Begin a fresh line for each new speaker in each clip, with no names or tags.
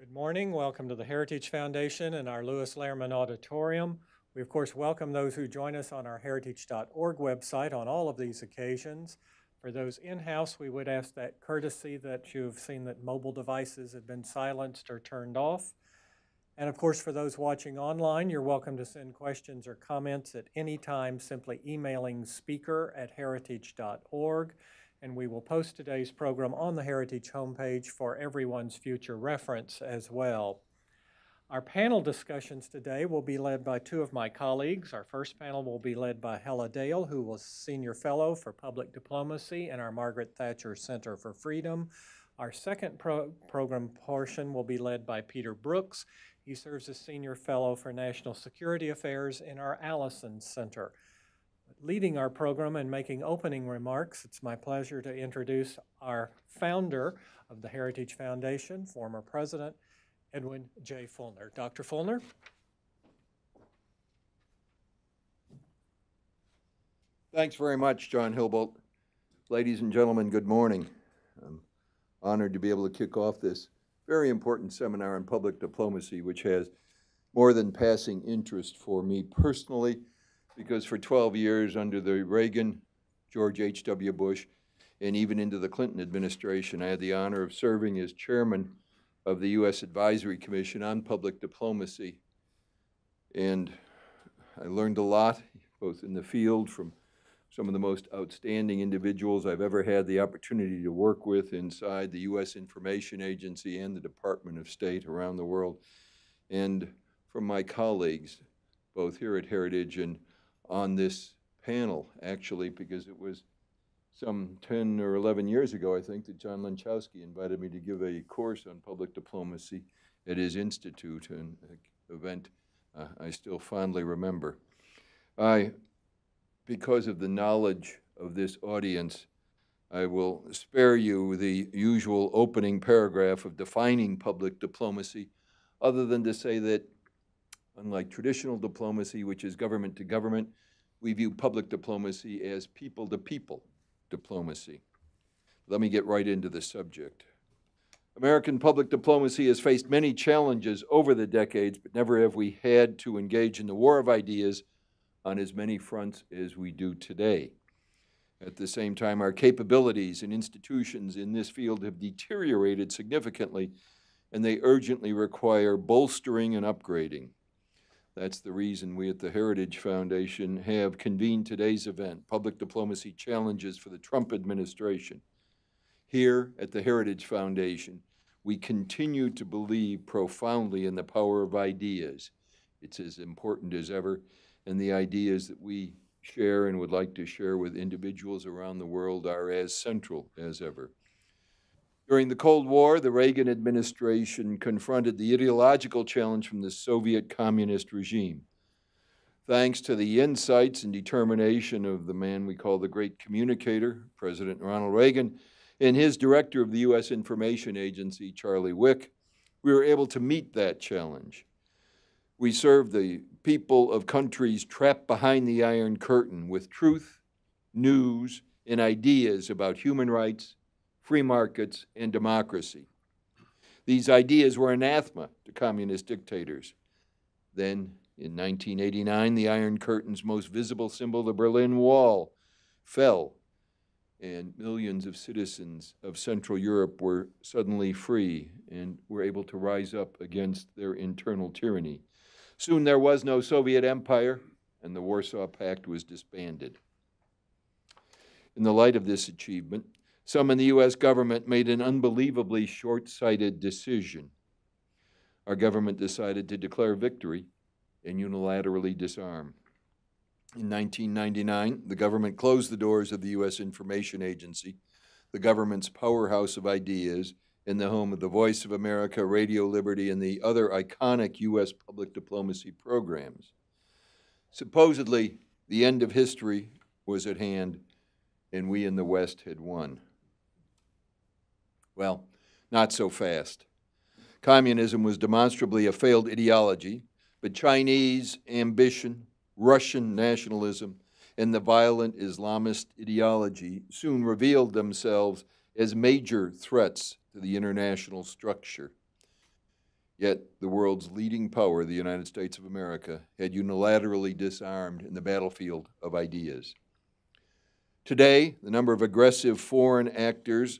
Good morning. Welcome to the Heritage Foundation and our Lewis Lehrman Auditorium. We, of course, welcome those who join us on our heritage.org website on all of these occasions. For those in-house, we would ask that courtesy that you've seen that mobile devices have been silenced or turned off. And, of course, for those watching online, you're welcome to send questions or comments at any time, simply emailing speaker@heritage.org. And we will post today's program on the Heritage homepage for everyone's future reference as well. Our panel discussions today will be led by two of my colleagues. Our first panel will be led by Hella Dale, who was Senior Fellow for Public Diplomacy in our Margaret Thatcher Center for Freedom. Our second program portion will be led by Peter Brooks. He serves as Senior Fellow for National Security Affairs in our Allison Center. Leading our program and making opening remarks, it's my pleasure to introduce our founder of the Heritage Foundation, former president, Edwin J. Fulner. Dr. Fulner.
Thanks very much, John Hilbolt. Ladies and gentlemen, good morning. I'm honored to be able to kick off this very important seminar on public diplomacy, which has more than passing interest for me personally, because for 12 years under the Reagan, George H.W. Bush, and even into the Clinton administration, I had the honor of serving as chairman of the U.S. Advisory Commission on Public Diplomacy. And I learned a lot, both in the field from some of the most outstanding individuals I've ever had the opportunity to work with inside the U.S. Information Agency and the Department of State around the world, and from my colleagues, both here at Heritage and on this panel, actually, because it was some 10 or 11 years ago, I think, that John Lenchowski invited me to give a course on public diplomacy at his institute, an event I still fondly remember. Because of the knowledge of this audience, I will spare you the usual opening paragraph of defining public diplomacy, other than to say that unlike traditional diplomacy, which is government to government, we view public diplomacy as people-to-people diplomacy. Let me get right into the subject. American public diplomacy has faced many challenges over the decades, but never have we had to engage in the war of ideas on as many fronts as we do today. At the same time, our capabilities and institutions in this field have deteriorated significantly, and they urgently require bolstering and upgrading. That's the reason we at the Heritage Foundation have convened today's event, Public Diplomacy Challenges for the Trump Administration. Here at the Heritage Foundation, we continue to believe profoundly in the power of ideas. It's as important as ever, and the ideas that we share and would like to share with individuals around the world are as central as ever. During the Cold War, the Reagan administration confronted the ideological challenge from the Soviet communist regime. Thanks to the insights and determination of the man we call the great communicator, President Ronald Reagan, and his director of the U.S. Information Agency, Charlie Wick, we were able to meet that challenge. We served the people of countries trapped behind the Iron Curtain with truth, news, and ideas about human rights, free markets, and democracy. These ideas were anathema to communist dictators. Then, in 1989, the Iron Curtain's most visible symbol, the Berlin Wall, fell, and millions of citizens of Central Europe were suddenly free and were able to rise up against their internal tyranny. Soon there was no Soviet empire, and the Warsaw Pact was disbanded. In the light of this achievement, some in the U.S. government made an unbelievably short-sighted decision. Our government decided to declare victory and unilaterally disarm. In 1999, the government closed the doors of the U.S. Information Agency, the government's powerhouse of ideas, and the home of the Voice of America, Radio Liberty, and the other iconic U.S. public diplomacy programs. Supposedly, the end of history was at hand, and we in the West had won. Well, not so fast. Communism was demonstrably a failed ideology, but Chinese ambition, Russian nationalism, and the violent Islamist ideology soon revealed themselves as major threats to the international structure. Yet the world's leading power, the United States of America, had unilaterally disarmed in the battlefield of ideas. Today, the number of aggressive foreign actors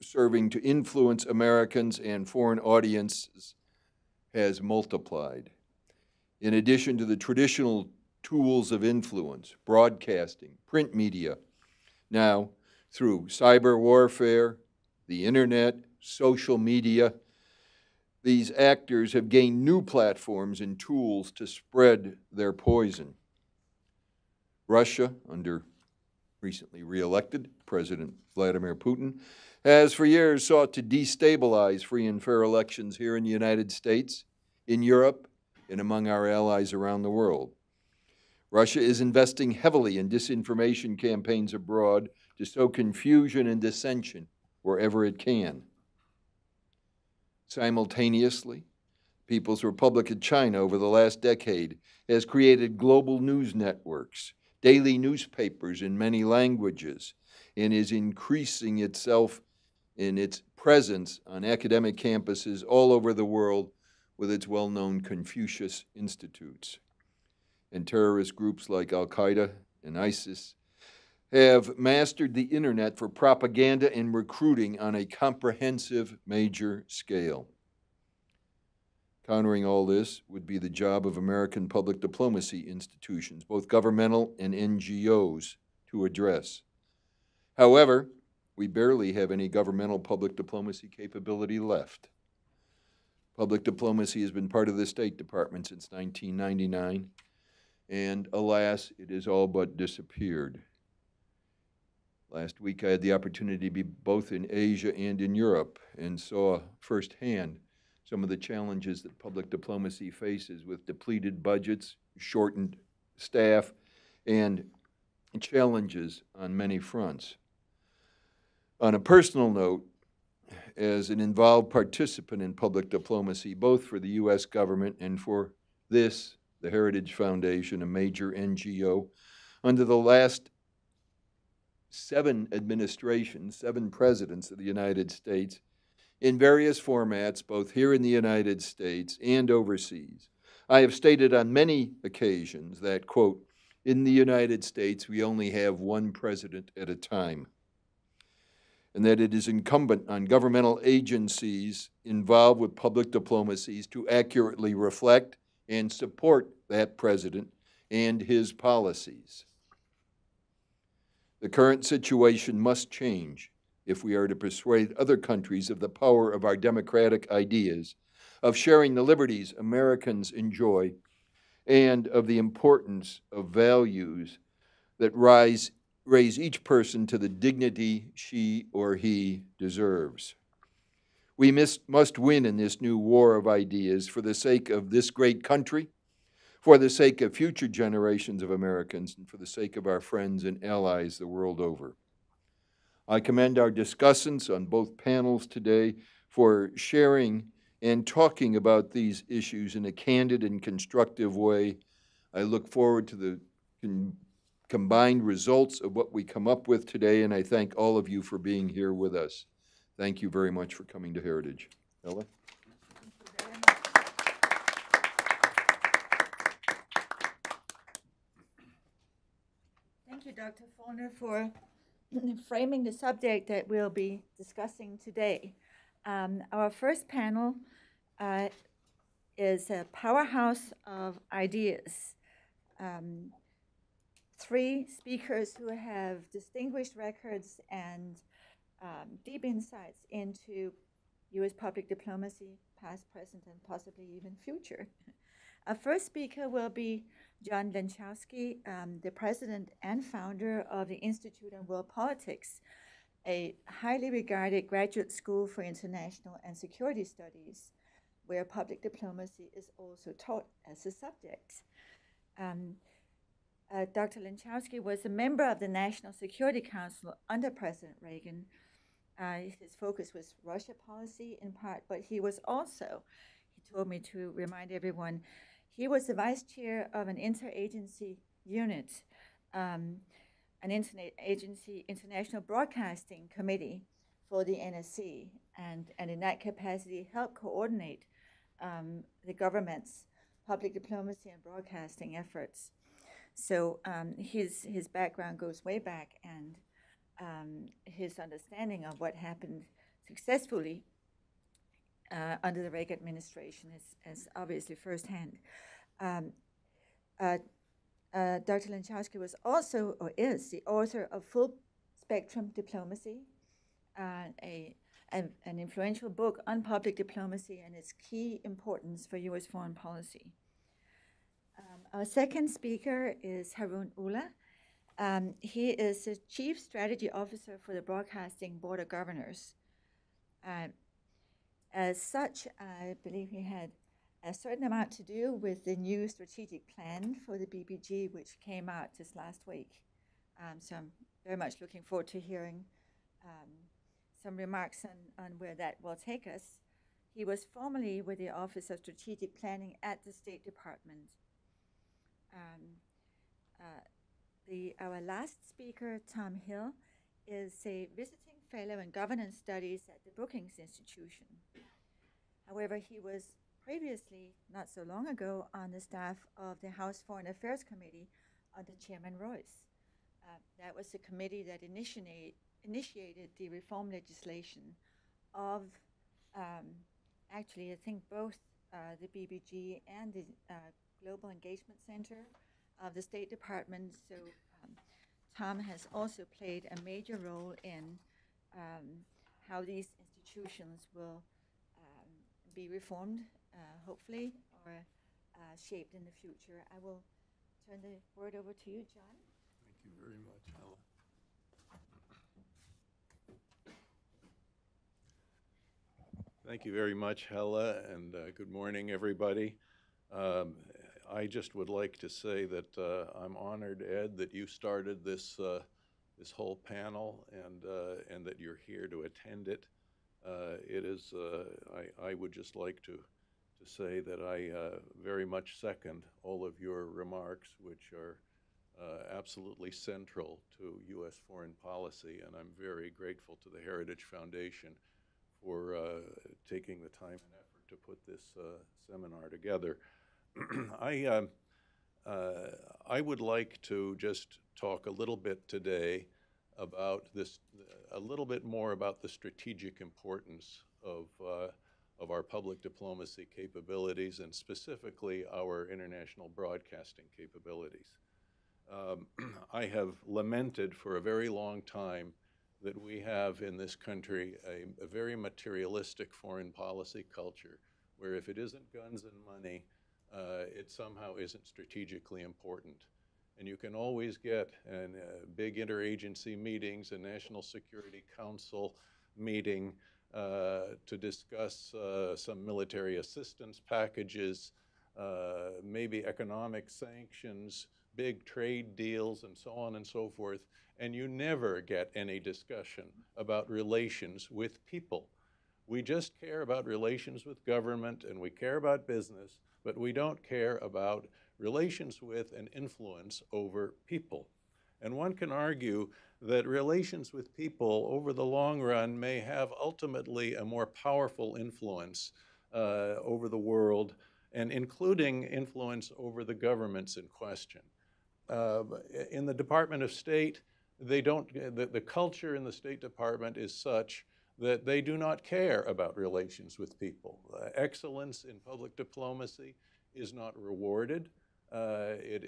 serving to influence Americans and foreign audiences has multiplied. In addition to the traditional tools of influence, broadcasting, print media, now through cyber warfare, the internet, social media, these actors have gained new platforms and tools to spread their poison. Russia, under recently re-elected President Vladimir Putin, has for years sought to destabilize free and fair elections here in the United States, in Europe, and among our allies around the world. Russia is investing heavily in disinformation campaigns abroad to sow confusion and dissension wherever it can. Simultaneously, People's Republic of China over the last decade has created global news networks, daily newspapers in many languages, and is increasing itself in its presence on academic campuses all over the world with its well-known Confucius Institutes. And terrorist groups like Al-Qaeda and ISIS have mastered the internet for propaganda and recruiting on a comprehensive major scale. Countering all this would be the job of American public diplomacy institutions, both governmental and NGOs, to address. However, we barely have any governmental public diplomacy capability left. Public diplomacy has been part of the State Department since 1999, and alas, it has all but disappeared. Last week I had the opportunity to be both in Asia and in Europe and saw firsthand some of the challenges that public diplomacy faces with depleted budgets, shortened staff, and challenges on many fronts. On a personal note, as an involved participant in public diplomacy, both for the U.S. government and for this, the Heritage Foundation, a major NGO, under the last 7 administrations, 7 presidents of the United States, in various formats, both here in the United States and overseas. I have stated on many occasions that, quote, in the United States, we only have one president at a time, and that it is incumbent on governmental agencies involved with public diplomacies to accurately reflect and support that president and his policies. The current situation must change if we are to persuade other countries of the power of our democratic ideas, of sharing the liberties Americans enjoy, and of the importance of values that raise each person to the dignity she or he deserves. We must win in this new war of ideas for the sake of this great country, for the sake of future generations of Americans, and for the sake of our friends and allies the world over. I commend our discussants on both panels today for sharing and talking about these issues in a candid and constructive way. I look forward to the combined results of what we come up with today, and I thank all of you for being here with us. Thank you very much for coming to Heritage. Ella?
Thank you, Dr. Follner, for framing the subject that we'll be discussing today. Our first panel is a powerhouse of ideas. 3 speakers who have distinguished records and deep insights into U.S. public diplomacy, past, present, and possibly even future. Our first speaker will be John Lenczowski, the president and founder of the Institute on World Politics, a highly regarded graduate school for international and security studies, where public diplomacy is also taught as a subject. Dr. Lenczowski was a member of the National Security Council under President Reagan. His focus was Russia policy in part, but he was also, he told me to remind everyone, he was the vice chair of an interagency unit, an interagency international broadcasting committee for the NSC, and in that capacity helped coordinate the government's public diplomacy and broadcasting efforts. So his background goes way back, and his understanding of what happened successfully under the Reagan administration is obviously firsthand. Dr. Lenchowski was also, or is, the author of Full Spectrum Diplomacy, an influential book on public diplomacy and its key importance for U.S. foreign policy. Our second speaker is Haroon Ullah. He is the Chief Strategy Officer for the Broadcasting Board of Governors. As such, I believe he had a certain amount to do with the new strategic plan for the BBG, which came out just last week. So I'm very much looking forward to hearing some remarks on where that will take us. He was formerly with the Office of Strategic Planning at the State Department. Our last speaker, Tom Hill, is a visiting fellow in governance studies at the Brookings Institution. However, he was previously, not so long ago, on the staff of the House Foreign Affairs Committee under Chairman Royce. That was the committee that initiated the reform legislation of, actually, I think both the BBG and the Global Engagement Center of the State Department. So Tom has also played a major role in how these institutions will be reformed, hopefully, or shaped in the future. I will turn the word over to you, John.
Thank you very much, Hella. Thank you very much, Hella, and good morning, everybody. I just would like to say that I'm honored, Ed, that you started this this whole panel and that you're here to attend it. It is. I would just like to say that I very much second all of your remarks, which are absolutely central to U.S. foreign policy, and I'm very grateful to the Heritage Foundation for taking the time and effort to put this seminar together. I would like to just talk a little bit today about this, a little bit more about the strategic importance of our public diplomacy capabilities, and specifically our international broadcasting capabilities. I have lamented for a very long time that we have in this country a very materialistic foreign policy culture, where if it isn't guns and money, it somehow isn't strategically important. And you can always get big interagency meetings, a National Security Council meeting to discuss some military assistance packages, maybe economic sanctions, big trade deals, and so on and so forth. And you never get any discussion about relations with people. We just care about relations with government, and we care about business, but we don't care about relations with and influence over people. And one can argue that relations with people over the long run may have ultimately a more powerful influence over the world, and including influence over the governments in question. In the Department of State, the culture in the State Department is such that they do not care about relations with people. Excellence in public diplomacy is not rewarded. It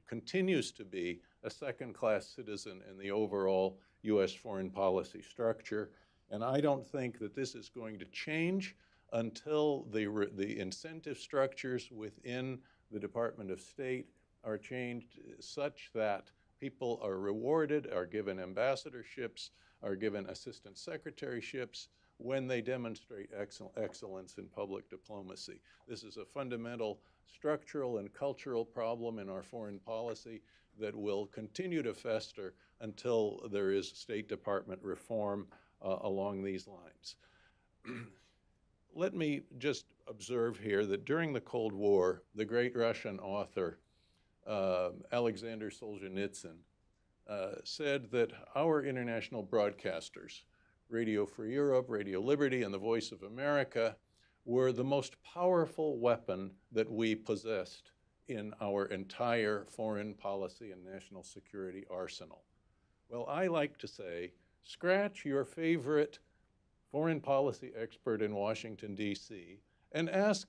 continues to be a second-class citizen in the overall U.S. foreign policy structure. And I don't think that this is going to change until the incentive structures within the Department of State are changed such that people are rewarded, are given ambassadorships, are given assistant secretaryships when they demonstrate excellence in public diplomacy. This is a fundamental structural and cultural problem in our foreign policy that will continue to fester until there is State Department reform along these lines. Let me just observe here that during the Cold War, the great Russian author Alexander Solzhenitsyn said that our international broadcasters, Radio Free Europe, Radio Liberty, and the Voice of America, were the most powerful weapon that we possessed in our entire foreign policy and national security arsenal. Well, I like to say, scratch your favorite foreign policy expert in Washington, D.C., and ask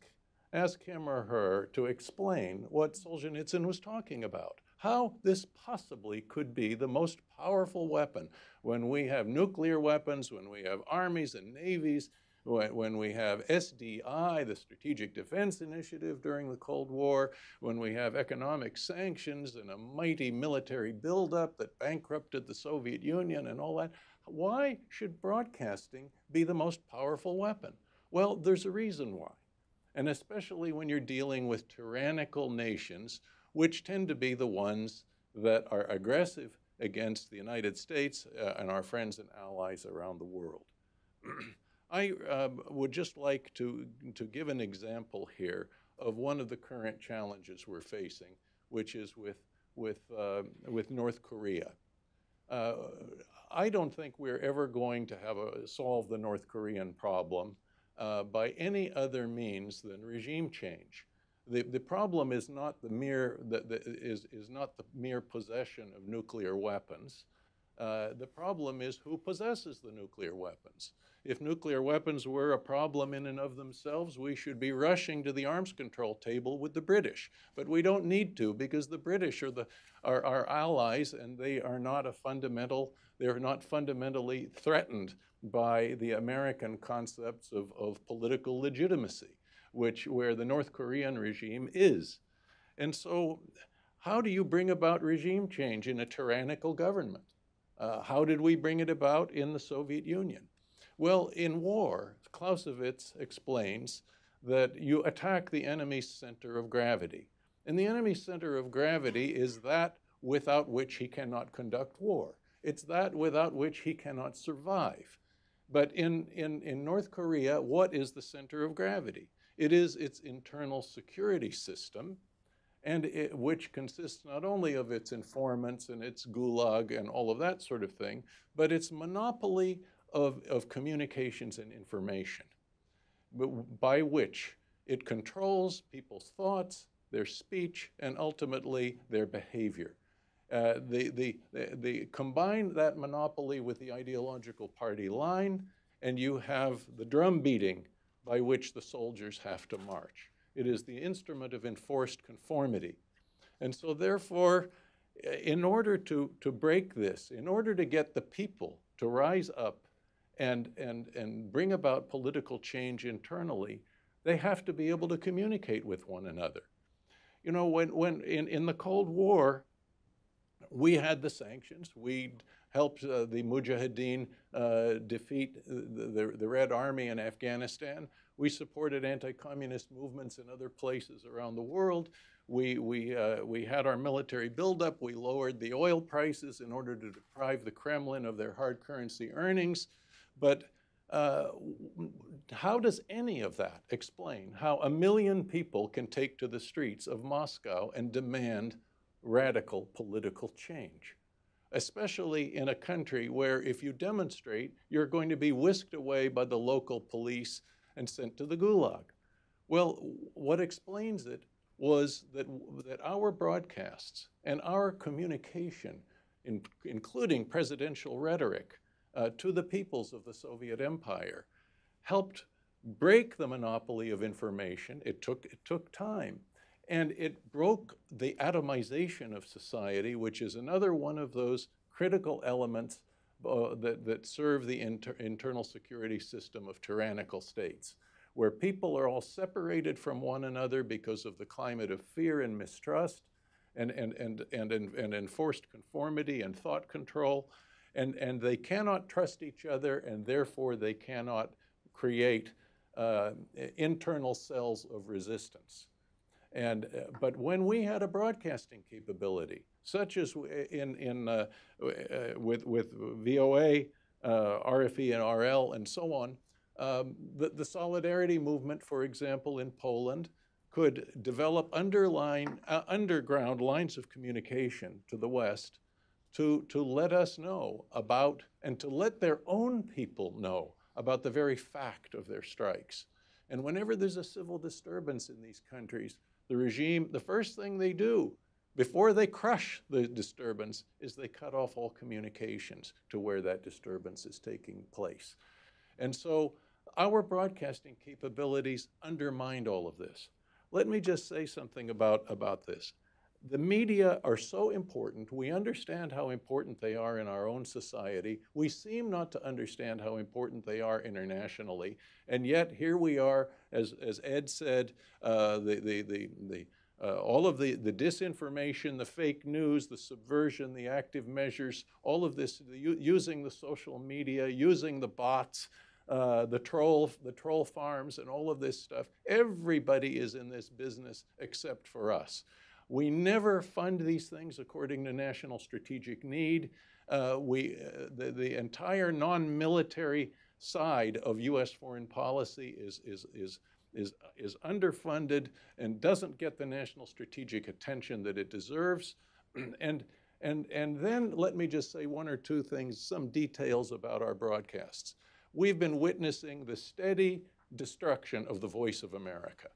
him or her to explain what Solzhenitsyn was talking about. How this possibly could be the most powerful weapon when we have nuclear weapons, when we have armies and navies, when we have SDI, the Strategic Defense Initiative during the Cold War, when we have economic sanctions and a mighty military buildup that bankrupted the Soviet Union and all that. Why should broadcasting be the most powerful weapon? Well, there's a reason why. And especially when you're dealing with tyrannical nations, which tend to be the ones that are aggressive against the United States and our friends and allies around the world. I would just like to give an example here of one of the current challenges we're facing, which is with North Korea. I don't think we're ever going to solve the North Korean problem by any other means than regime change. The problem is not the mere possession of nuclear weapons. The problem is who possesses the nuclear weapons. If nuclear weapons were a problem in and of themselves, we should be rushing to the arms control table with the British. But we don't need to, because the British are our allies, and they're not fundamentally threatened by the American concepts of political legitimacy, where the North Korean regime is. And so how do you bring about regime change in a tyrannical government? How did we bring it about in the Soviet Union? Well, in war, Clausewitz explains that you attack the enemy's center of gravity. And the enemy's center of gravity is that without which he cannot conduct war. It's that without which he cannot survive. But in North Korea, what is the center of gravity? It is its internal security system, and which consists not only of its informants and its gulag and all of that sort of thing, but its monopoly of communications and information, by which it controls people's thoughts, their speech, and ultimately their behavior. Combine that monopoly with the ideological party line, and you have the drum beating by which the soldiers have to march. It is the instrument of enforced conformity. And so therefore, in order to break this, in order to get the people to rise up and bring about political change internally, they have to be able to communicate with one another. You know, when in the Cold War, we had the sanctions. We helped the Mujahideen defeat the Red Army in Afghanistan. We supported anti-communist movements in other places around the world. We had our military buildup. We lowered the oil prices in order to deprive the Kremlin of their hard currency earnings. But how does any of that explain how 1 million people can take to the streets of Moscow and demand radical political change, especially in a country where if you demonstrate, you're going to be whisked away by the local police and sent to the gulag? Well, what explains it was that our broadcasts and our communication, including presidential rhetoric to the peoples of the Soviet Empire, helped break the monopoly of information. It took time. And it broke the atomization of society, which is another one of those critical elements that serve the internal security system of tyrannical states, where people are all separated from one another because of the climate of fear and mistrust and enforced conformity and thought control. And they cannot trust each other, and therefore they cannot create internal cells of resistance. But when we had a broadcasting capability, such as with VOA, RFE and RL, and so on, the Solidarity movement, for example, in Poland, could develop underground lines of communication to the West to let us know about, and to let their own people know about the very fact of their strikes. And whenever there's a civil disturbance in these countries, the regime, the first thing they do before they crush the disturbance is they cut off all communications to where that disturbance is taking place. And so our broadcasting capabilities undermined all of this. Let me just say something about this. The media are so important. We understand how important they are in our own society. We seem not to understand how important they are internationally. And yet here we are, as Ed said, all of the disinformation, the fake news, the subversion, the active measures, all of this, using the social media, using the bots, the troll farms, and all of this stuff. Everybody is in this business except for us. We never fund these things according to national strategic need. The entire non-military side of U.S. foreign policy is underfunded and doesn't get the national strategic attention that it deserves. And then let me just say one or two things, some details about our broadcasts. We've been witnessing the steady destruction of the voice of America.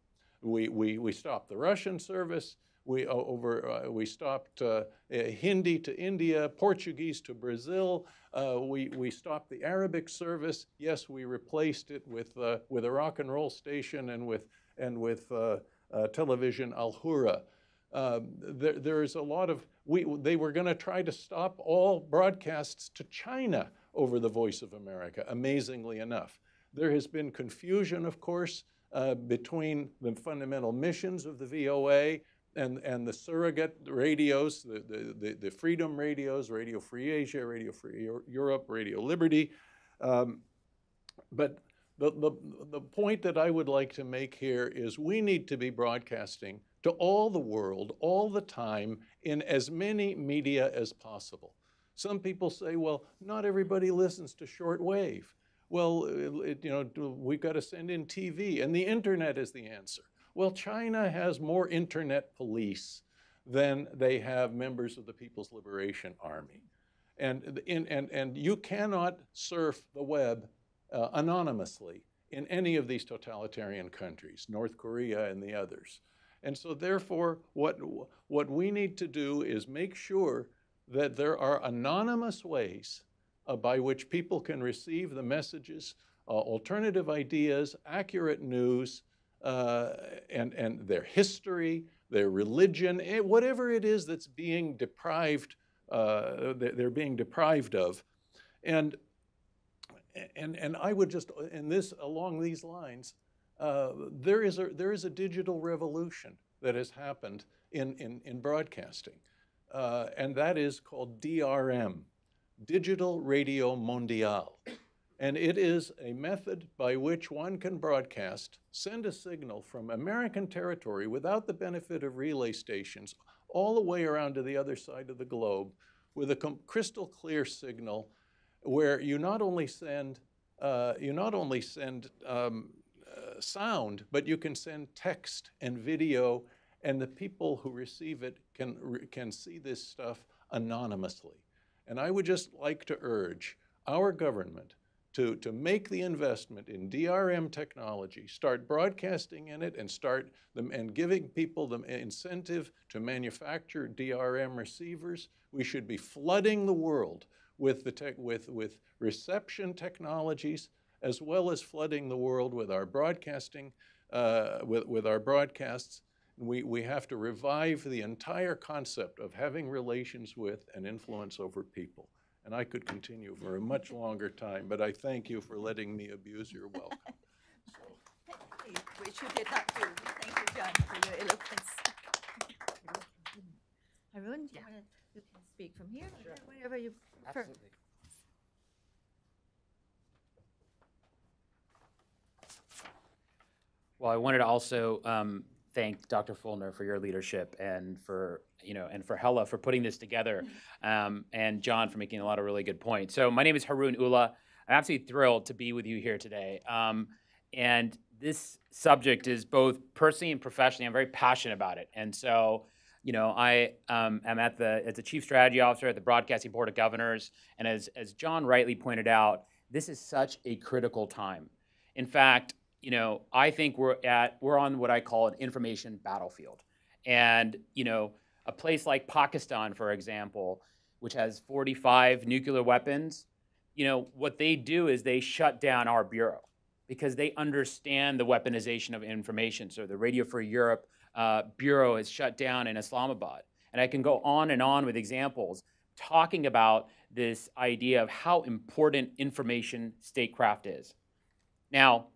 We stopped the Russian service. We stopped Hindi to India, Portuguese to Brazil. We stopped the Arabic service. Yes, we replaced it with a rock and roll station and with television Al Hura. There is a lot of, they were going to try to stop all broadcasts to China over the Voice of America, amazingly enough. There has been confusion, of course, between the fundamental missions of the VOA and the surrogate radios, the freedom radios, Radio Free Asia, Radio Free Europe, Radio Liberty. But the point that I would like to make here is we need to be broadcasting to all the world, all the time, in as many media as possible. Some people say, well, not everybody listens to shortwave. Well, we've got to send in TV, and the internet is the answer. Well, China has more internet police than they have members of the People's Liberation Army. And you cannot surf the web anonymously in any of these totalitarian countries, North Korea and the others. And so therefore, what we need to do is make sure that there are anonymous ways by which people can receive the messages, alternative ideas, accurate news, and their history, their religion, whatever it is that's being deprived, they're being deprived of. And I would just, along these lines, there is a digital revolution that has happened in broadcasting, and that is called DRM, Digital Radio Mondiale. And it is a method by which one can broadcast, send a signal from American territory without the benefit of relay stations all the way around to the other side of the globe with a crystal clear signal where you not only send sound, but you can send text and video, and the people who receive it can see this stuff anonymously. And I would just like to urge our government to make the investment in DRM technology, start broadcasting in it, and giving people the incentive to manufacture DRM receivers. We should be flooding the world with reception technologies, as well as flooding the world with our broadcasting, with our broadcasts. We have to revive the entire concept of having relations with and influence over people. And I could continue for a much longer time, but I thank you for letting me abuse your welcome.
Which you did not do. Thank you, John, for your eloquence. Harun, you can speak from here, sure. Wherever you prefer.
Absolutely. Well, I wanted to also thank Dr. Fulner for your leadership and for Hella for putting this together, and John for making a lot of really good points. So my name is Harun Ullah. I'm absolutely thrilled to be with you here today. And this subject is both personally and professionally, I'm very passionate about it. And so, I am as the Chief Strategy Officer at the Broadcasting Board of Governors. And as John rightly pointed out, this is such a critical time. In fact, I think we're on what I call an information battlefield. And, a place like Pakistan, for example, which has 45 nuclear weapons, what they do is they shut down our bureau because they understand the weaponization of information. So the Radio Free Europe bureau is shut down in Islamabad. And I can go on and on with examples talking about this idea of how important information statecraft is. Now,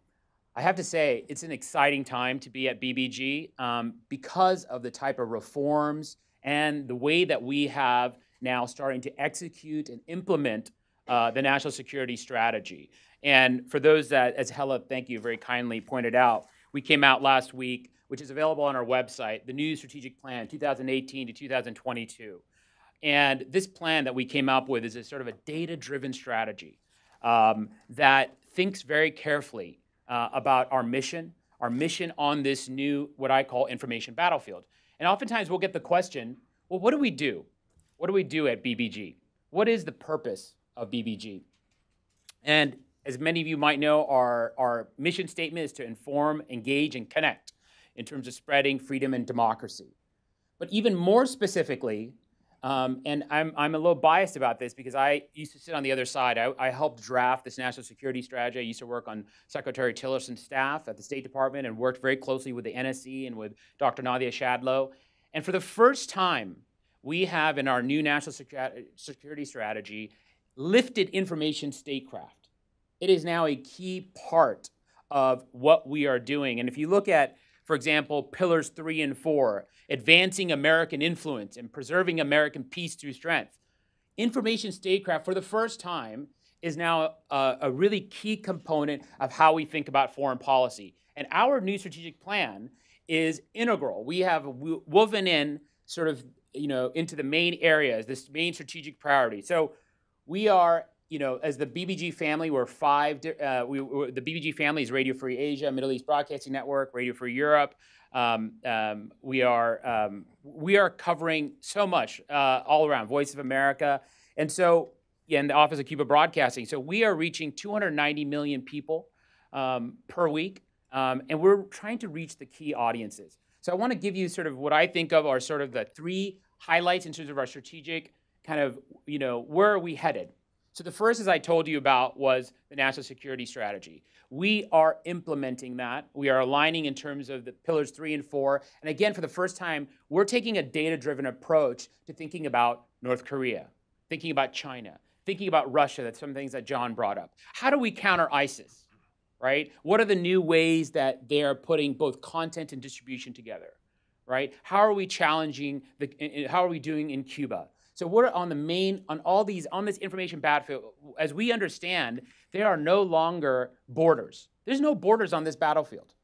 I have to say, it's an exciting time to be at BBG because of the type of reforms and the way that we have now starting to execute and implement the national security strategy. And for those that, as Hella, thank you, very kindly pointed out, we came out last week, which is available on our website, the new strategic plan, 2018 to 2022. And this plan that we came up with is a sort of a data-driven strategy that thinks very carefully about our mission on this new, what I call information battlefield. And oftentimes we'll get the question, well, what do we do? What do we do at BBG? What is the purpose of BBG? And as many of you might know, our mission statement is to inform, engage, and connect in terms of spreading freedom and democracy. But even more specifically, and I'm a little biased about this because I used to sit on the other side. I helped draft this national security strategy. I used to work on Secretary Tillerson's staff at the State Department and worked very closely with the NSC and with Dr. Nadia Shadlow. And for the first time, we have in our new national security strategy lifted information statecraft. It is now a key part of what we are doing. And if you look at, for example, pillars 3 and 4, advancing American influence and preserving American peace through strength. Information statecraft, for the first time, is now a really key component of how we think about foreign policy. And our new strategic plan is integral. We have woven in sort of, into the main areas, this main strategic priority. So we are, as the BBG family, we're the BBG family is Radio Free Asia, Middle East Broadcasting Network, Radio Free Europe. We are covering so much all around, Voice of America. And so, and the Office of Cuba Broadcasting. So we are reaching 290 million people per week, and we're trying to reach the key audiences. So I want to give you sort of what I think of are sort of the 3 highlights in terms of our strategic kind of, where are we headed? So the first, as I told you about, was the national security strategy. We are implementing that. We are aligning in terms of the pillars 3 and 4. And again, for the first time, we're taking a data-driven approach to thinking about North Korea, thinking about China, thinking about Russia. That's some things that John brought up. How do we counter ISIS, right? What are the new ways that they are putting both content and distribution together, right? How are we challenging, how are we doing in Cuba? So we're on this information battlefield. As we understand, there are no longer borders. There's no borders on this battlefield,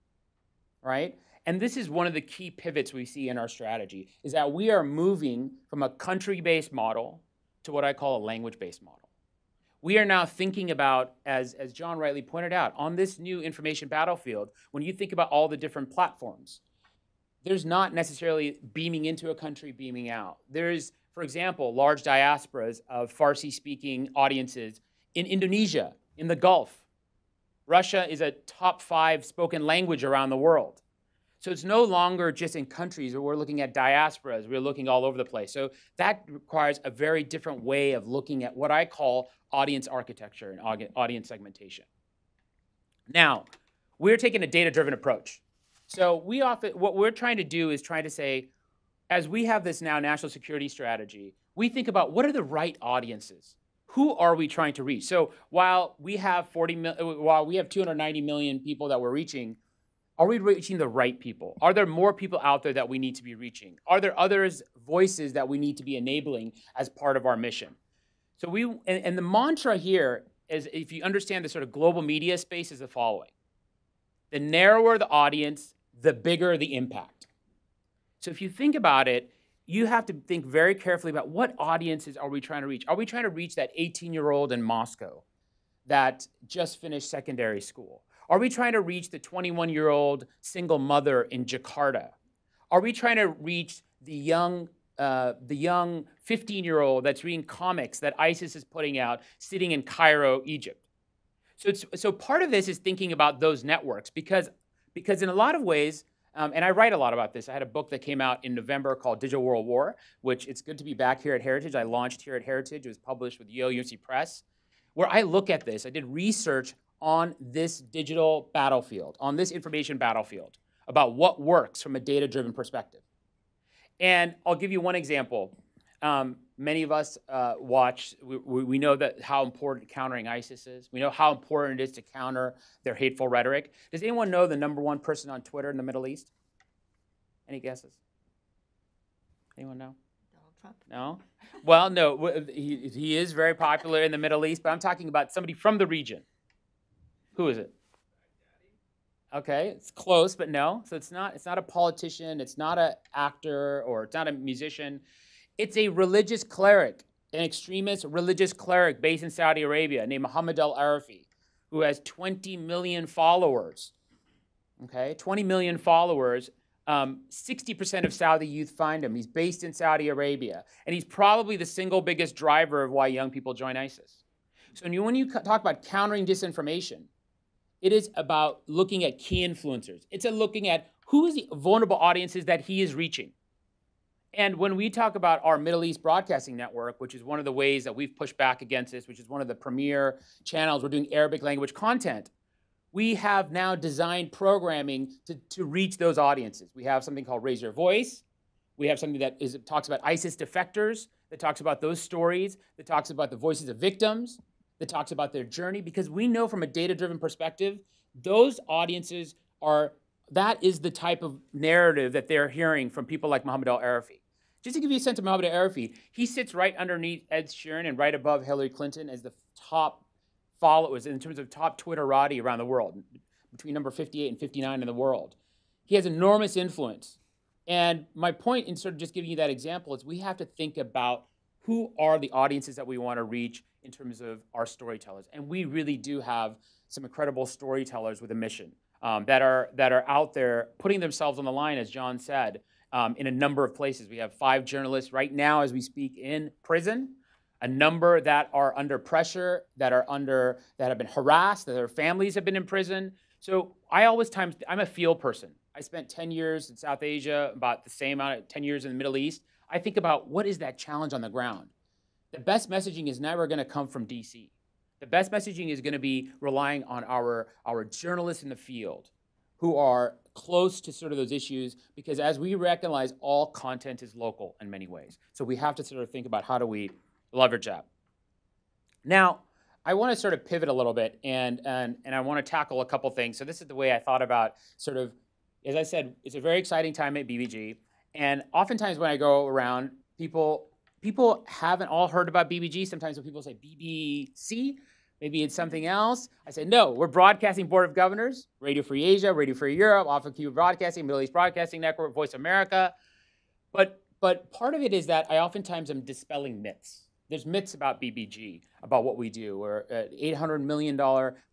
right? And this is one of the key pivots we see in our strategy, is that we are moving from a country-based model to what I call a language-based model. We are now thinking about, as John rightly pointed out, on this new information battlefield, when you think about all the different platforms, there's not necessarily beaming into a country, beaming out. There's, for example, large diasporas of Farsi-speaking audiences in Indonesia, in the Gulf. Russia is a top 5 spoken language around the world. So it's no longer just in countries where we're looking at diasporas, we're looking all over the place. So that requires a very different way of looking at what I call audience architecture and audience segmentation. Now, we're taking a data-driven approach. So what we're trying to do is trying to say, as we have this now national security strategy, we think about what are the right audiences? Who are we trying to reach? So while we have 290 million people that we're reaching, are we reaching the right people? Are there more people out there that we need to be reaching? Are there others voices that we need to be enabling as part of our mission? So and the mantra here is, if you understand the sort of global media space, is the following: the narrower the audience, the bigger the impact. So if you think about it, you have to think very carefully about what audiences are we trying to reach. Are we trying to reach that 18-year-old in Moscow that just finished secondary school? Are we trying to reach the 21-year-old single mother in Jakarta? Are we trying to reach the young 15-year-old that's reading comics that ISIS is putting out sitting in Cairo, Egypt? So part of this is thinking about those networks because in a lot of ways, and I write a lot about this. I had a book that came out in November called Digital World War, which it's good to be back here at Heritage. I launched here at Heritage. It was published with Yale University Press, where I look at this. I did research on this digital battlefield, on this information battlefield, about what works from a data-driven perspective. And I'll give you one example. Many of us we know that how important countering ISIS is. We know how important it is to counter their hateful rhetoric. Does anyone know the #1 person on Twitter in the Middle East? Any guesses? Anyone know?
Donald Trump.
No? Well, no, he is very popular in the Middle East, but I'm talking about somebody from the region. Who is it? Okay, it's close, but no. So it's not a politician, it's not an actor, or it's not a musician. It's a religious cleric, an extremist religious cleric based in Saudi Arabia named Muhammad al-Arafi, who has 20 million followers. Okay, 20 million followers. 60% of Saudi youth find him. He's based in Saudi Arabia, and he's probably the single biggest driver of why young people join ISIS. So when you talk about countering disinformation, it is about looking at key influencers. It's looking at who is the vulnerable audiences that he is reaching. And when we talk about our Middle East Broadcasting Network, which is one of the ways that we've pushed back against this, which is one of the premier channels, we're doing Arabic language content. We have now designed programming to reach those audiences. We have something called Raise Your Voice. We have something that talks about ISIS defectors, that talks about those stories, that talks about the voices of victims, that talks about their journey, because we know from a data-driven perspective, those audiences that is the type of narrative that they're hearing from people like Muhammad al-Arafi. Just to give you a sense of Muhammad al-Arafi, he sits right underneath Ed Sheeran and right above Hillary Clinton as the top followers in terms of top Twitterati around the world, between number 58 and 59 in the world. He has enormous influence. And my point in sort of just giving you that example is we have to think about who are the audiences that we want to reach in terms of our storytellers. And we really do have some incredible storytellers with a mission that are out there putting themselves on the line, as John said, in a number of places. We have 5 journalists right now as we speak in prison, a number that are under pressure, that have been harassed, that their families have been in prison. So I'm a field person. I spent 10 years in South Asia, about the same amount of 10 years in the Middle East. I think about what is that challenge on the ground. The best messaging is never going to come from DC. The best messaging is going to be relying on our journalists in the field who are close to sort of those issues, because as we recognize, all content is local in many ways. So we have to sort of think about how do we leverage that. Now, I want to sort of pivot a little bit, and I want to tackle a couple things. So this is the way I thought about sort of, as I said, it's a very exciting time at BBG, and oftentimes when I go around, people haven't all heard about BBG. Sometimes when people say BBC, maybe it's something else. I say, no, we're Broadcasting Board of Governors, Radio Free Asia, Radio Free Europe, Alpha Cuba Broadcasting, Middle East Broadcasting Network, Voice America. But part of it is that I oftentimes am dispelling myths. There's myths about BBG, about what we do. We're an $800 million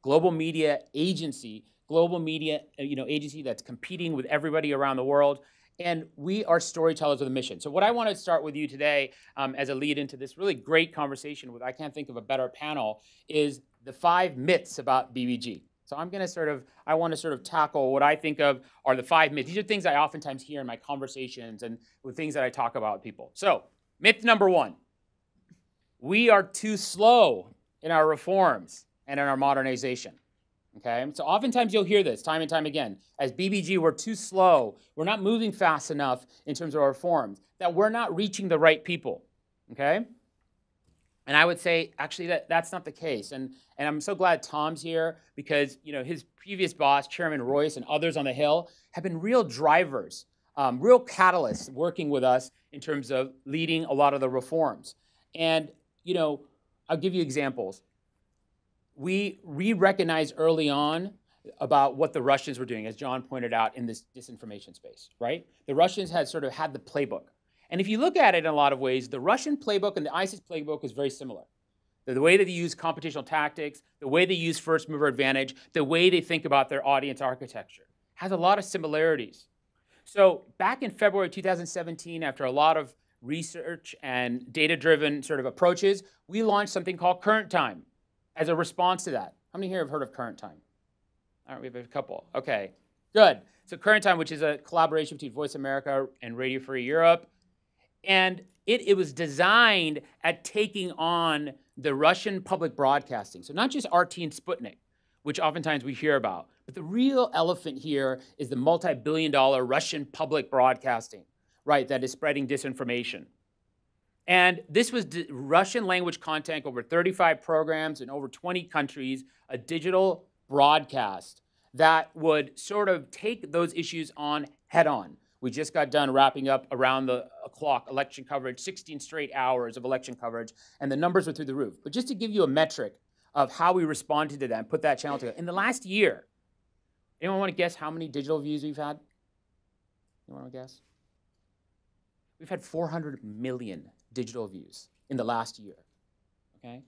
global media agency, agency that's competing with everybody around the world. And we are storytellers with a mission. So what I want to start with you today as a lead into this really great conversation with, I can't think of a better panel, is the 5 myths about BBG. So I want to sort of tackle what I think of are the 5 myths. These are things I oftentimes hear in my conversations and with things that I talk about with people. So myth number 1, we are too slow in our reforms and in our modernization. Okay, so oftentimes you'll hear this time and time again. As BBG, we're too slow. We're not moving fast enough in terms of our reforms, that we're not reaching the right people. Okay, and I would say actually that's not the case. And I'm so glad Tom's here, because his previous boss, Chairman Royce, and others on the Hill have been real drivers, real catalysts working with us in terms of leading a lot of the reforms. And I'll give you examples. We recognized early on about what the Russians were doing, as John pointed out, in this disinformation space, right? The Russians had sort of had the playbook. And if you look at it in a lot of ways, the Russian playbook and the ISIS playbook is very similar. The way that they use computational tactics, the way they use first mover advantage, the way they think about their audience architecture has a lot of similarities. So back in February 2017, after a lot of research and data-driven sort of approaches, we launched something called Current Time as a response to that. How many here have heard of Current Time? All right, we have a couple. Okay, good. So Current Time, which is a collaboration between Voice America and Radio Free Europe, and it was designed at taking on the Russian public broadcasting. So not just RT and Sputnik, which oftentimes we hear about, but the real elephant here is the multi-billion-dollar Russian public broadcasting, right, that is spreading disinformation. And this was Russian language content, over 35 programs in over 20 countries, a digital broadcast that would sort of take those issues on head on. We just got done wrapping up around the clock election coverage, 16 straight hours of election coverage, and the numbers were through the roof. But just to give you a metric of how we responded to that and put that channel together, in the last year, anyone want to guess how many digital views we've had? Anyone want to guess? We've had 400 million digital views in the last year, okay?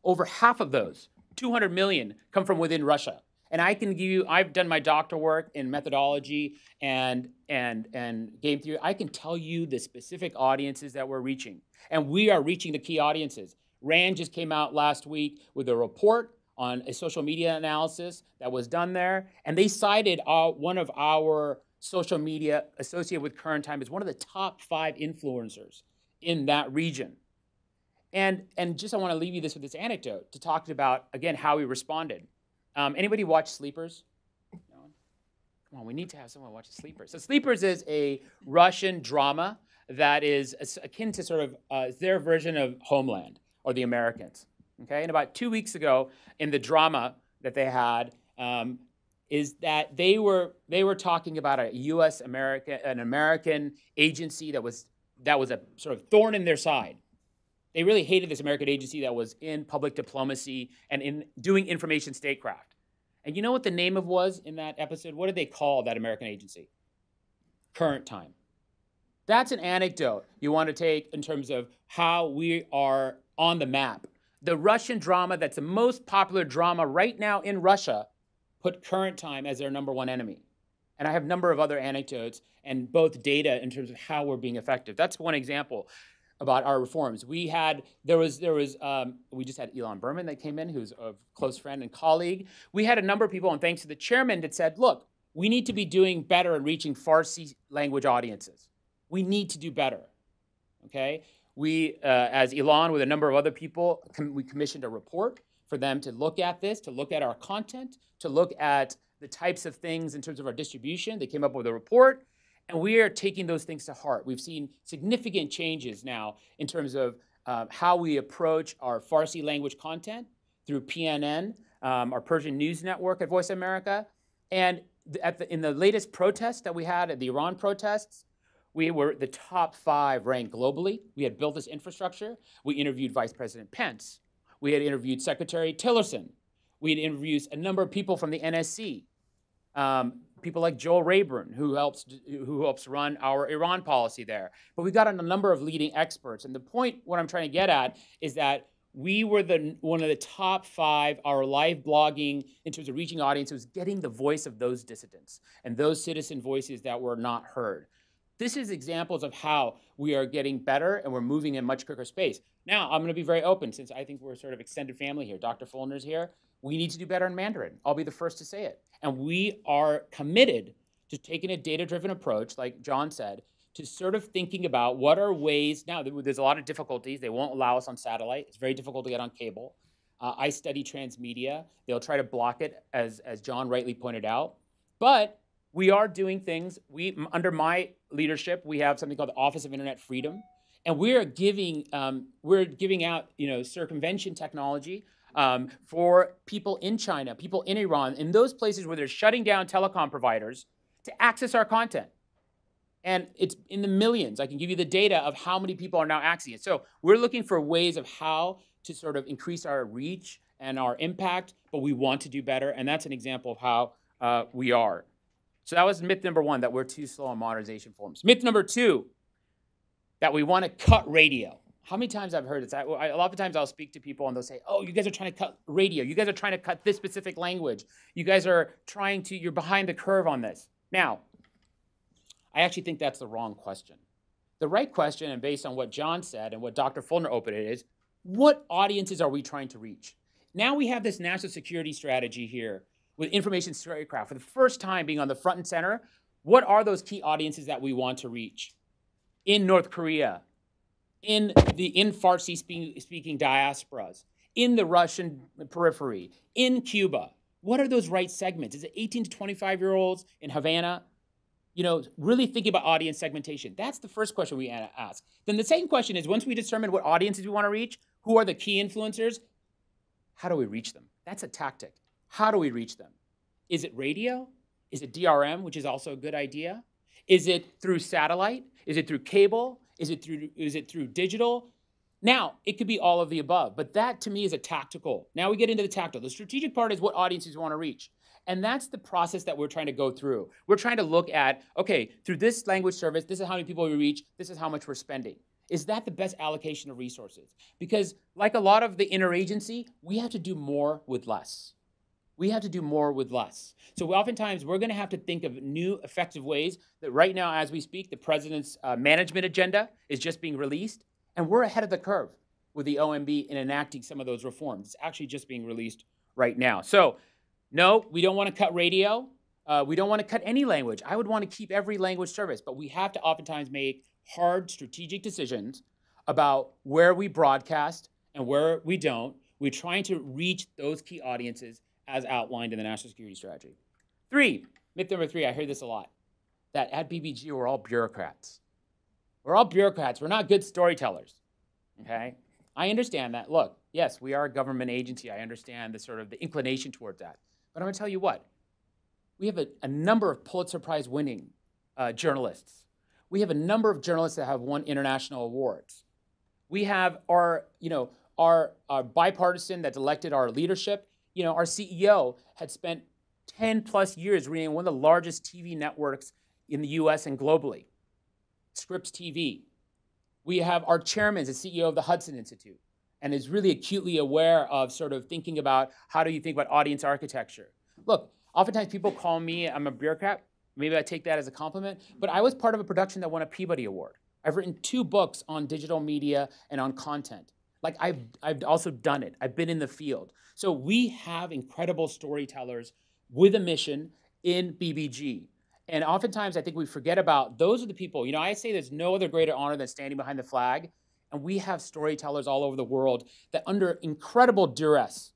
Over half of those, 200 million, come from within Russia. And I can give you, I've done my doctoral work in methodology and game theory. I can tell you the specific audiences that we're reaching. And we are reaching the key audiences. RAND just came out last week with a report on a social media analysis that was done there. And they cited one of our social media associated with Current Time as one of the top 5 influencers in that region. And just I want to leave you with this anecdote to talk about, again, how we responded. Anybody watch Sleepers? No? Come on, we need to have someone watch Sleepers. So Sleepers is a Russian drama that is akin to sort of their version of Homeland or The Americans. Okay, and about 2 weeks ago, in the drama that they had, is that they were talking about a an American agency that was a sort of thorn in their side. They really hated this American agency that was in public diplomacy and in doing information statecraft. And you know what the name of was in that episode? What did they call that American agency? Current Time. That's an anecdote you want to take in terms of how we are on the map. The Russian drama that's the most popular drama right now in Russia put Current Time as their number 1 enemy. And I have a number of other anecdotes and both data in terms of how we're being effective. That's one example about our reforms. We just had Elon Berman that came in, who's a close friend and colleague. We had a number of people, and thanks to the chairman, that said, look, we need to be doing better in reaching Farsi language audiences. We need to do better, okay? We, as Elon, with a number of other people, we commissioned a report for them to look at this, to look at our content, to look at the types of things in terms of our distribution. They came up with a report, and we are taking those things to heart. We've seen significant changes now in terms of how we approach our Farsi language content through PNN, our Persian News Network at Voice America. And in the latest protests that we had at the Iran protests, we were the top 5 ranked globally. We had built this infrastructure. We interviewed Vice President Pence. We had interviewed Secretary Tillerson. We had interviewed a number of people from the NSC. People like Joel Rayburn, who helps run our Iran policy there. But we got on a number of leading experts. And the point, what I'm trying to get at, is that we were one of the top 5, our live blogging in terms of reaching audiences, was getting the voice of those dissidents and those citizen voices that were not heard. This is examples of how we are getting better and we're moving in much quicker space. Now, I'm going to be very open since I think we're sort of extended family here. Dr. Fulner's here. We need to do better in Mandarin. I'll be the first to say it. And we are committed to taking a data-driven approach, like John said, to sort of thinking about what are ways. Now, there's a lot of difficulties. They won't allow us on satellite. It's very difficult to get on cable. I study transmedia. They'll try to block it, as John rightly pointed out. But we are doing things. Under my leadership, we have something called the Office of Internet Freedom. And we're giving out circumvention technology for people in China, people in Iran, in those places where they're shutting down telecom providers to access our content. And it's in the millions. I can give you the data of how many people are now accessing it. So we're looking for ways of how to sort of increase our reach and our impact, but we want to do better. And that's an example of how we are. So that was myth number 1, that we're too slow on modernization forms. Myth number 2, that we want to cut radio. How many times I've heard it? A lot of times I'll speak to people and they'll say, oh, you guys are trying to cut radio. You guys are trying to cut this specific language. You guys are you're behind the curve on this. Now, I actually think that's the wrong question. The right question, and based on what John said and what Dr. Fulner opened it, is what audiences are we trying to reach? now we have this national security strategy here with information statecraft for the first time being on the front and center. What are those key audiences that we want to reach? In North Korea, in Farsi speaking diasporas, in the Russian periphery, in Cuba. What are those right segments? Is it 18 to 25-year-olds in Havana? You know, really thinking about audience segmentation. That's the first question we ask. Then the second question is, once we determine what audiences we want to reach, who are the key influencers, how do we reach them? That's a tactic. How do we reach them? Is it radio? Is it DRM, which is also a good idea? Is it through satellite? Is it through cable? Is it through digital? Now, it could be all of the above, but that to me is a tactical. Now we get into the tactical. The strategic part is what audiences we want to reach. And that's the process that we're trying to go through. We're trying to look at, okay, through this language service, this is how many people we reach, this is how much we're spending. Is that the best allocation of resources? Because like a lot of the interagency, we have to do more with less. We have to do more with less. So oftentimes, we're going to have to think of new effective ways that right now, as we speak, the president's management agenda is just being released, and we're ahead of the curve with the OMB in enacting some of those reforms. It's actually just being released right now. So no, we don't want to cut radio. We don't want to cut any language. I would want to keep every language service, but we have to oftentimes make hard strategic decisions about where we broadcast and where we don't. We're trying to reach those key audiences as outlined in the National Security Strategy. Myth number three, I hear this a lot, that at BBG we're all bureaucrats. We're all bureaucrats. We're not good storytellers, okay? I understand that. Look, yes, we are a government agency. I understand the sort of the inclination towards that. But I'm going to tell you what. We have a number of Pulitzer Prize winning journalists. We have a number of journalists that have won international awards. We have our bipartisan that's elected our leadership. You know, our CEO had spent 10 plus years running one of the largest TV networks in the US and globally, Scripps TV. We have our chairman is the CEO of the Hudson Institute and is really acutely aware of sort of thinking about how do you think about audience architecture. Look, oftentimes people call me, I'm a bureaucrat. Maybe I take that as a compliment, but I was part of a production that won a Peabody Award. I've written 2 books on digital media and on content. Like I've also done it. I've been in the field. So we have incredible storytellers with a mission in BBG. And oftentimes I think we forget about those are the people. You know, I say there's no other greater honor than standing behind the flag. And we have storytellers all over the world that under incredible duress.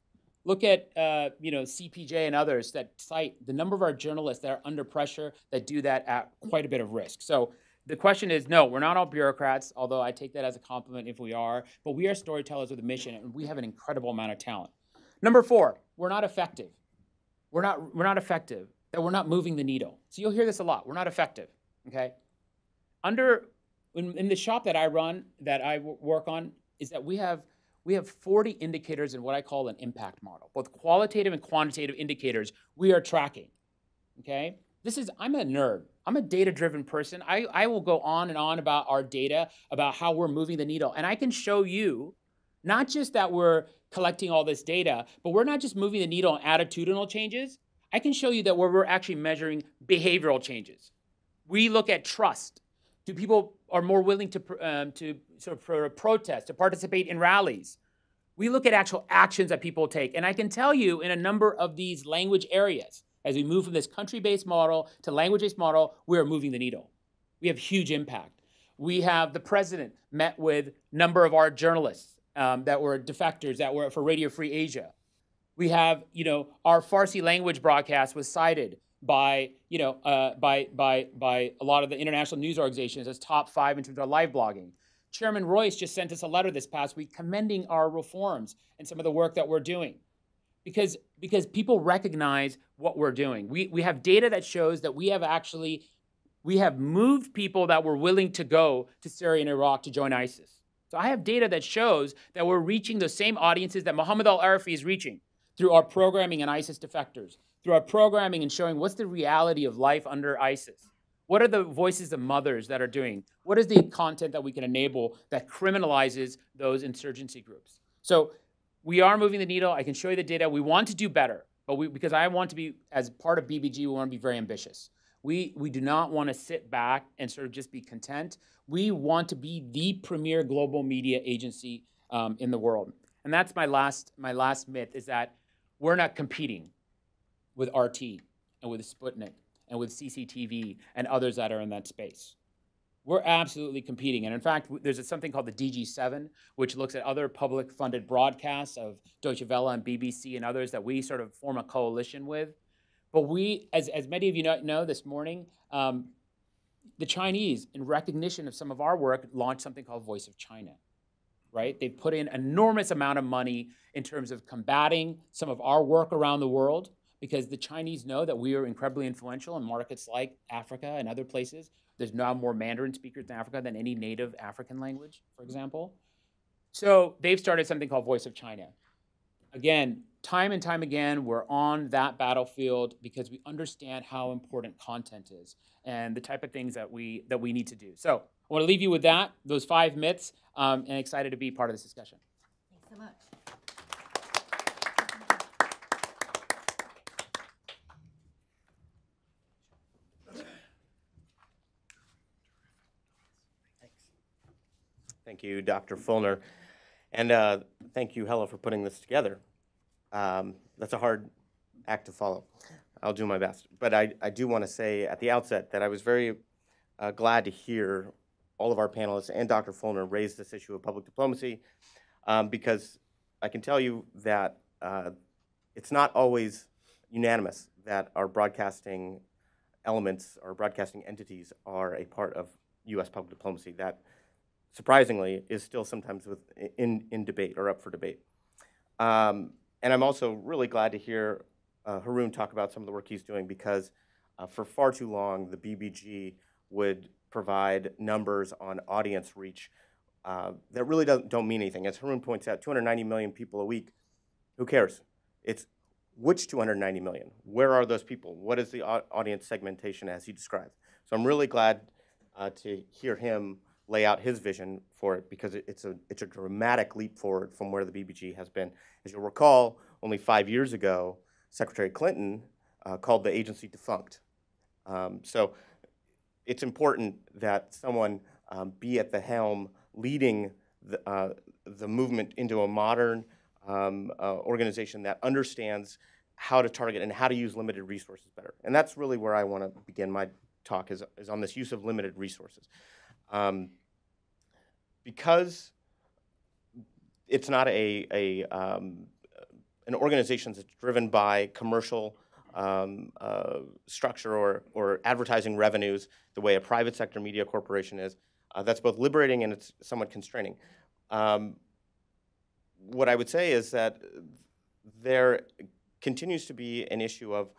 Look at CPJ and others that cite the number of our journalists that are under pressure that do that at quite a bit of risk. So the question is, no, we're not all bureaucrats, although I take that as a compliment if we are, but we are storytellers with a mission, and we have an incredible amount of talent. Number 4, we're not effective. We're not effective, that we're not moving the needle. So you'll hear this a lot. We're not effective, okay? In the shop that I run, that I work on, is that we have 40 indicators in what I call an impact model, both qualitative and quantitative indicators we are tracking, okay? I'm a nerd. I'm a data-driven person. I will go on and on about our data, about how we're moving the needle. And I can show you not just that we're collecting all this data, but we're not just moving the needle on attitudinal changes. I can show you that we're actually measuring behavioral changes. We look at trust. Do people are more willing to sort of protest, to participate in rallies? We look at actual actions that people take. And I can tell you in a number of these language areas, as we move from this country-based model to language-based model, we are moving the needle. We have huge impact. We have the president met with a number of our journalists that were defectors, that were for Radio Free Asia. We have, our Farsi language broadcast was cited by a lot of the international news organizations as top 5 in terms of live blogging. Chairman Royce just sent us a letter this past week commending our reforms and some of the work that we're doing. Because people recognize what we're doing. We have data that shows that we have moved people that were willing to go to Syria and Iraq to join ISIS. So I have data that shows that we're reaching the same audiences that Mohammed al-Arafi is reaching through our programming and ISIS defectors, through our programming and showing what's the reality of life under ISIS. What are the voices of mothers that are doing? What is the content that we can enable that criminalizes those insurgency groups? So we are moving the needle. I can show you the data. We want to do better, but because I want to be, as part of BBG, we want to be very ambitious. We do not want to sit back and sort of just be content. We want to be the premier global media agency in the world. And that's my last myth, is that we're not competing with RT and with Sputnik and with CCTV and others that are in that space. We're absolutely competing. And in fact, there's something called the DG7, which looks at other public funded broadcasts of Deutsche Welle and BBC and others that we sort of form a coalition with. But we, as many of you know this morning, the Chinese, in recognition of some of our work, launched something called Voice of China, right? They've put in an enormous amount of money in terms of combating some of our work around the world, because the Chinese know that we are incredibly influential in markets like Africa and other places. There's now more Mandarin speakers in Africa than any native African language, for example. So they've started something called Voice of China. Again, time and time again, we're on that battlefield because we understand how important content is and the type of things that we need to do. So I want to leave you with that, those 5 myths, and excited to be part of this discussion.
Thanks so much.
Thank you, Dr. Fulner. And thank you, Hella, for putting this together. That's a hard act to follow. I'll do my best. But I do want to say at the outset that I was very glad to hear all of our panelists and Dr. Fulner raise this issue of public diplomacy, because I can tell you that it's not always unanimous that our broadcasting elements, our broadcasting entities are a part of U.S. public diplomacy. That, surprisingly, is still sometimes in debate or up for debate. And I'm also really glad to hear Haroon talk about some of the work he's doing, because for far too long, the BBG would provide numbers on audience reach that really don't mean anything. As Haroon points out, 290 million people a week, who cares? It's which 290 million? Where are those people? What is the audience segmentation as he described? So I'm really glad to hear him lay out his vision for it, because it's a dramatic leap forward from where the BBG has been. As you'll recall, only 5 years ago, Secretary Clinton called the agency defunct. So it's important that someone be at the helm leading the movement into a modern organization that understands how to target and how to use limited resources better. And that's really where I want to begin my talk, is on this use of limited resources. Because it's not an organization that's driven by commercial structure or advertising revenues the way a private sector media corporation is, that's both liberating and it's somewhat constraining. What I would say is that there continues to be an issue of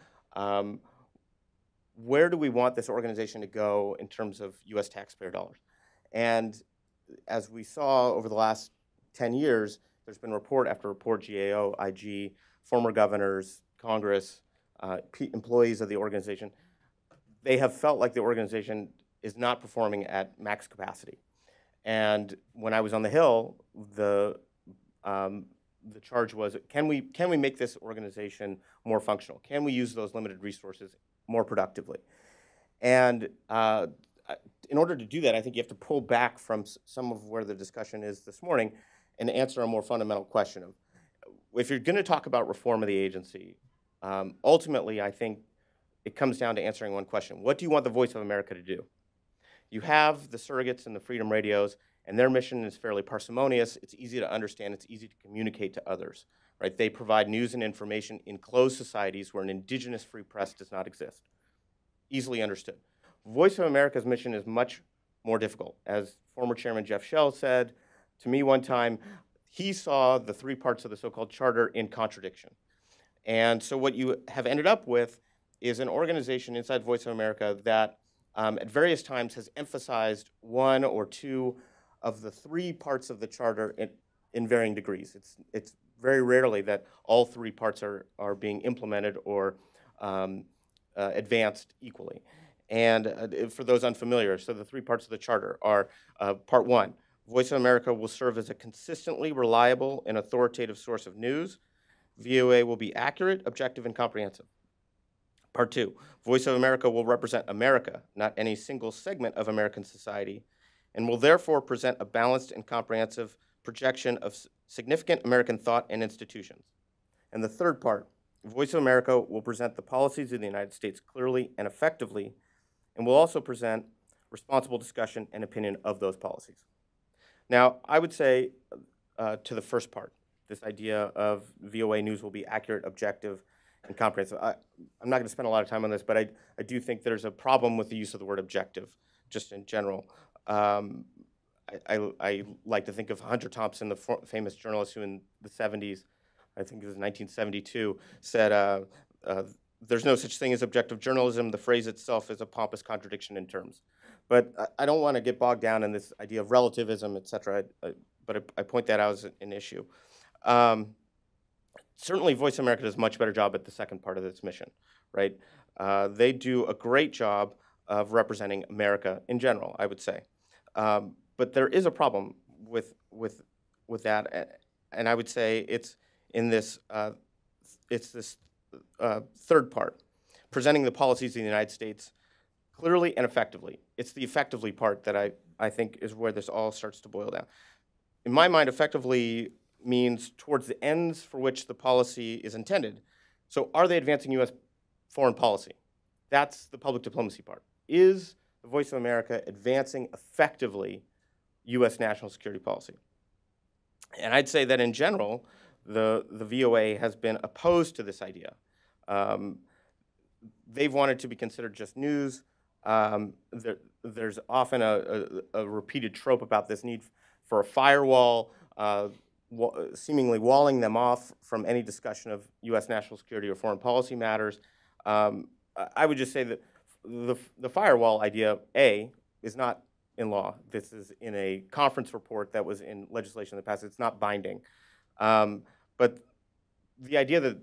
where do we want this organization to go in terms of U.S. taxpayer dollars? And as we saw over the last 10 years, there's been report after report, GAO, IG, former governors, Congress, employees of the organization. They have felt like the organization is not performing at max capacity. And when I was on the Hill, the charge was, can we make this organization more functional? Can we use those limited resources more productively? And in order to do that, I think you have to pull back from some of where the discussion is this morning and answer a more fundamental question of, if you're going to talk about reform of the agency, ultimately, I think it comes down to answering one question. What do you want the Voice of America to do? You have the surrogates and the Freedom Radios, and their mission is fairly parsimonious. It's easy to understand. It's easy to communicate to others, right? They provide news and information in closed societies where an indigenous free press does not exist. Easily understood. Voice of America's mission is much more difficult. As former Chairman Jeff Shell said to me one time, he saw the 3 parts of the so-called charter in contradiction. And so what you have ended up with is an organization inside Voice of America that at various times has emphasized 1 or 2 of the 3 parts of the charter in varying degrees. It's very rarely that all 3 parts are being implemented or advanced equally. And for those unfamiliar, so the 3 parts of the charter are part 1, Voice of America will serve as a consistently reliable and authoritative source of news. VOA will be accurate, objective, and comprehensive. Part 2, Voice of America will represent America, not any single segment of American society, and will therefore present a balanced and comprehensive projection of significant American thought and institutions. And the third part, Voice of America will present the policies of the United States clearly and effectively, and will also present responsible discussion and opinion of those policies. Now, I would say to the first part, this idea of VOA News will be accurate, objective, and comprehensive. I'm not going to spend a lot of time on this, but I do think there's a problem with the use of the word objective, just in general. I like to think of Hunter Thompson, the famous journalist who in the 70s, I think it was 1972, said, there's no such thing as objective journalism. The phrase itself is a pompous contradiction in terms. But I don't want to get bogged down in this idea of relativism, et cetera, but I point that out as an issue. Certainly, Voice of America does a much better job at the second part of this mission, right? They do a great job of representing America in general, I would say. But there is a problem with that, and I would say it's in this third part, presenting the policies of the United States clearly and effectively. It's the effectively part that I think is where this all starts to boil down. In my mind, effectively means towards the ends for which the policy is intended. So are they advancing U.S. foreign policy? That's the public diplomacy part. Is the Voice of America advancing effectively U.S. national security policy? And I'd say that in general, the VOA has been opposed to this idea. They've wanted to be considered just news. There's often a repeated trope about this need for a firewall, seemingly walling them off from any discussion of U.S. national security or foreign policy matters. I would just say that the firewall idea, A, is not in law. This is in a conference report that was in legislation in the past. It's not binding. But the idea that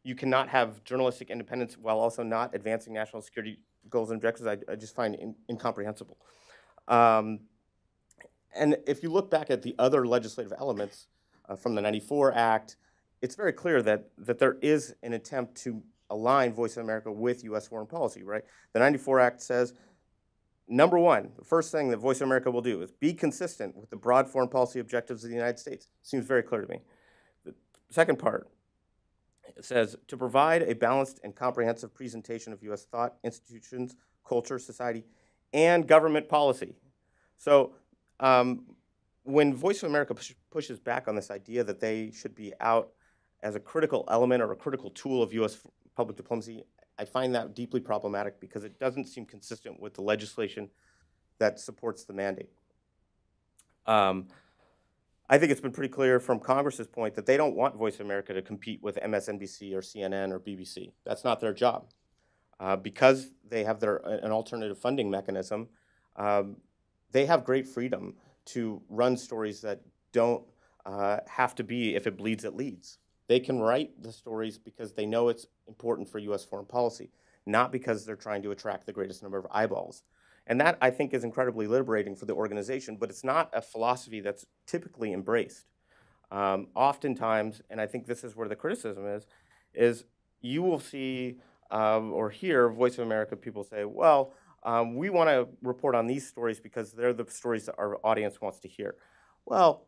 you cannot have journalistic independence while also not advancing national security goals and objectives, I just find incomprehensible. And if you look back at the other legislative elements from the '94 Act, it's very clear that there is an attempt to align Voice of America with U.S. foreign policy, right? The '94 Act says, number one, the first thing that Voice of America will do is be consistent with the broad foreign policy objectives of the United States. Seems very clear to me. The second part, it says, to provide a balanced and comprehensive presentation of U.S. thought, institutions, culture, society, and government policy. So when Voice of America pushes back on this idea that they should be out as a critical element or a critical tool of U.S. public diplomacy, I find that deeply problematic because it doesn't seem consistent with the legislation that supports the mandate. I think it's been pretty clear from Congress's point that they don't want Voice of America to compete with MSNBC or CNN or BBC. That's not their job. Because they have an alternative funding mechanism, they have great freedom to run stories that don't have to be, if it bleeds, it leads. They can write the stories because they know it's important for U.S. foreign policy, not because they're trying to attract the greatest number of eyeballs. And that, I think, is incredibly liberating for the organization, but it's not a philosophy that's typically embraced. Oftentimes, and I think this is where the criticism is you will see or hear Voice of America people say, well, we want to report on these stories because they're the stories that our audience wants to hear. Well,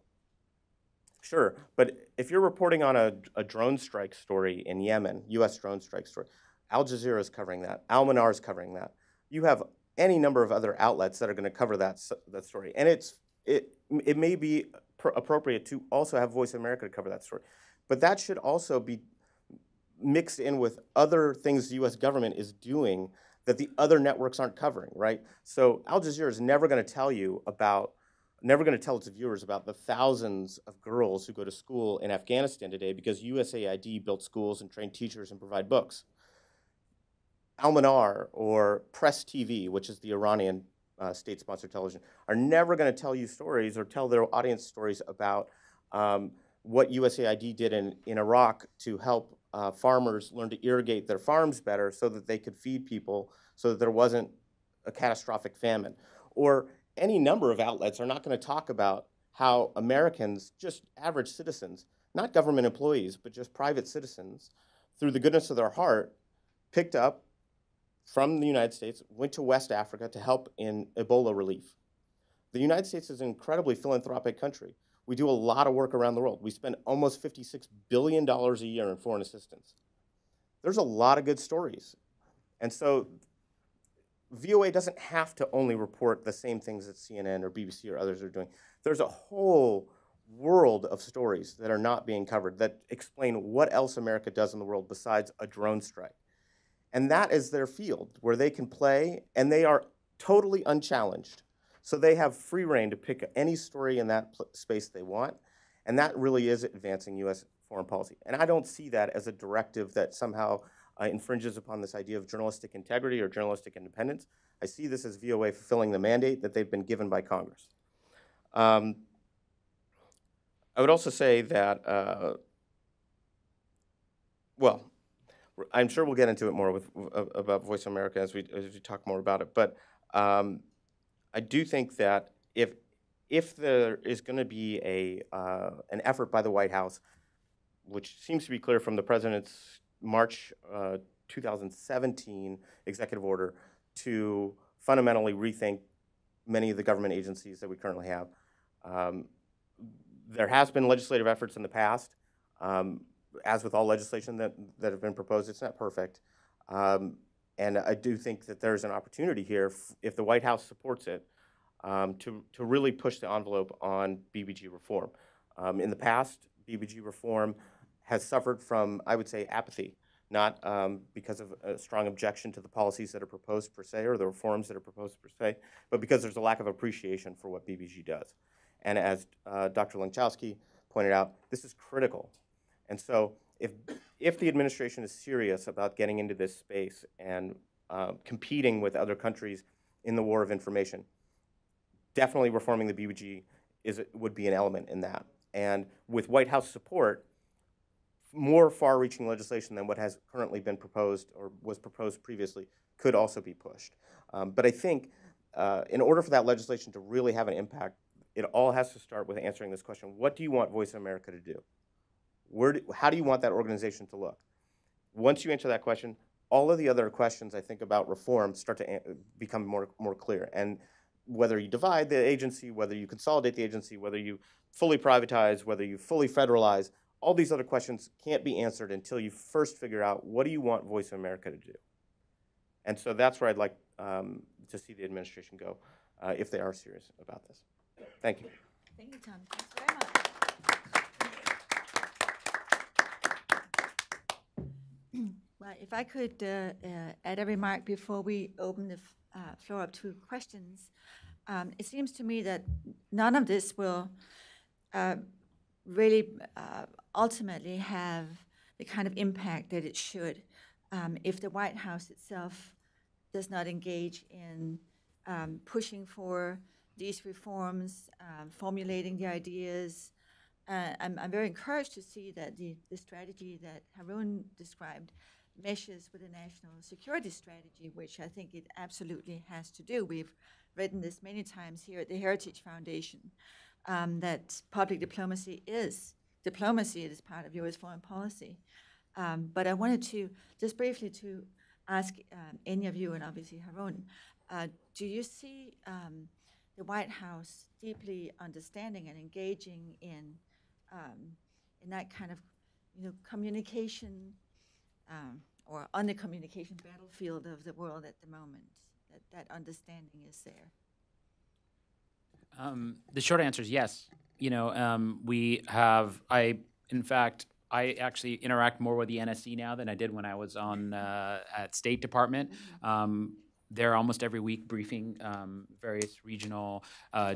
sure, but if you're reporting on a drone strike story in Yemen, U.S. drone strike story, Al Jazeera is covering that, Al-Manar is covering that. You have any number of other outlets that are going to cover that story. And it may be appropriate to also have Voice of America to cover that story. But that should also be mixed in with other things the U.S. government is doing that the other networks aren't covering, right? So Al Jazeera is never going to tell its viewers about the thousands of girls who go to school in Afghanistan today because USAID built schools and trained teachers and provide books. Al-Manar or Press TV, which is the Iranian state-sponsored television, are never going to tell you stories or tell their audience stories about what USAID did in Iraq to help farmers learn to irrigate their farms better so that they could feed people so that there wasn't a catastrophic famine. Or any number of outlets are not going to talk about how Americans, just average citizens, not government employees, but just private citizens, through the goodness of their heart, picked up from the United States, went to West Africa to help in Ebola relief. The United States is an incredibly philanthropic country. We do a lot of work around the world. We spend almost $56 billion a year in foreign assistance. There's a lot of good stories. And so VOA doesn't have to only report the same things that CNN or BBC or others are doing. There's a whole world of stories that are not being covered that explain what else America does in the world besides a drone strike. And that is their field where they can play, and they are totally unchallenged. So they have free reign to pick any story in that space they want, and that really is advancing U.S. foreign policy. And I don't see that as a directive that somehow infringes upon this idea of journalistic integrity or journalistic independence. I see this as VOA fulfilling the mandate that they've been given by Congress. I would also say that, well, I'm sure we'll get into it more about Voice of America as we talk more about it. But I do think that if there is going to be an effort by the White House, which seems to be clear from the president's March 2017 executive order, to fundamentally rethink many of the government agencies that we currently have. There has been legislative efforts in the past. As with all legislation that have been proposed, it's not perfect. And I do think that there's an opportunity here, if the White House supports it, to really push the envelope on Bbg reform. In the past, Bbg reform has suffered from, I would say, apathy, not because of a strong objection to the policies that are proposed per se or the reforms that are proposed per se, but because there's a lack of appreciation for what Bbg does. And as Dr. Lankowski pointed out, this is critical. And so if the administration is serious about getting into this space and competing with other countries in the war of information, definitely reforming the Bbg would be an element in that. And with White House support, more far-reaching legislation than what has currently been proposed or was proposed previously could also be pushed. But I think in order for that legislation to really have an impact, it all has to start with answering this question: what do you want Voice of America to do? How do you want that organization to look? Once you answer that question, all of the other questions I think about reform start to become more clear. And whether you divide the agency, whether you consolidate the agency, whether you fully privatize, whether you fully federalize, all these other questions can't be answered until you first figure out, what do you want Voice of America to do? And so that's where I'd like to see the administration go if they are serious about this. Thank you.
Thank you, Tom. Thanks very much. Well, if I could add a remark before we open the floor up to questions. It seems to me that none of this will really ultimately have the kind of impact that it should if the White House itself does not engage in pushing for these reforms, formulating the ideas. I'm very encouraged to see that the strategy that Haroon described meshes with the national security strategy, which I think it absolutely has to do. We've written this many times here at the Heritage Foundation, that public diplomacy is part of U.S. foreign policy. But I wanted to just briefly to ask any of you, and obviously Haroon, do you see the White House deeply understanding and engaging in that kind of, communication or on the communication battlefield of the world at the moment? That understanding is there.
The short answer is yes. We have. In fact, I actually interact more with the NSC now than I did when I was on at State Department. They're almost every week briefing various regional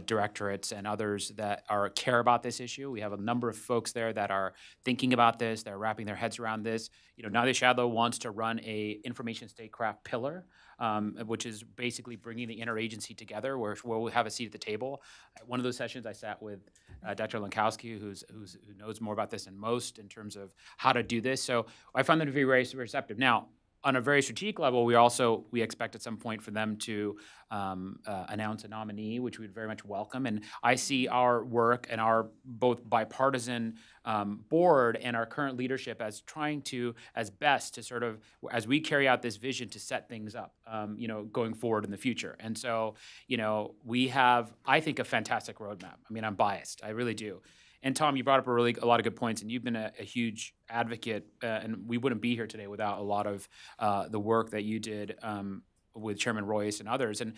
directorates and others that care about this issue. We have a number of folks there that are thinking about this. They're wrapping their heads around this. Nadia Shadlow wants to run a information statecraft pillar, which is basically bringing the interagency together, where we'll have a seat at the table. At one of those sessions, I sat with Dr. Lankowski, who knows more about this than most in terms of how to do this. So I found them to be very receptive. Now, on a very strategic level, we expect at some point for them to announce a nominee, which we would very much welcome. And I see our work and our both bipartisan board and our current leadership as trying to, as best to sort of, as we carry out this vision to set things up, going forward in the future. And so, we have, I think, a fantastic roadmap. I mean, I'm biased, I really do. And Tom, you brought up a lot of good points, and you've been a huge advocate, and we wouldn't be here today without a lot of the work that you did with Chairman Royce and others. And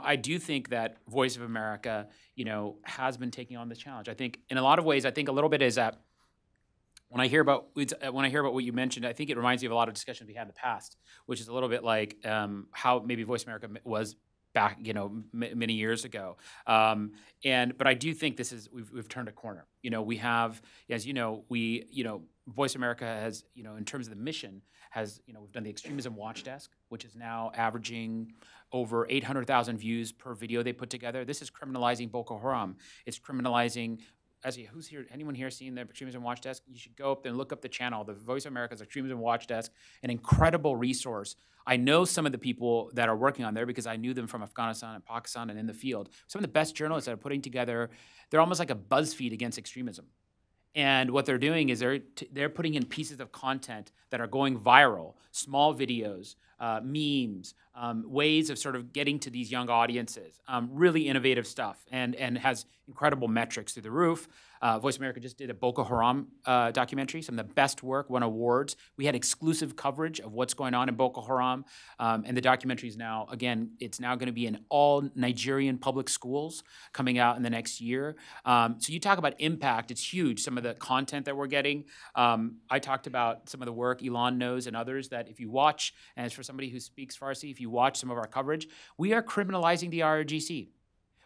I do think that Voice of America, has been taking on this challenge. I think in a lot of ways, I think a little bit is that when I hear about what you mentioned, I think it reminds me of a lot of discussions we had in the past, which is a little bit like how maybe Voice of America was back, many years ago. But I do think we've turned a corner. We have, as Voice America has, in terms of the mission, we've done the Extremism Watch Desk, which is now averaging over 800,000 views per video they put together. This is criminalizing Boko Haram. It's criminalizing. Who's here? Anyone here seen the Extremism Watch Desk? You should go up there and look up the channel, the Voice of America's Extremism Watch Desk, an incredible resource. I know some of the people that are working on there because I knew them from Afghanistan and Pakistan and in the field. Some of the best journalists that are putting together, they're almost like a BuzzFeed against extremism. And what they're doing is they're putting in pieces of content that are going viral, small videos, memes, ways of sort of getting to these young audiences, really innovative stuff, and has incredible metrics through the roof. Voice America just did a Boko Haram documentary, some of the best work, won awards. We had exclusive coverage of what's going on in Boko Haram, and the documentary is now, again, it's now going to be in all Nigerian public schools coming out in the next year. So you talk about impact, it's huge, some of the content that we're getting. I talked about some of the work Elon knows and others that if you watch, and as for somebody who speaks Farsi, if you watch some of our coverage, we are criminalizing the IRGC.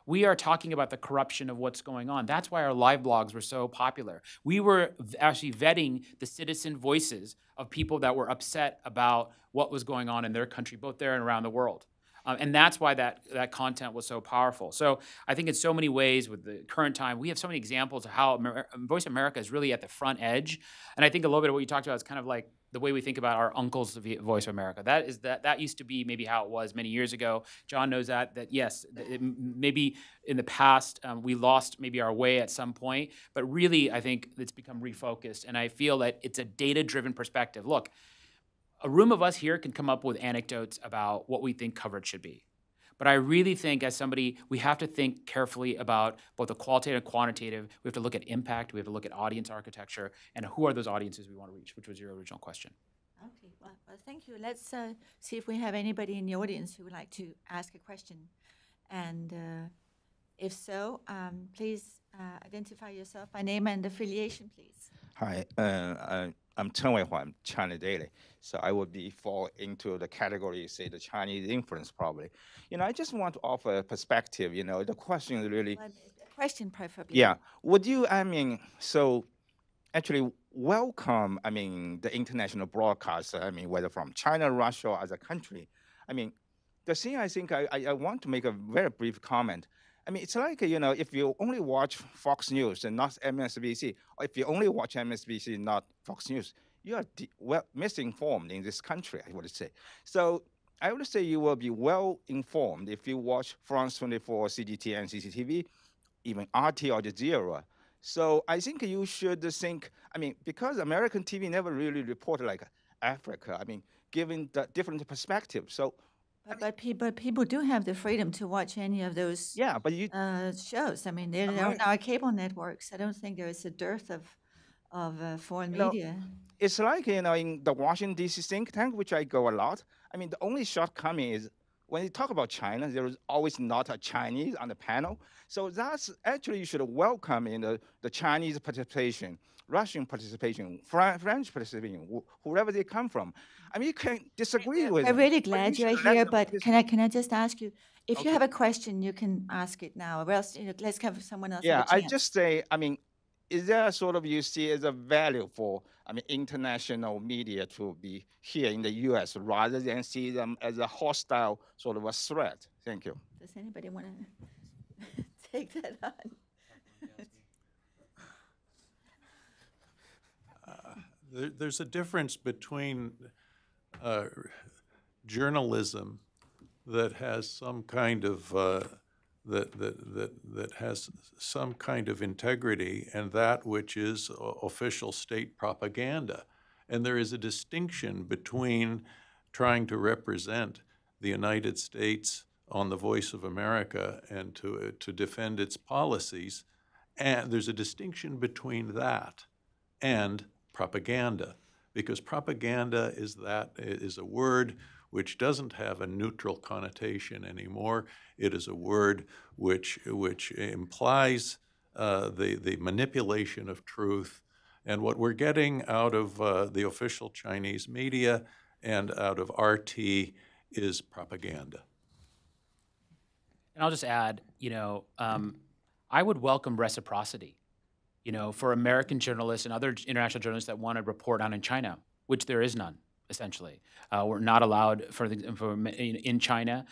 We are talking about the corruption of what's going on. That's why our live blogs were so popular. We were actually vetting the citizen voices of people that were upset about what was going on in their country, both there and around the world. And that's why that content was so powerful. So I think in so many ways with the current time, we have so many examples of how Voice of America is really at the front edge. And I think a little bit of what you talked about is kind of like the way we think about our uncles of Voice of America. That used to be maybe how it was many years ago. John knows that yes, maybe in the past we lost maybe our way at some point, but really I think it's become refocused. And I feel that it's a data-driven perspective. Look, a room of us here can come up with anecdotes about what we think coverage should be. But I really think as somebody, we have to think carefully about both the qualitative and quantitative. We have to look at impact. We have to look at audience architecture and who are those audiences we want to reach, which was your original question.
Okay, well thank you. Let's see if we have anybody in the audience who would like to ask a question. And if so, please identify yourself by name and affiliation, please.
Hi, I'm Chen Weihuan, China Daily. So I would fall into the category, say, the Chinese influence, probably. I just want to offer a perspective. The question is really.
Question, preferably.
Yeah. Would you, so actually welcome, the international broadcaster, whether from China, Russia, or other country. The thing I think I want to make a very brief comment. It's like, if you only watch Fox News and not MSNBC, or if you only watch MSNBC and not Fox News, you are misinformed in this country, I would say. So I would say you will be well informed if you watch France 24, CGTN, CCTV, even RT or Jazeera. So I think you should think, because American TV never really reported like Africa, given the different perspectives. So
But people do have the freedom to watch any of those shows. They're on our cable networks. I don't think there is a dearth of foreign media.
It's like, in the Washington, D.C. think tank, which I go a lot, the only shortcoming is when you talk about China, there is always not a Chinese on the panel. So that's actually, you should welcome the Chinese participation, Russian participation, French participation, whoever they come from. You can disagree with.
I'm really glad you're here, but can I just ask you, if you have a question, you can ask it now, or else let's have someone else.
Yeah, I just say, is there sort of you see as a value for international media to be here in the U.S. rather than see them as a hostile sort of a threat? Thank you.
Does anybody want to take that on?
There's a difference between journalism that has some kind of that has some kind of integrity, and that which is official state propaganda. And there is a distinction between trying to represent the United States on the Voice of America and to defend its policies, and there's a distinction between that and propaganda, because propaganda is a word which doesn't have a neutral connotation anymore. It is a word which implies the manipulation of truth. And what we're getting out of the official Chinese media and out of RT is propaganda.
And I'll just add, I would welcome reciprocity, for American journalists and other international journalists that want to report on in China, which there is none, essentially. We're not allowed in China.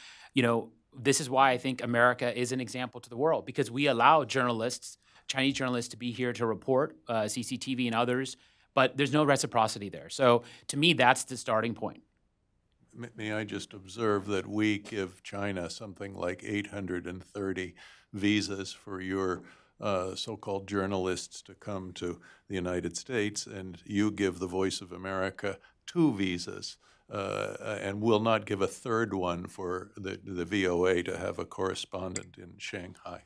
This is why I think America is an example to the world, because we allow journalists, Chinese journalists, to be here to report, CCTV and others, but there's no reciprocity there. So to me, that's the starting point.
May I just observe that we give China something like 830 visas for your so-called journalists to come to the United States, and you give the Voice of America 2 visas, and will not give a third one for the VOA to have a correspondent in Shanghai.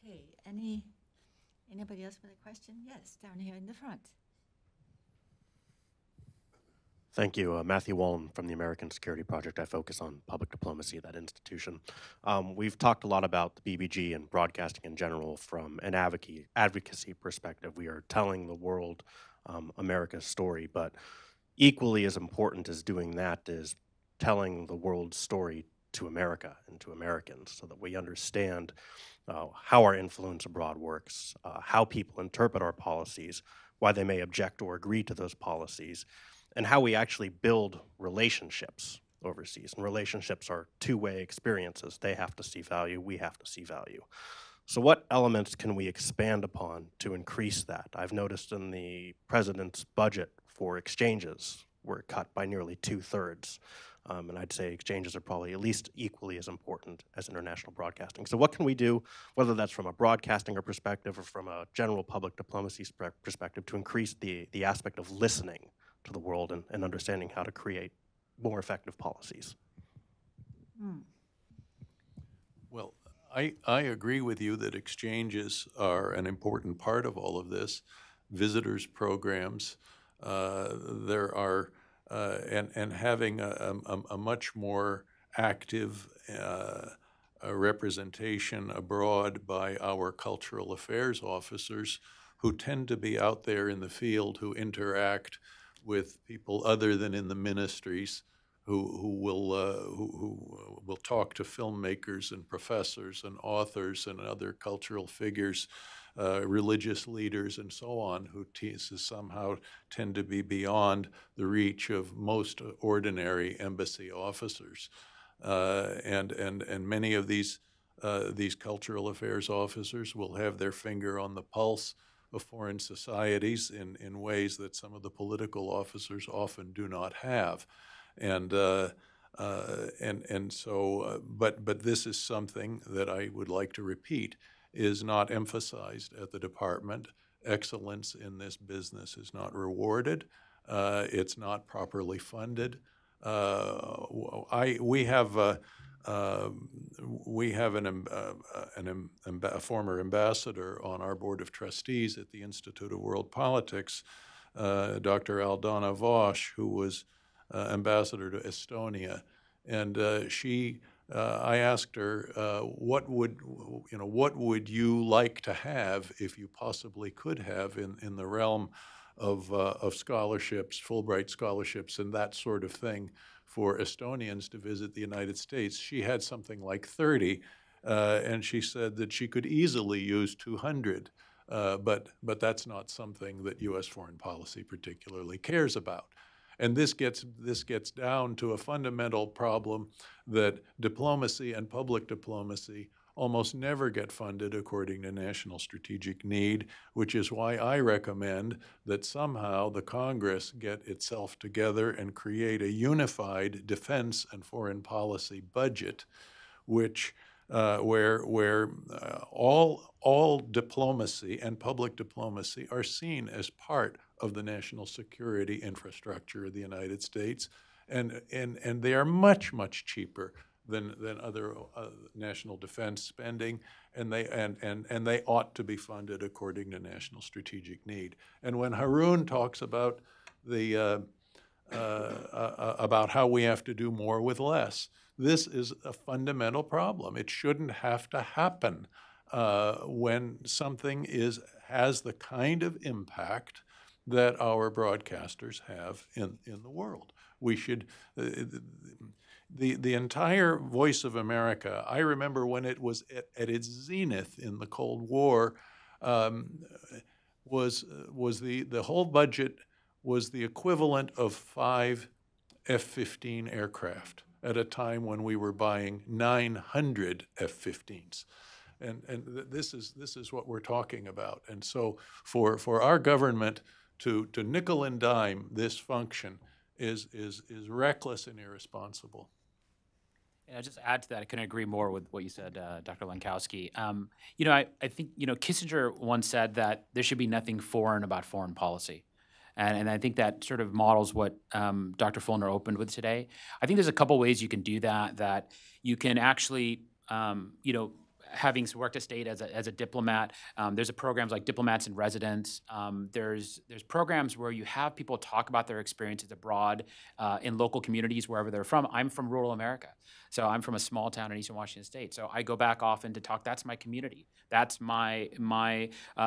Okay, anybody else with a question? Yes, down here in the front.
Thank you. Matthew Wallen from the American Security Project. I focus on public diplomacy at that institution. We've talked a lot about the BBG and broadcasting in general from an advocacy perspective. We are telling the world America's story, but equally as important as doing that is telling the world's story to America and to Americans so that we understand how our influence abroad works, how people interpret our policies, why they may object or agree to those policies, and how we actually build relationships overseas. And relationships are two-way experiences. They have to see value, we have to see value. So what elements can we expand upon to increase that? I've noticed in the president's budget for exchanges were cut by nearly 2/3. And I'd say exchanges are probably at least equally as important as international broadcasting. So what can we do, whether that's from a broadcasting perspective or from a general public diplomacy perspective, to increase the aspect of listening to the world and understanding how to create more effective policies?
Well, I agree with you that exchanges are an important part of all of this. Visitors programs, there are, and having a much more active representation abroad by our cultural affairs officers, who tend to be out there in the field, who interact with people other than in the ministries, who will talk to filmmakers and professors and authors and other cultural figures, religious leaders and so on, who somehow tend to be beyond the reach of most ordinary embassy officers. And many of these cultural affairs officers will have their finger on the pulse of foreign societies in ways that some of the political officers often do not have. But this is something that I would like to repeat is not emphasized at the department. Excellence in this business is not rewarded. It's not properly funded. We have a former ambassador on our board of trustees at the Institute of World Politics, Dr. Aldona Vosh, who was ambassador to Estonia, and I asked her, what would you like to have if you possibly could have in the realm of scholarships, Fulbright scholarships, and that sort of thing for Estonians to visit the United States? She had something like 30, and she said that she could easily use 200, but that's not something that U.S. foreign policy particularly cares about. And this gets down to a fundamental problem that diplomacy and public diplomacy almost never get funded according to national strategic need, which is why I recommend that somehow the Congress get itself together and create a unified defense and foreign policy budget, which where all diplomacy and public diplomacy are seen as part of the national security infrastructure of the United States, and they are much cheaper than other national defense spending, and they ought to be funded according to national strategic need. And when Haroon talks about the about how we have to do more with less, this is a fundamental problem. It shouldn't have to happen when something has the kind of impact that our broadcasters have in the world. We should, the entire Voice of America, I remember when it was at its zenith in the Cold War, was the whole budget was the equivalent of 5 F-15 aircraft at a time when we were buying 900 F-15s. And this is what we're talking about. And so for our government to nickel and dime this function is reckless and irresponsible.
And I'll just add to that. I couldn't agree more with what you said, Dr. Lenkowski. You know, I think, you know, Kissinger once said that there should be nothing foreign about foreign policy. And I think that sort of models what Dr. Fulner opened with today. I think there's a couple ways you can do that, that you can actually, you know, having worked at state as a diplomat, there's programs like Diplomats in Residence. There's programs where you have people talk about their experiences abroad in local communities, wherever they're from. I'm from rural America. So I'm from a small town in Eastern Washington State. So I go back often to talk. That's my community. That's my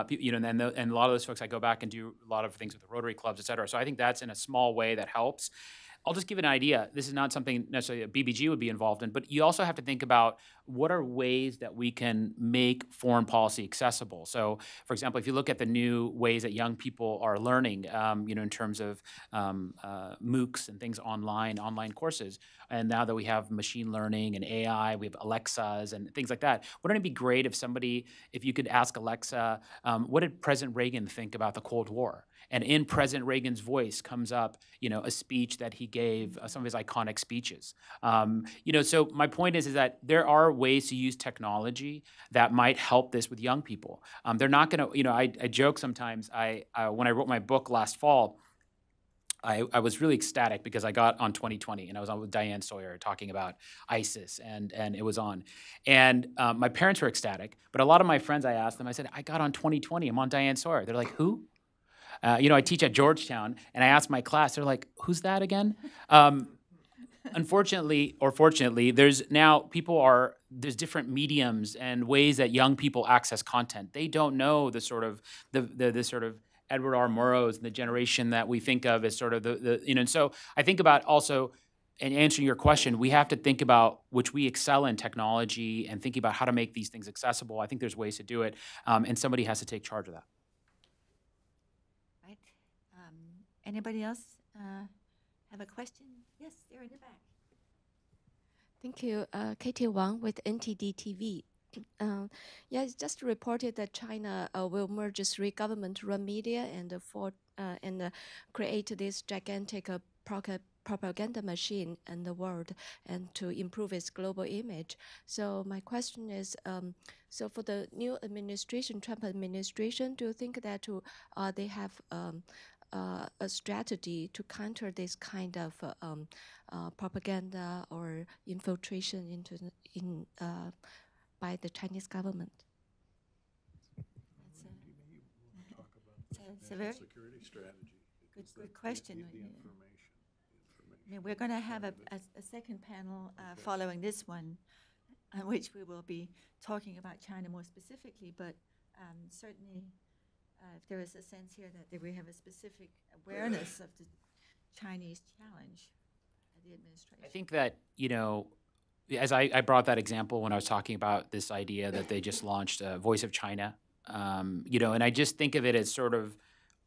you know, and a lot of those folks, I go back and do a lot of things with the Rotary clubs, et cetera. So I think that's in a small way that helps. I'll just give an idea. This is not something necessarily that BBG would be involved in, but you also have to think about what are ways that we can make foreign policy accessible. So, for example, if you look at the new ways that young people are learning, you know, in terms of MOOCs and things online courses, and now that we have machine learning and AI, we have Alexas and things like that. Wouldn't it be great if you could ask Alexa, what did President Reagan think about the Cold War? And in President Reagan's voice comes up, you know, a speech that he gave, some of his iconic speeches. You know, so my point is that there are ways to use technology that might help this with young people. They're not going to, you know, I joke sometimes. When I wrote my book last fall, I was really ecstatic because I got on 2020 and I was on with Diane Sawyer talking about ISIS and it was on. And my parents were ecstatic, but a lot of my friends, I asked them, I said, I got on 2020, I'm on Diane Sawyer. They're like, who? You know, I teach at Georgetown, and I asked my class, they're like, who's that again? Unfortunately, or fortunately, there's different mediums and ways that young people access content. They don't know the sort of Edward R. Murrows and the generation that we think of as sort of you know, and so I think about also, in answering your question, we have to think about, which we excel in technology and thinking about how to make these things accessible. I think there's ways to do it, and somebody has to take charge of that.
Anybody else have a question? Yes, there in the back.
Thank you. Katie Wang with NTD TV. Yeah, it's just reported that China will merge 3 government-run media and create this gigantic propaganda machine in the world and to improve its global image. So my question is, so for the new administration, Trump administration, do you think that they have a strategy to counter this kind of propaganda or infiltration by the Chinese government?
It's a very
security strategy.
good question. I mean, we're going to have a second panel following this one, on which we will be talking about China more specifically, but certainly if there is a sense here that we have a specific awareness of the Chinese challenge at the administration.
I think that, you know, as I brought that example when I was talking about this idea that they just launched Voice of China, you know, and I just think of it as sort of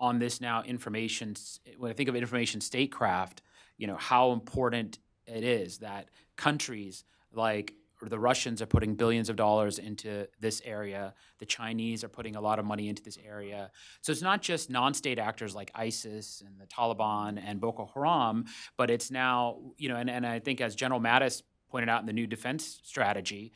on this now information, when I think of information statecraft, you know, how important it is that countries like the Russians are putting billions of dollars into this area. The Chinese are putting a lot of money into this area. So it's not just non-state actors like ISIS and the Taliban and Boko Haram, but it's now, and I think as General Mattis pointed out in the new defense strategy,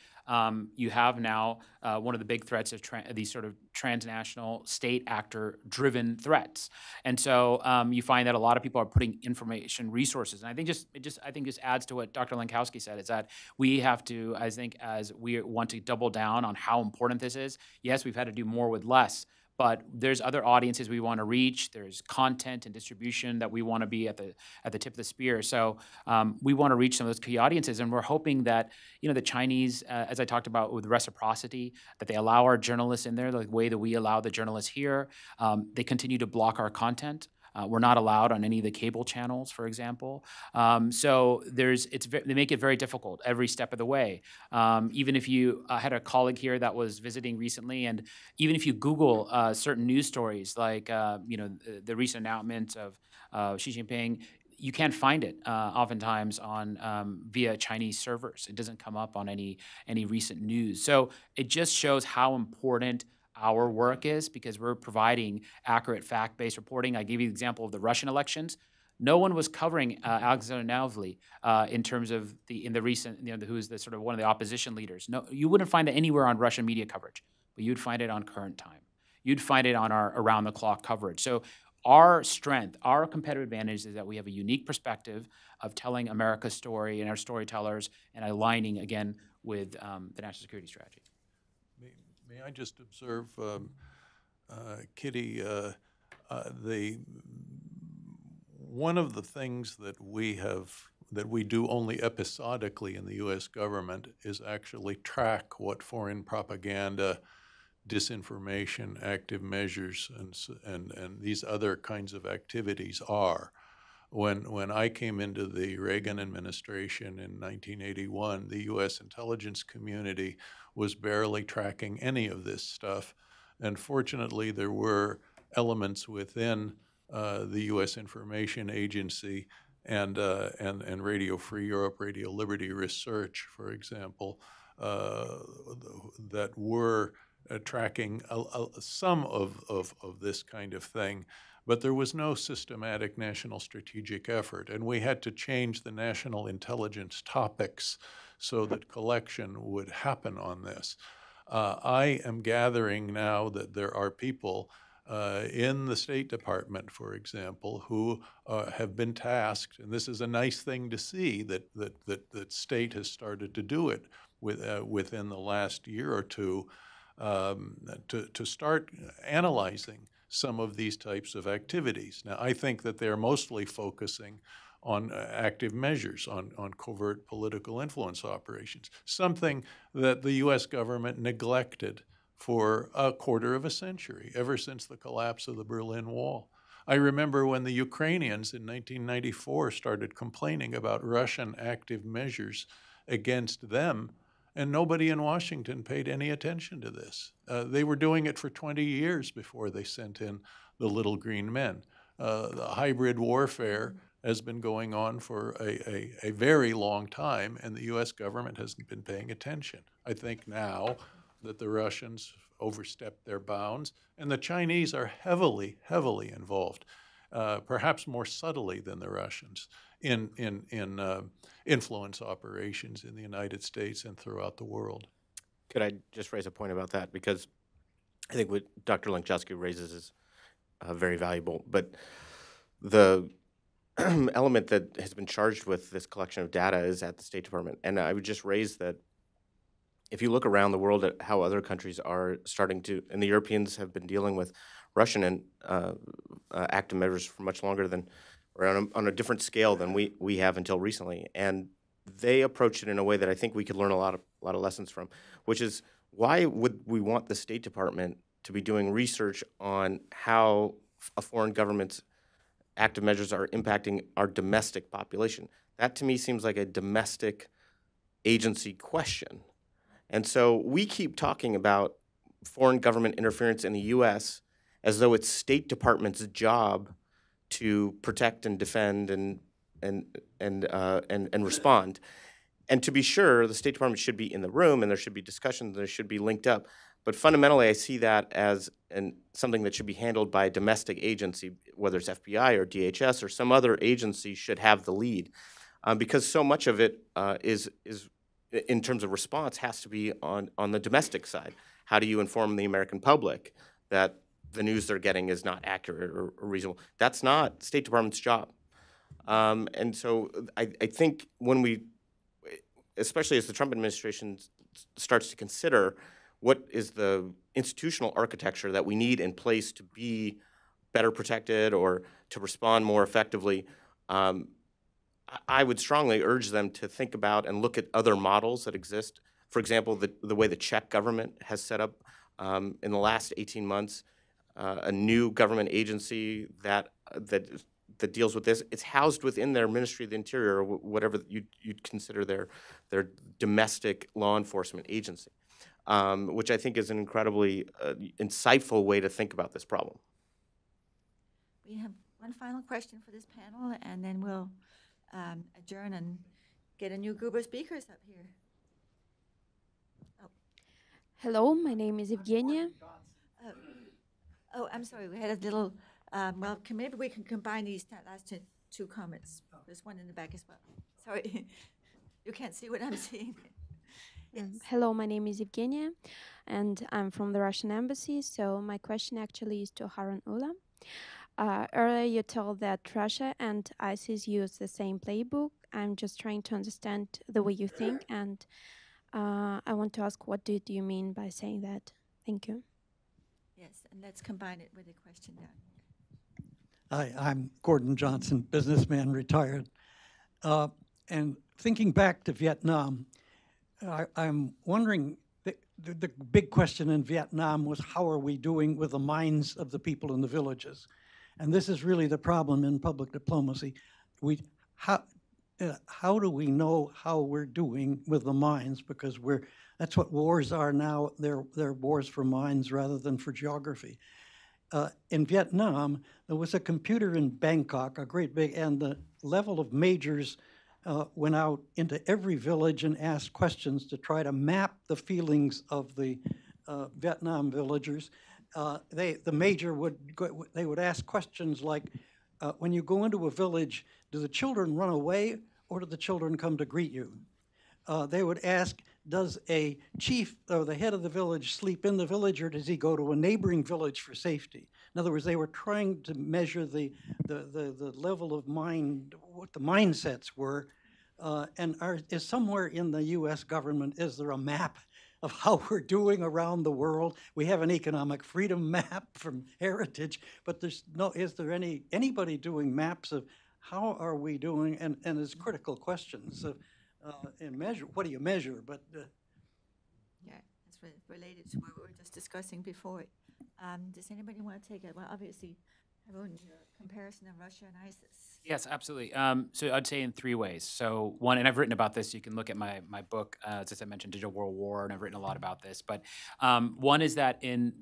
you have now one of the big threats of these sort of transnational state actor-driven threats, and so you find that a lot of people are putting information resources. And I think just adds to what Dr. Lenkowski said, is that we have to, I think, as we want to double down on how important this is. Yes, we've had to do more with less. But there's other audiences we want to reach. There's content and distribution that we want to be at the tip of the spear. So we want to reach some of those key audiences, and we're hoping that the Chinese, as I talked about with reciprocity, that they allow our journalists in there the way that we allow the journalists here. They continue to block our content. We're not allowed on any of the cable channels, for example. So they make it very difficult every step of the way. Even if you had a colleague here that was visiting recently, and even if you Google certain news stories like the recent announcement of Xi Jinping, you can't find it oftentimes on via Chinese servers. It doesn't come up on any recent news. So it just shows how important our work is, because we're providing accurate fact-based reporting. I gave you the example of the Russian elections. No one was covering Alexander Navalny in terms of in the recent, who's the sort of one of the opposition leaders. No, you wouldn't find it anywhere on Russian media coverage, but you'd find it on Current Time. You'd find it on our around-the-clock coverage. So our strength, our competitive advantage is that we have a unique perspective of telling America's story and our storytellers and aligning, again, with the national security strategy.
May I just observe, Kitty, one of the things that we do only episodically in the U.S. government is actually track what foreign propaganda, disinformation, active measures, and these other kinds of activities are. When I came into the Reagan administration in 1981, the U.S. intelligence community was barely tracking any of this stuff. And fortunately, there were elements within the U.S. Information Agency and Radio Free Europe, Radio Liberty Research, for example, that were tracking some of this kind of thing. But there was no systematic national strategic effort, and we had to change the national intelligence topics so that collection would happen on this. I am gathering now that there are people in the State Department, for example, who have been tasked, and this is a nice thing to see, that state has started to do it within the last year or two, to start analyzing some of these types of activities. Now, I think that they're mostly focusing on active measures, on covert political influence operations, something that the U.S. government neglected for a quarter of a century, ever since the collapse of the Berlin Wall. I remember when the Ukrainians in 1994 started complaining about Russian active measures against them, and nobody in Washington paid any attention to this. They were doing it for 20 years before they sent in the little green men. The hybrid warfare has been going on for a very long time, and the U.S. government hasn't been paying attention. I think now that the Russians overstepped their bounds, and the Chinese are heavily, heavily involved, perhaps more subtly than the Russians, in influence operations in the United States and throughout the world.
Could I just raise a point about that? Because I think what Dr. Lenkowski raises is very valuable. But the element that has been charged with this collection of data is at the State Department. And I would just raise that if you look around the world at how other countries are starting to, and the Europeans have been dealing with Russian and active measures for much longer than, or on a different scale than we have until recently. And they approach it in a way that I think we could learn a lot of lessons from, which is, why would we want the State Department to be doing research on how a foreign government's active measures are impacting our domestic population? That to me seems like a domestic agency question. And so we keep talking about foreign government interference in the U.S. as though it's State Department's job to protect and defend and respond. And to be sure, the State Department should be in the room, and there should be discussions, and there should be linked up. But fundamentally, I see that as something that should be handled by a domestic agency, whether it's FBI or DHS or some other agency should have the lead, because so much of it is in terms of response has to be on the domestic side. How do you inform the American public that the news they're getting is not accurate or reasonable? That's not State Department's job. And so I think when we, especially as the Trump administration starts to consider what is the institutional architecture that we need in place to be better protected or to respond more effectively, I would strongly urge them to think about and look at other models that exist. For example, the way the Czech government has set up in the last 18 months, a new government agency that deals with this. It's housed within their Ministry of the Interior, or whatever you'd consider their domestic law enforcement agency, which I think is an incredibly insightful way to think about this problem.
We have one final question for this panel, and then we'll adjourn and get a new group of speakers up here.
Hello, my name is Evgenia.
Oh, I'm sorry. We had a little. Well, maybe we can combine these last two comments. There's one in the back as well. Sorry, you can't see what I'm seeing. Yes.
Hello, my name is Evgenia, and I'm from the Russian embassy. So my question actually is to Harun Ula. Earlier you told that Russia and ISIS use the same playbook. I'm just trying to understand the way you think, and I want to ask, what do you mean by saying that? Thank you.
Yes, and let's combine it with a question now.
Hi, I'm Gordon Johnson, businessman, retired. And thinking back to Vietnam, I'm wondering, the big question in Vietnam was, how are we doing with the minds of the people in the villages? And this is really the problem in public diplomacy. How do we know how we're doing with the minds? Because that's what wars are now. They're wars for minds rather than for geography. In Vietnam, there was a computer in Bangkok, a great big, and the level of majors went out into every village and asked questions to try to map the feelings of the Vietnam villagers. The major would ask questions like, when you go into a village, do the children run away or do the children come to greet you? They would ask, does a chief or the head of the village sleep in the village, or does he go to a neighboring village for safety? In other words, they were trying to measure the level of mind, what the mindsets were, and is somewhere in the U.S. government, is there a map of how we're doing around the world? We have an economic freedom map from Heritage, but is there anybody doing maps of how are we doing, and as critical questions of, and measure, what do you measure? But
yeah, it's related to what we were just discussing before. Does anybody want to take it? Well, obviously, your comparison of Russia and ISIS.
Yes, absolutely. So I'd say in three ways. So one, and I've written about this, you can look at my book, as I mentioned, Digital World War, and I've written a lot about this. But one is that in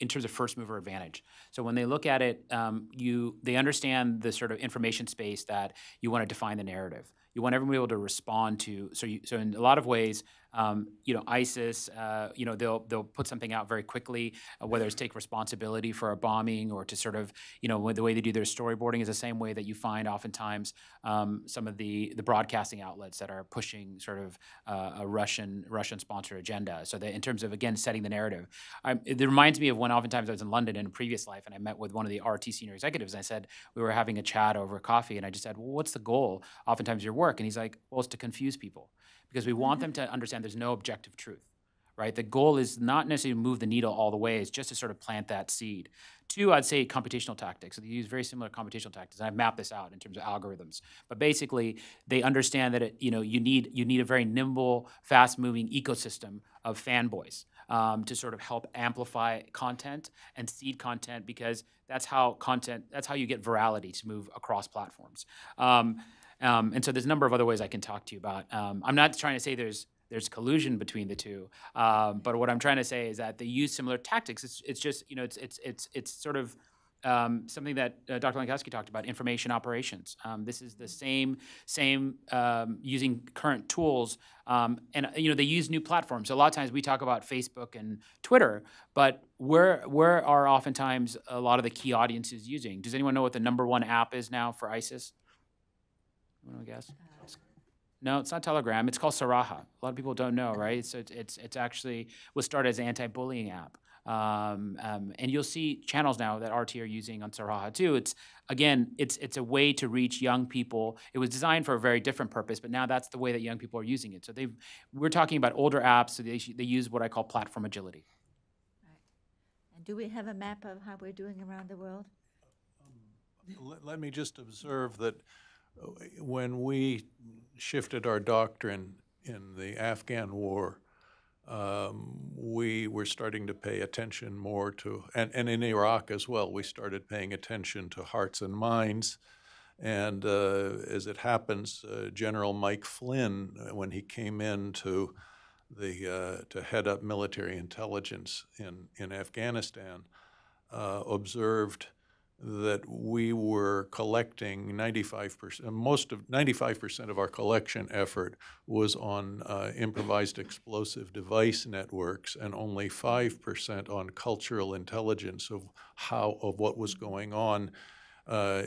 terms of first mover advantage. So when they look at it, they understand the sort of information space that you want to define the narrative. You want everybody able to respond to. So in a lot of ways, ISIS, they'll put something out very quickly, whether it's take responsibility for a bombing or to sort of, the way they do their storyboarding is the same way that you find oftentimes some of the broadcasting outlets that are pushing sort of a Russian sponsored agenda. So that in terms of, again, setting the narrative, it reminds me of when oftentimes I was in London in a previous life and I met with one of the RT senior executives and I said, we were having a chat over coffee and I just said, well, what's the goal? Oftentimes your work. And he's like, well, it's to confuse people. Because we want them to understand there's no objective truth, right? The goal is not necessarily to move the needle all the way, it's just to sort of plant that seed. Two, I'd say computational tactics. So they use very similar computational tactics, and I've mapped this out in terms of algorithms. But basically, they understand that you need a very nimble, fast-moving ecosystem of fanboys to sort of help amplify content and seed content, because that's how you get virality to move across platforms. And so there's a number of other ways I can talk to you about. I'm not trying to say there's collusion between the two, but what I'm trying to say is that they use similar tactics. It's just it's sort of something that Dr. Lankowski talked about, information operations. This is the same using current tools, and they use new platforms. So a lot of times we talk about Facebook and Twitter, but where are oftentimes a lot of the key audiences using? Does anyone know what the #1 app is now for ISIS? Want to guess? No, it's not Telegram. It's called Saraha. A lot of people don't know, right? So it's actually was started as an anti-bullying app. And you'll see channels now that RT are using on Saraha too. It's a way to reach young people. It was designed for a very different purpose, but now that's the way that young people are using it. So we're talking about older apps, so they use what I call platform agility.
Right. And do we have a map of how we're doing around the world?
Let me just observe that when we shifted our doctrine in the Afghan war, we were starting to pay attention more to, and in Iraq as well, we started paying attention to hearts and minds. And as it happens, General Mike Flynn, when he came in to head up military intelligence in Afghanistan, observed that we were collecting 95% of our collection effort was on improvised explosive device networks, and only 5% on cultural intelligence of what was going on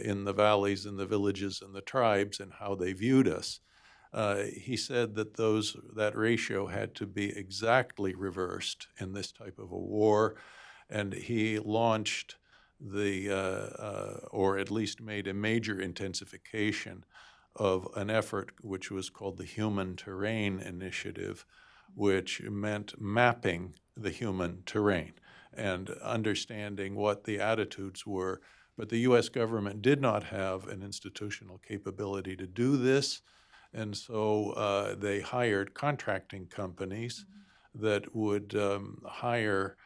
in the valleys and the villages and the tribes and how they viewed us. He said that that ratio had to be exactly reversed in this type of a war, and he launched or at least made a major intensification of an effort which was called the Human Terrain Initiative, which meant mapping the human terrain and understanding what the attitudes were. But the U.S. government did not have an institutional capability to do this, and so they hired contracting companies that would hire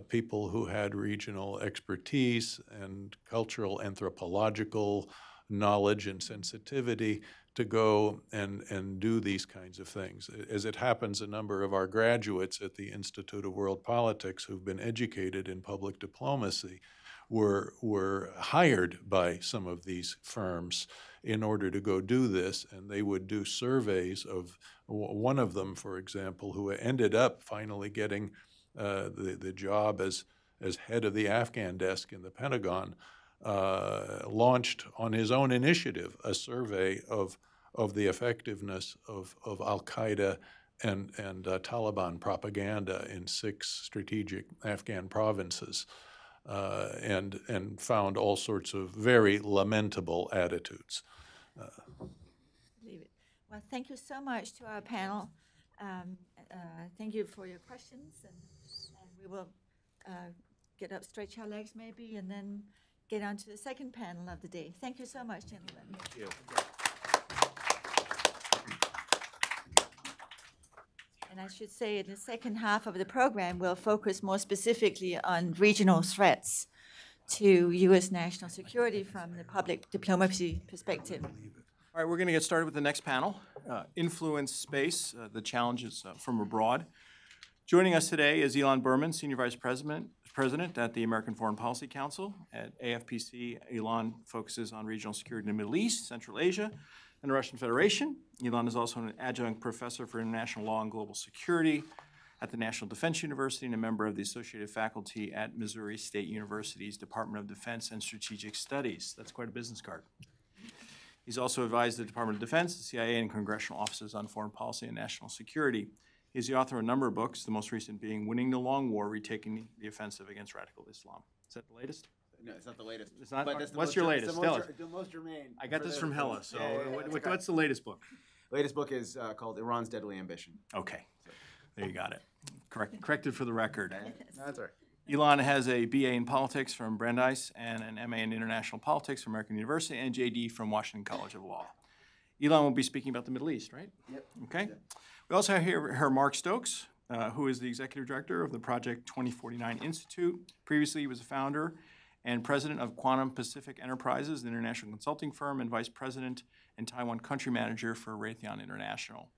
people who had regional expertise and cultural anthropological knowledge and sensitivity to go and do these kinds of things. As it happens, a number of our graduates at the Institute of World Politics who've been educated in public diplomacy were hired by some of these firms in order to go do this, and they would do surveys of one of them, for example, who ended up finally getting the job as head of the Afghan desk in the Pentagon, launched on his own initiative a survey of the effectiveness of al-Qaeda and Taliban propaganda in 6 strategic Afghan provinces, and found all sorts of very lamentable attitudes.
Well, thank you so much to our panel. Thank you for your questions, and we will get up, stretch our legs maybe, and then get on to the second panel of the day. Thank you so much, gentlemen.
Thank you.
And I should say in the second half of the program, we'll focus more specifically on regional threats to U.S. national security from the public diplomacy perspective.
All right, we're going to get started with the next panel, Influence Space, the Challenges from Abroad. Joining us today is Ilan Berman, Senior Vice President at the American Foreign Policy Council. At AFPC, Ilan focuses on regional security in the Middle East, Central Asia, and the Russian Federation. Ilan is also an adjunct professor for international law and global security at the National Defense University and a member of the associated faculty at Missouri State University's Department of Defense and Strategic Studies. That's quite a business card. He's also advised the Department of Defense, the CIA, and congressional offices on foreign policy and national security. He's the author of a number of books, the most recent being Winning the Long War, Retaking the Offensive Against Radical Islam. Is that the latest?
No, it's not the latest.
It's not?
But that's the
What's
most
your latest? Tell us.
The most germane.
I got this from Hella, so
okay.
what's the latest book?
Latest book is called Iran's Deadly Ambition.
Okay, there you got it. Corrected for the record.
That's all right.
Ilan has a BA in politics from Brandeis and an MA in international politics from American University and JD from Washington College of Law. Ilan will be speaking about the Middle East, right?
Yep.
Okay.
Yep.
We also have here Mark Stokes, who is the executive director of the Project 2049 Institute. Previously, he was a founder and president of Quantum Pacific Enterprises, an international consulting firm, and vice president and Taiwan country manager for Raytheon International.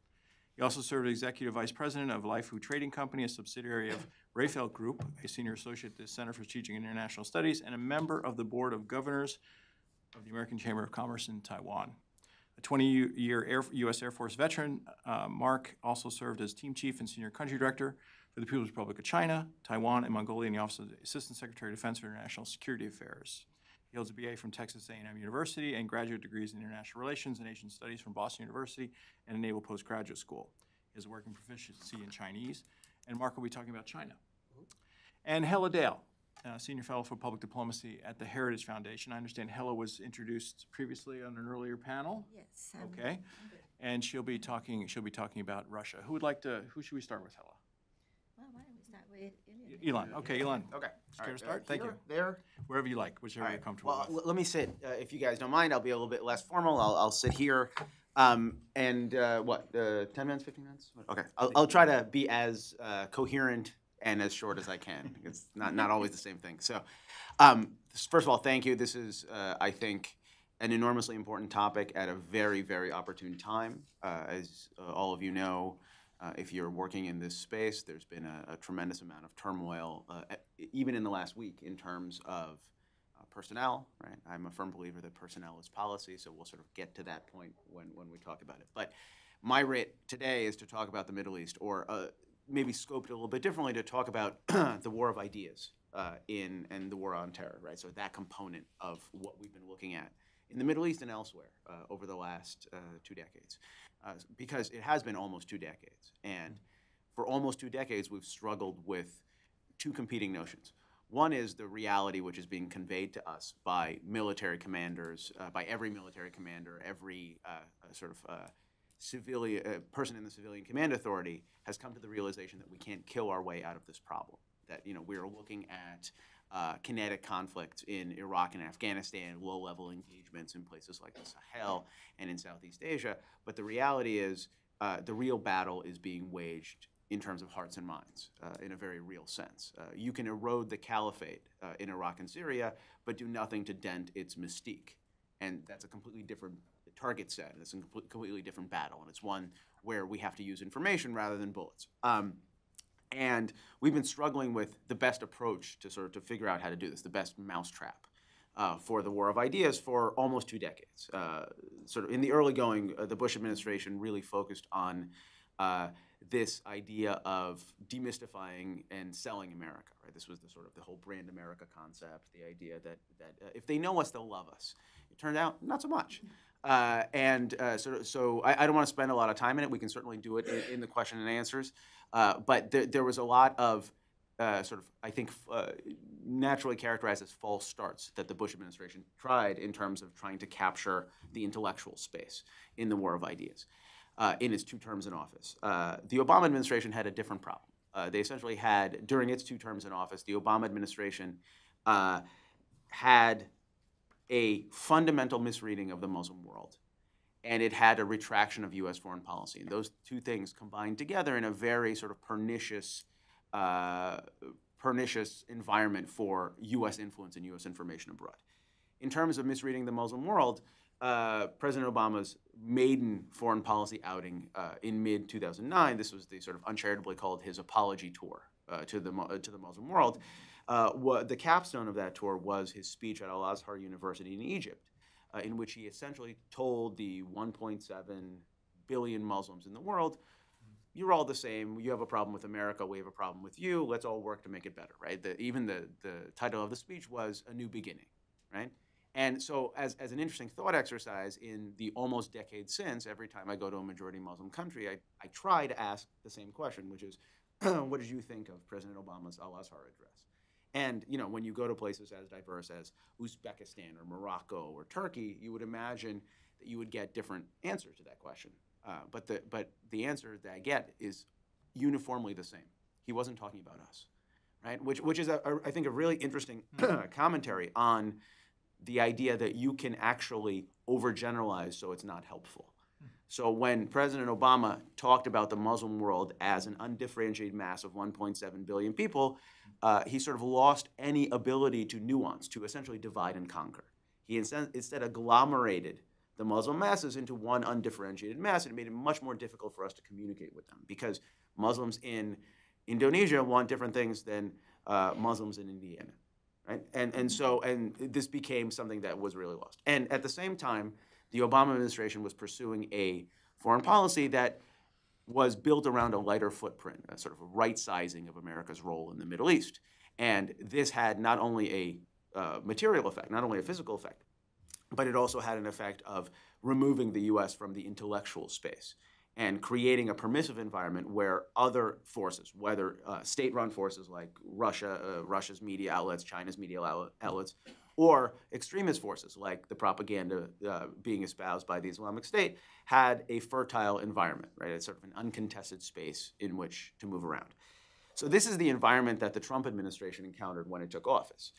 He also served as Executive Vice President of Lifefood Trading Company, a subsidiary of Rayfeld Group, a Senior Associate at the Center for Strategic and International Studies, and a member of the Board of Governors of the American Chamber of Commerce in Taiwan. A 20-year U.S. Air Force veteran, Mark also served as Team Chief and Senior Country Director for the People's Republic of China, Taiwan, and Mongolia in the Office of the Assistant Secretary of Defense for International Security Affairs. He holds a BA from Texas A&M University and graduate degrees in International Relations and Asian Studies from Boston University and a Naval Postgraduate School. He has a working proficiency in Chinese. And Mark will be talking about China. And Hella Dale, Senior Fellow for Public Diplomacy at the Heritage Foundation. I understand Hella was introduced previously on an earlier panel.
Yes.
Okay. And she'll be talking about Russia. Who should we start with, Hella?
Well, why don't we start with
Elon. Okay, Elon.
Okay.
Care to start? Thank you.
There.
Wherever you like, whichever you're comfortable
Well,
with.
let me sit. If you guys don't mind, I'll be a little bit less formal. I'll sit here. 10 minutes, 15 minutes? Okay. I'll try to be as coherent and as short as I can. It's not always the same thing. So, first of all, thank you. This is, I think, an enormously important topic at a very, very opportune time. As all of you know, if you're working in this space, there's been a tremendous amount of turmoil, even in the last week, in terms of personnel, right? I'm a firm believer that personnel is policy, so we'll sort of get to that point when we talk about it. But my writ today is to talk about the Middle East, or maybe scoped a little bit differently, to talk about the war of ideas and the war on terror, right? So that component of what we've been looking at in the Middle East and elsewhere over the last 2 decades. Because it has been almost 2 decades. And for almost 2 decades, we've struggled with 2 competing notions. One is the reality which is being conveyed to us by military commanders, by every military commander, every civilian person in the civilian command authority has come to the realization that we can't kill our way out of this problem. That we're looking at kinetic conflicts in Iraq and Afghanistan, low-level engagements in places like the Sahel and in Southeast Asia. But the reality is the real battle is being waged in terms of hearts and minds, in a very real sense. You can erode the caliphate in Iraq and Syria, but do nothing to dent its mystique. And that's a completely different target set. It's a completely different battle. And it's one where we have to use information rather than bullets. And we've been struggling with the best approach to figure out how to do this, the best mousetrap for the war of ideas for almost 2 decades. In the early going, the Bush administration really focused on this idea of demystifying and selling America. Right? This was the whole brand America concept, the idea that if they know us, they'll love us. It turned out not so much. So I don't want to spend a lot of time in it. We can certainly do it in the question and answers. But there was a lot of naturally characterized as false starts that the Bush administration tried in terms of trying to capture the intellectual space in the war of ideas in its 2 terms in office. The Obama administration had a different problem. They essentially had, during its 2 terms in office, the Obama administration had a fundamental misreading of the Muslim world, and it had a retraction of U.S. foreign policy. And those 2 things combined together in a very pernicious environment for U.S. influence and U.S. information abroad. In terms of misreading the Muslim world, President Obama's maiden foreign policy outing in mid-2009, this was the uncharitably called his apology tour to the Muslim world. The capstone of that tour was his speech at Al-Azhar University in Egypt, in which he essentially told the 1.7 billion Muslims in the world, you're all the same. You have a problem with America. We have a problem with you. Let's all work to make it better, right? Even the title of the speech was A New Beginning, right? And so as an interesting thought exercise in the almost decade since, every time I go to a majority Muslim country, I try to ask the same question, which is, what did you think of President Obama's Al-Azhar address? And when you go to places as diverse as Uzbekistan or Morocco or Turkey, you would imagine that you would get different answers to that question. But the answer that I get is uniformly the same. He wasn't talking about us, right? Which is I think a really interesting commentary on the idea that you can actually overgeneralize so it's not helpful. So when President Obama talked about the Muslim world as an undifferentiated mass of 1.7 billion people, he lost any ability to nuance, to essentially divide and conquer. He instead agglomerated the Muslim masses into one undifferentiated mass, and it made it much more difficult for us to communicate with them because Muslims in Indonesia want different things than Muslims in Indiana, right? And this became something that was really lost. And at the same time, the Obama administration was pursuing a foreign policy that was built around a lighter footprint, a sort of a right-sizing of America's role in the Middle East. And this had not only a material effect, not only a physical effect, but it also had an effect of removing the U.S. from the intellectual space and creating a permissive environment where other forces, whether state-run forces like Russia's media outlets, China's media outlets, or extremist forces like the propaganda being espoused by the Islamic State, had a fertile environment, right? It's sort of an uncontested space in which to move around. So this is the environment that the Trump administration encountered when it took office.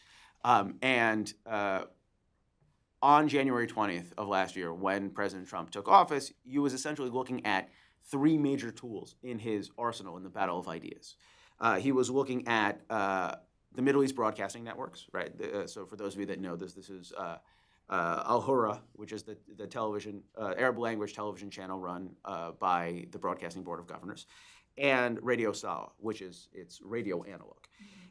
On January 20th of last year, when President Trump took office, he was essentially looking at three major tools in his arsenal in the battle of ideas. He was looking at the Middle East broadcasting networks, right? So for those of you that know this, this is Al Hurra, which is the television, Arab language television channel run by the Broadcasting Board of Governors, and Radio Sawa, which is its radio analog.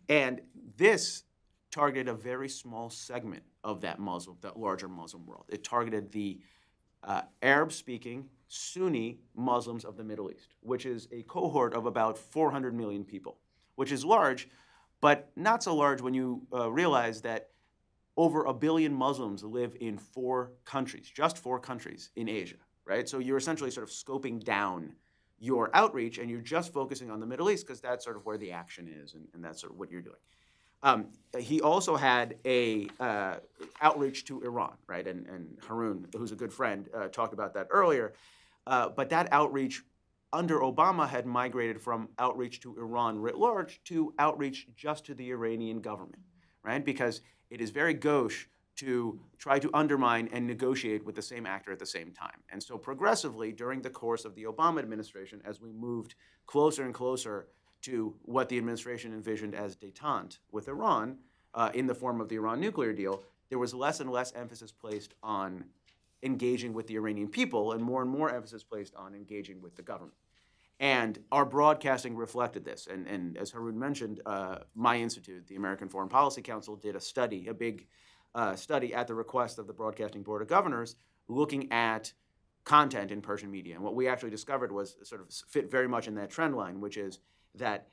And this targeted a very small segment of that larger Muslim world. It targeted the Arab-speaking Sunni Muslims of the Middle East, which is a cohort of about 400 million people, which is large, but not so large when you realize that over 1 billion Muslims live in 4 countries, just 4 countries in Asia, right? So you're essentially sort of scoping down your outreach, and you're just focusing on the Middle East because that's sort of where the action is, and that's sort of what you're doing. He also had a outreach to Iran, right? And Haroon, who's a good friend, talked about that earlier. But that outreach under Obama had migrated from outreach to Iran writ large to outreach just to the Iranian government, right? Because it is very gauche to try to undermine and negotiate with the same actor at the same time. And so progressively, during the course of the Obama administration, as we moved closer and closer to what the administration envisioned as détente with Iran in the form of the Iran nuclear deal, there was less and less emphasis placed on engaging with the Iranian people and more emphasis placed on engaging with the government. And our broadcasting reflected this. And as Haroon mentioned, my institute, the American Foreign Policy Council, did a study, a big study at the request of the Broadcasting Board of Governors, looking at content in Persian media. And what we actually discovered was sort of fit very much in that trend line, which is that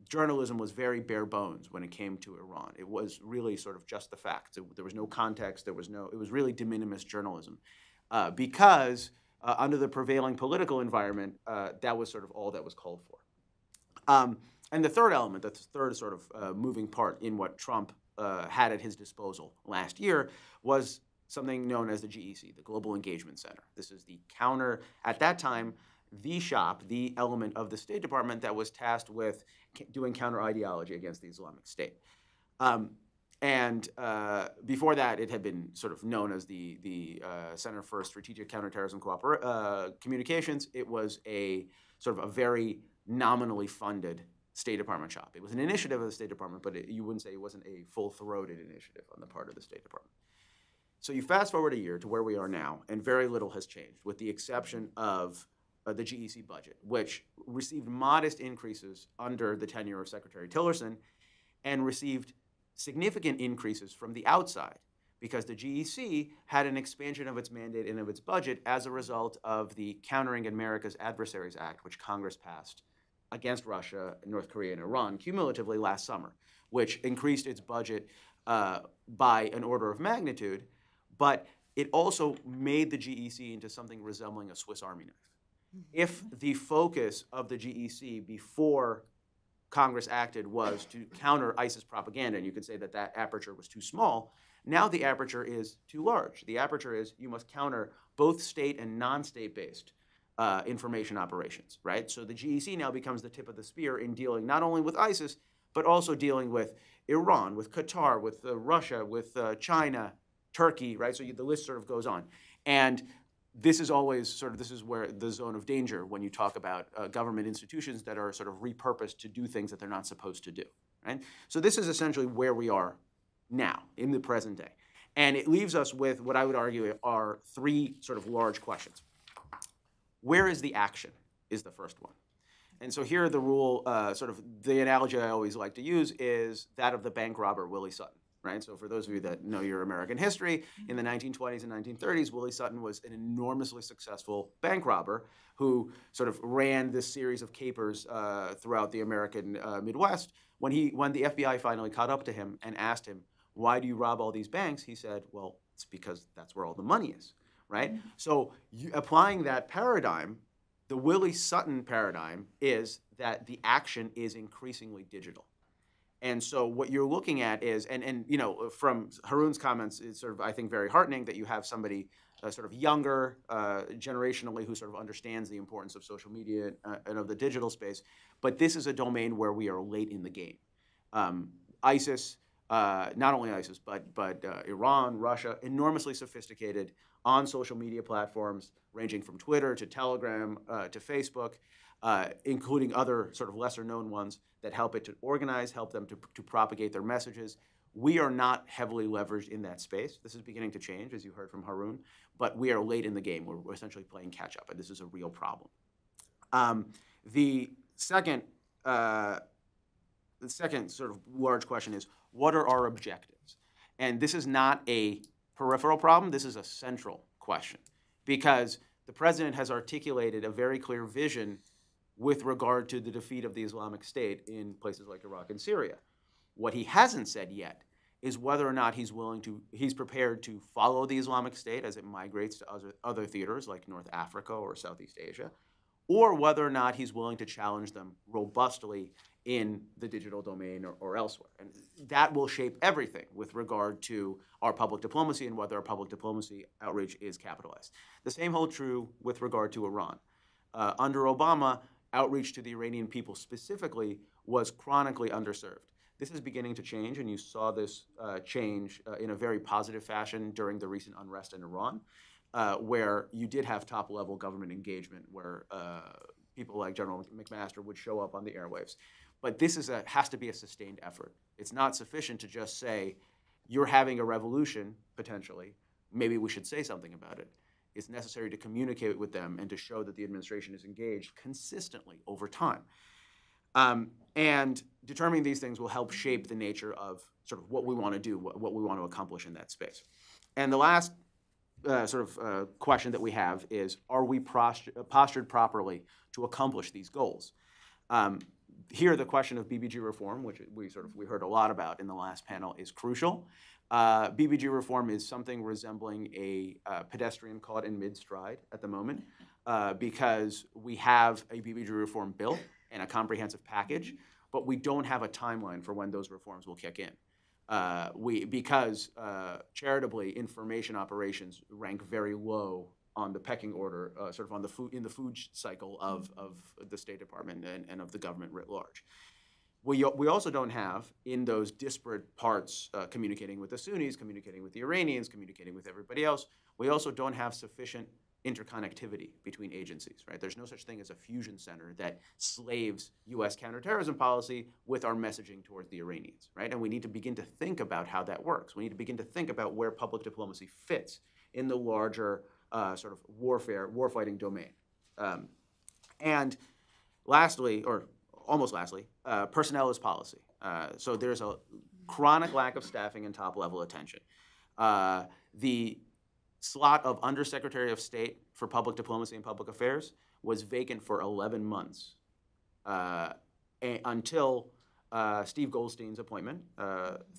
journalism was very bare bones when it came to Iran. It was really sort of just the facts. There was no context. It was really de minimis journalism because under the prevailing political environment, that was sort of all that was called for. And the third element, the third sort of moving part in what Trump had at his disposal last year was something known as the GEC, the Global Engagement Center. This is the counter, at that time, the shop, the element of the State Department that was tasked with doing counter-ideology against the Islamic State. Before that, it had been sort of known as the Center for Strategic Counterterrorism Communications. It was a sort of a very nominally funded State Department shop. It was an initiative of the State Department, but you wouldn't say it wasn't a full-throated initiative on the part of the State Department. So you fast forward a year to where we are now, and very little has changed, with the exception of the GEC budget, which received modest increases under the tenure of Secretary Tillerson and received significant increases from the outside because the GEC had an expansion of its mandate and of its budget as a result of the Countering America's Adversaries Act, which Congress passed against Russia, North Korea, and Iran cumulatively last summer, which increased its budget by an order of magnitude, but it also made the GEC into something resembling a Swiss Army knife. If the focus of the GEC before Congress acted was to counter ISIS propaganda, and you could say that that aperture was too small, now the aperture is too large. The aperture is you must counter both state and non-state-based information operations, right? So the GEC now becomes the tip of the spear in dealing not only with ISIS, but also dealing with Iran, with Qatar, with Russia, with China, Turkey, right? So the list sort of goes on. And this is always sort of, this is where the zone of danger when you talk about government institutions that are sort of repurposed to do things that they're not supposed to do, right? So this is essentially where we are now in the present day. And it leaves us with what I would argue are three sort of large questions. Where is the action is the first one. And so here the rule, sort of the analogy I always like to use is that of the bank robber Willie Sutton, right? So for those of you that know your American history, in the 1920s and 1930s, Willie Sutton was an enormously successful bank robber who sort of ran this series of capers throughout the American Midwest. When the FBI finally caught up to him and asked him, why do you rob all these banks? He said, well, it's because that's where all the money is, right? So applying that paradigm, the Willie Sutton paradigm is that the action is increasingly digital. And so what you're looking at is, and you know, from Haroon's comments, it's sort of, I think, very heartening that you have somebody sort of younger, generationally, who sort of understands the importance of social media and of the digital space. But this is a domain where we are late in the game. ISIS, not only ISIS, but Iran, Russia, enormously sophisticated on social media platforms, ranging from Twitter to Telegram to Facebook, including other sort of lesser-known ones that help it to organize, help them to propagate their messages. We are not heavily leveraged in that space. This is beginning to change, as you heard from Haroon, but we are late in the game. We're essentially playing catch-up, and this is a real problem. The second sort of large question is, what are our objectives? And this is not a peripheral problem. This is a central question, because the president has articulated a very clear vision with regard to the defeat of the Islamic State in places like Iraq and Syria. What he hasn't said yet is whether or not he's prepared to follow the Islamic State as it migrates to other theaters like North Africa or Southeast Asia, or whether or not he's willing to challenge them robustly in the digital domain or elsewhere. And that will shape everything with regard to our public diplomacy and whether our public diplomacy outreach is capitalized. The same holds true with regard to Iran. Under Obama, outreach to the Iranian people specifically was chronically underserved. This is beginning to change, and you saw this change in a very positive fashion during the recent unrest in Iran, where you did have top-level government engagement, where people like General McMaster would show up on the airwaves. But this has to be a sustained effort. It's not sufficient to just say, you're having a revolution, potentially, maybe we should say something about it. It's necessary to communicate with them and to show that the administration is engaged consistently over time. And determining these things will help shape the nature of sort of what we want to do, what we want to accomplish in that space. And the last question that we have is, are we postured properly to accomplish these goals? Here, the question of Bbg reform, which we heard a lot about in the last panel, is crucial. Bbg reform is something resembling a pedestrian caught in mid-stride at the moment, because we have a Bbg reform bill and a comprehensive package, but we don't have a timeline for when those reforms will kick in. Because charitably, information operations rank very low on the pecking order, sort of in the food cycle of the State Department and of the government writ large. We also don't have, in those disparate parts, communicating with the Sunnis, communicating with the Iranians, communicating with everybody else, we also don't have sufficient interconnectivity between agencies, right? There's no such thing as a fusion center that slaves U.S. counterterrorism policy with our messaging towards the Iranians, right? And we need to begin to think about how that works. We need to begin to think about where public diplomacy fits in the larger sort of warfighting domain. And lastly, or almost lastly, personnel is policy. So there's a chronic lack of staffing and top-level attention. The slot of Undersecretary of State for Public Diplomacy and Public Affairs was vacant for 11 months until Steve Goldstein's appointment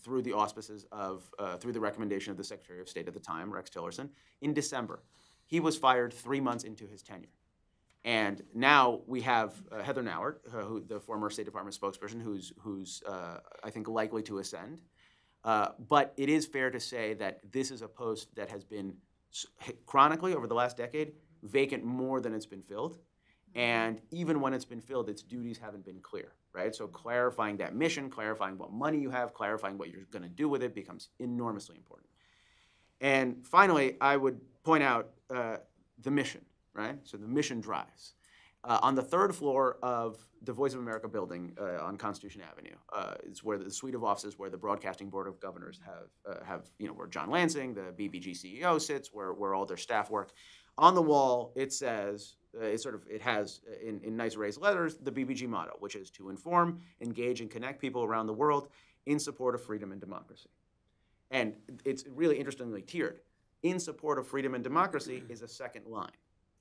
through the auspices of, through the recommendation of the Secretary of State at the time, Rex Tillerson, in December. He was fired 3 months into his tenure. And now we have Heather Nauert, the former State Department spokesperson, who's I think, likely to ascend. But it is fair to say that this is a post that has been chronically, over the last decade, vacant more than it's been filled. And even when it's been filled, its duties haven't been clear, right? So clarifying that mission, clarifying what money you have, clarifying what you're going to do with it becomes enormously important. And finally, I would point out the mission, right? So the mission drives. On the third floor of the Voice of America building on Constitution Avenue is where the suite of offices where the Broadcasting Board of Governors have where John Lansing, the BBG CEO, sits, where all their staff work. On the wall, it says, it has in nice raised letters the BBG motto, which is to inform, engage, and connect people around the world in support of freedom and democracy. And it's really interestingly tiered. In support of freedom and democracy is a second line,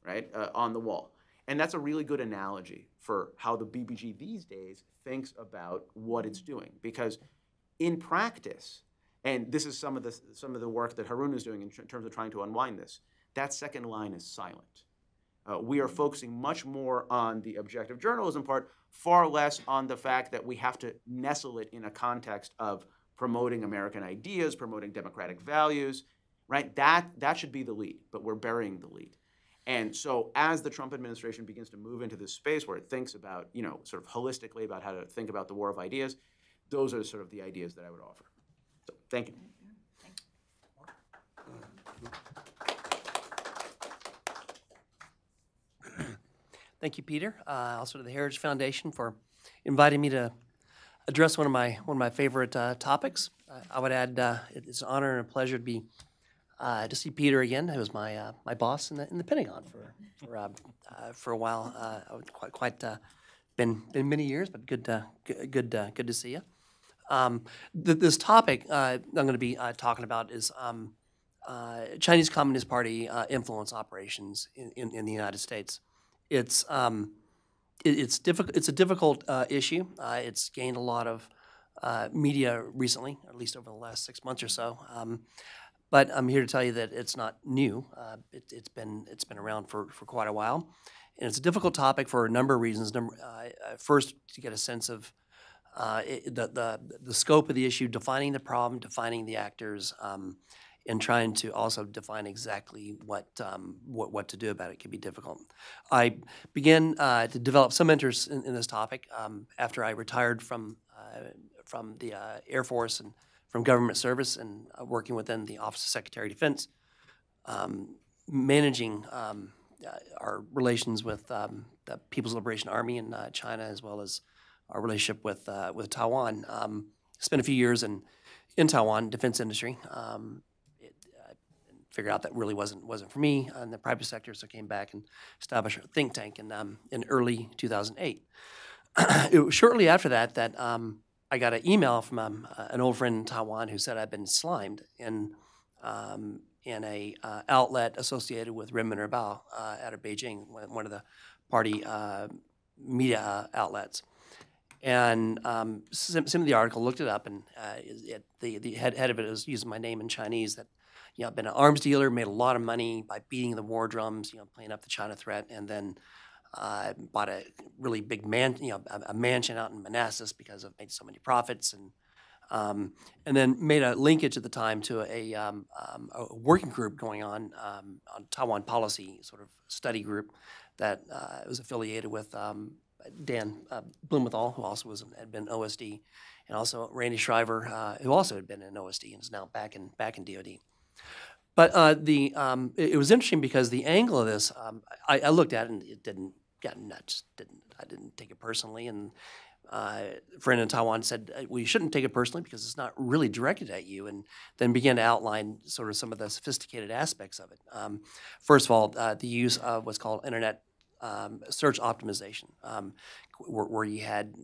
right, on the wall. And that's a really good analogy for how the BBG these days thinks about what it's doing. Because in practice, and this is some of the work that Harun is doing in terms of trying to unwind this, that second line is silent. We are focusing much more on the objective journalism part, far less on the fact that we have to nestle it in a context of promoting American ideas, promoting democratic values, right? That should be the lead, but we're burying the lead. And so as the Trump administration begins to move into this space where it thinks about, sort of holistically about how to think about the war of ideas, those are sort of the ideas that I would offer. So thank you.
Thank you, Peter. Also to the Heritage Foundation for inviting me to address one of my favorite topics. I would add it's an honor and a pleasure to be to see Peter again, who was my boss in the Pentagon for a while. Quite been many years, but good to see you. This topic I'm going to be talking about is Chinese Communist Party influence operations in the United States. It's difficult. It's a difficult issue. It's gained a lot of media recently, at least over the last 6 months or so. But I'm here to tell you that it's not new. It's been around for quite a while, and it's a difficult topic for a number of reasons. First, to get a sense of the scope of the issue, defining the problem, defining the actors, and trying to also define exactly what to do about it can be difficult. I began to develop some interest in this topic after I retired from the Air Force and from government service and working within the Office of Secretary of Defense, managing our relations with the People's Liberation Army in China, as well as our relationship with Taiwan. Spent a few years in Taiwan defense industry. Figured out that really wasn't for me in the private sector, so came back and established a think tank in early 2008. It was shortly after that I got an email from an old friend in Taiwan who said I'd been slimed in a outlet associated with Renmin Herbal out of Beijing, one of the party media outlets. And some of the article, looked it up, and the head of it was using my name in Chinese. That I've been an arms dealer, made a lot of money by beating the war drums, playing up the China threat, and then bought a really big a mansion out in Manassas because I've made so many profits, and then made a linkage at the time to a working group going on Taiwan policy sort of study group that was affiliated with Dan Blumenthal, who also had been OSD, and also Randy Shriver, who also had been in OSD and is now back in DoD. But it was interesting because the angle of this, I looked at it and it didn't get nuts. I didn't take it personally, and a friend in Taiwan said, well, you shouldn't take it personally because it's not really directed at you, and then began to outline sort of some of the sophisticated aspects of it. First of all, the use of what's called internet search optimization, where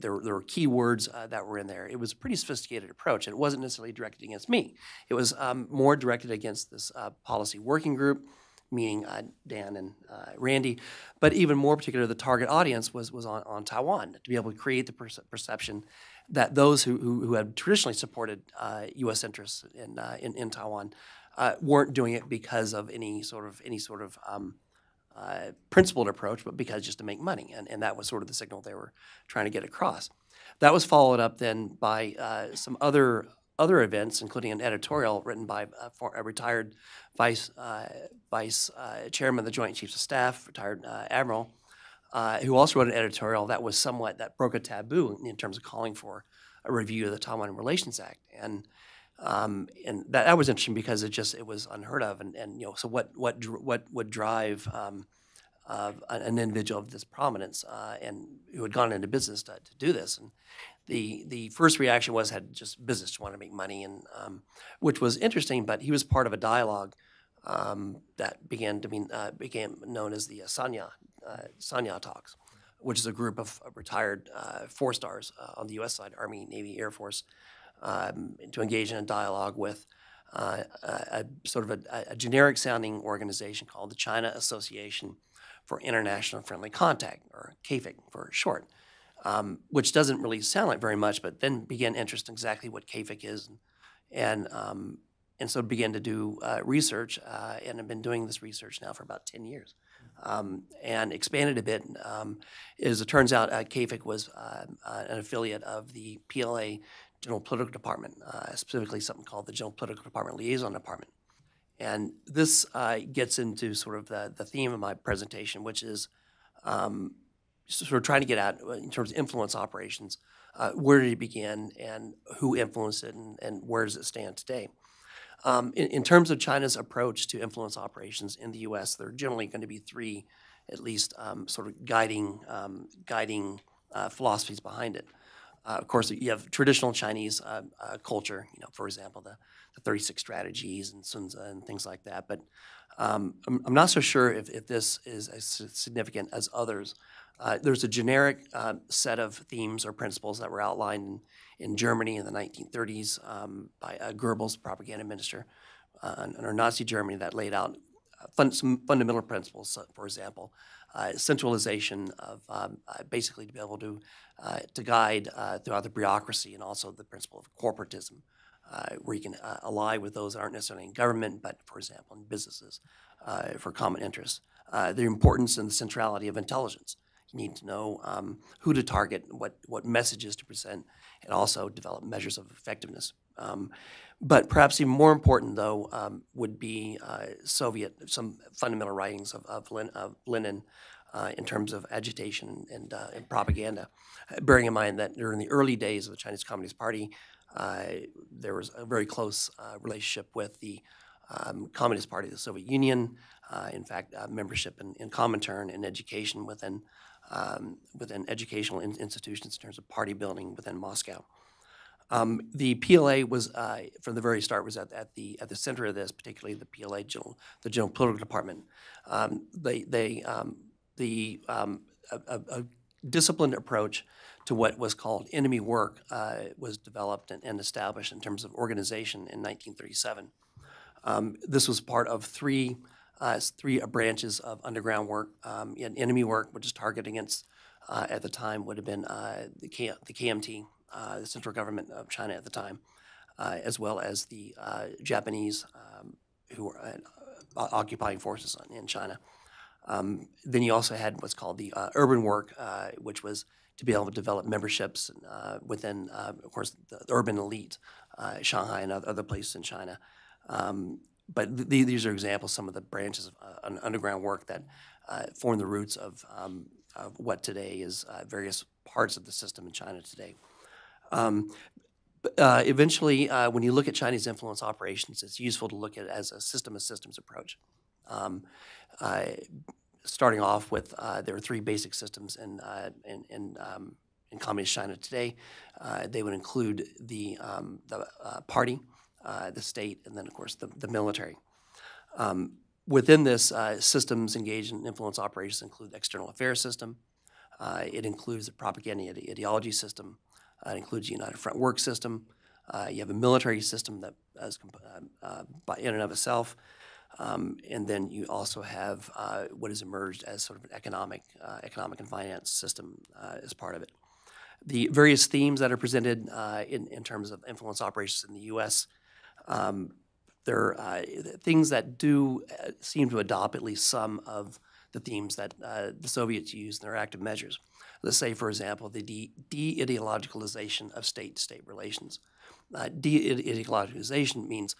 there were keywords that were in there. It was a pretty sophisticated approach, and it wasn't necessarily directed against me. It was more directed against this policy working group, meaning Dan and Randy, but even more particular, the target audience was on Taiwan, to be able to create the perception that those who had traditionally supported U.S. interests in Taiwan weren't doing it because of any sort of principled approach, but because just to make money, and that was sort of the signal they were trying to get across. That was followed up then by some other events, including an editorial written by a retired vice chairman of the Joint Chiefs of Staff, retired admiral, who also wrote an editorial that broke a taboo in terms of calling for a review of the Taiwan Relations Act, and that was interesting because it was unheard of, and so what would drive of an individual of this prominence and who had gone into business to do this. And the first reaction was had just business to want to make money, and which was interesting. But he was part of a dialogue that became known as the Sanya talks, which is a group of retired 4-stars on the U.S. side, Army, Navy, Air Force, to engage in a dialogue with a sort of a generic sounding organization called the China Association for International Friendly Contact, or CAFIC for short, which doesn't really sound like very much, but then began interest in exactly what CAFIC is, and so began to do research, and have been doing this research now for about 10 years, and expanded a bit. As it turns out, CAFIC was an affiliate of the PLA General Political Department, specifically something called the General Political Department Liaison Department. And this gets into sort of the theme of my presentation, which is sort of trying to get at, in terms of influence operations, where did it begin and who influenced it, and where does it stand today? In terms of China's approach to influence operations in the U.S., there are generally going to be 3, at least, sort of guiding philosophies behind it. Of course, you have traditional Chinese culture, for example, the 36 strategies and Sun Tzu and things like that. But I'm not so sure if this is as significant as others. There's a generic set of themes or principles that were outlined in Germany in the 1930s by Goebbels, propaganda minister, under Nazi Germany, that laid out some fundamental principles. For example, centralization of basically to be able to guide throughout the bureaucracy, and also the principle of corporatism, where you can ally with those that aren't necessarily in government, but, for example, in businesses for common interests. The importance and the centrality of intelligence. You need to know who to target, what messages to present, and also develop measures of effectiveness. But perhaps even more important, though, would be some fundamental writings of Lenin in terms of agitation and propaganda, bearing in mind that during the early days of the Chinese Communist Party, there was a very close relationship with the Communist Party of the Soviet Union. In fact, membership in Comintern and education within educational institutions in terms of party building within Moscow. The PLA was, from the very start, was at the center of this, particularly the PLA, the General Political Department. A disciplined approach to what was called enemy work was developed and established in terms of organization in 1937. This was part of three branches of underground work. Enemy work, which is targeted against, at the time, would have been the KMT, the central government of China at the time, as well as the Japanese who were occupying forces in China. Then you also had what's called the urban work, which was to be able to develop memberships within, of course, the urban elite, Shanghai and other places in China. But these are examples, some of the branches of underground work that form the roots of what today is various parts of the system in China today. Eventually, when you look at Chinese influence operations, it's useful to look at it as a system of systems approach. Starting off with, there are 3 basic systems in communist China today. They would include the party, the state, and then, of course, the military. Within this, systems engaged in influence operations include the external affairs system. It includes the propaganda ideology system. It includes the United Front work system. You have a military system that is in and of itself. And then you also have what has emerged as sort of an economic and finance system as part of it. The various themes that are presented in terms of influence operations in the U.S., there are things that do seem to adopt at least some of the themes that the Soviets used in their active measures. Let's say, for example, the de-ideologicalization of state-to-state relations. De-ideologicalization means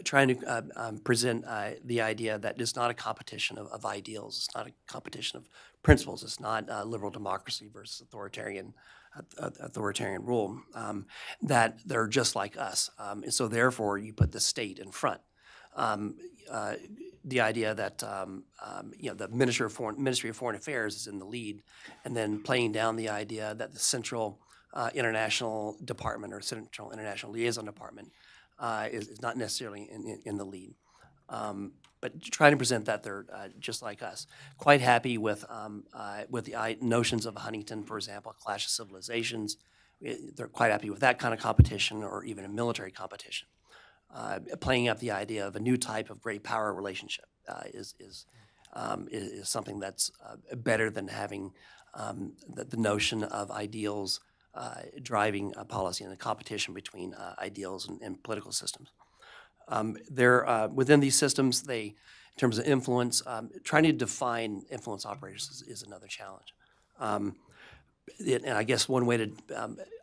trying to present the idea that it's not a competition of ideals, it's not a competition of principles, it's not liberal democracy versus authoritarian rule, that they're just like us. And so therefore you put the state in front. the idea that the Ministry of Foreign Affairs is in the lead, and then playing down the idea that the Central International Department or Central International Liaison Department is not necessarily in the lead. But trying to present that they're just like us. Quite happy with the notions of Huntington, for example, Clash of Civilizations. They're quite happy with that kind of competition, or even a military competition. Playing up the idea of a new type of great power relationship is something that's better than having the notion of ideals driving policy and the competition between ideals and political systems. Within these systems, in terms of influence, trying to define influence operators is another challenge. And I guess one way to,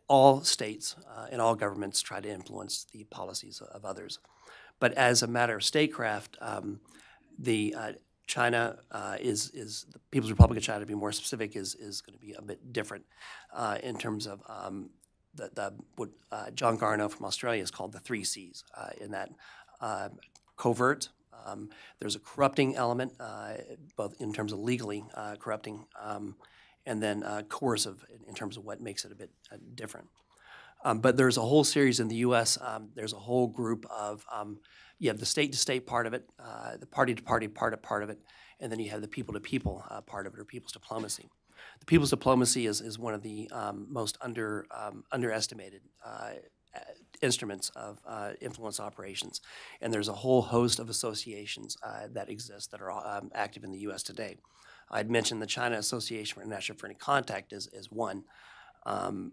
all states and all governments try to influence the policies of others. But as a matter of statecraft, China the People's Republic of China, to be more specific, is going to be a bit different in terms of what John Garneau from Australia has called the 3 Cs, in that covert, there's a corrupting element, both in terms of legally corrupting, and then coercive in terms of what makes it a bit different. But there's a whole series in the U.S., there's a whole group of, you have the state-to-state part of it, the party-to-party part of it, and then you have the people-to-people part of it, or people's diplomacy. The people's diplomacy is one of the most underestimated instruments of influence operations, and there's a whole host of associations that exist that are active in the U.S. today. I'd mentioned the China Association for International Foreign Contact is one, and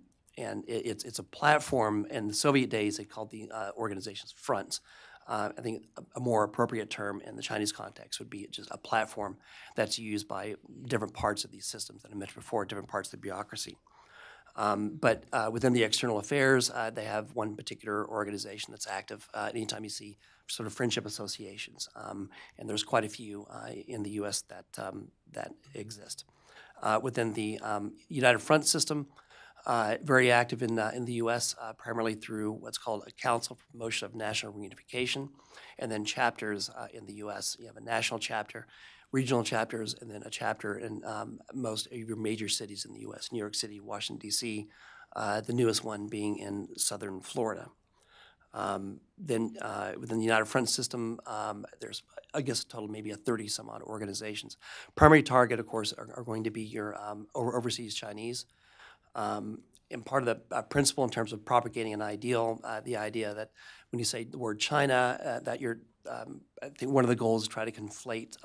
it's a platform. In the Soviet days, they called the organizations fronts. I think a more appropriate term in the Chinese context would be just a platform that's used by different parts of these systems that I mentioned before, different parts of the bureaucracy. But within the external affairs, they have one particular organization that's active. Anytime you see sort of friendship associations, and there's quite a few in the U.S. that exist. Within the United Front system, very active in the U.S., primarily through what's called a Council for Promotion of National Reunification, and then chapters in the U.S. You have a national chapter, regional chapters, and then a chapter in most of your major cities in the U.S., New York City, Washington, D.C., the newest one being in southern Florida. Then within the United Front system, there's, I guess, a total maybe 30-some-odd organizations. Primary target, of course, are going to be your overseas Chinese. And part of the principle in terms of propagating an ideal, the idea that when you say the word China, that you're, I think one of the goals is to try to conflate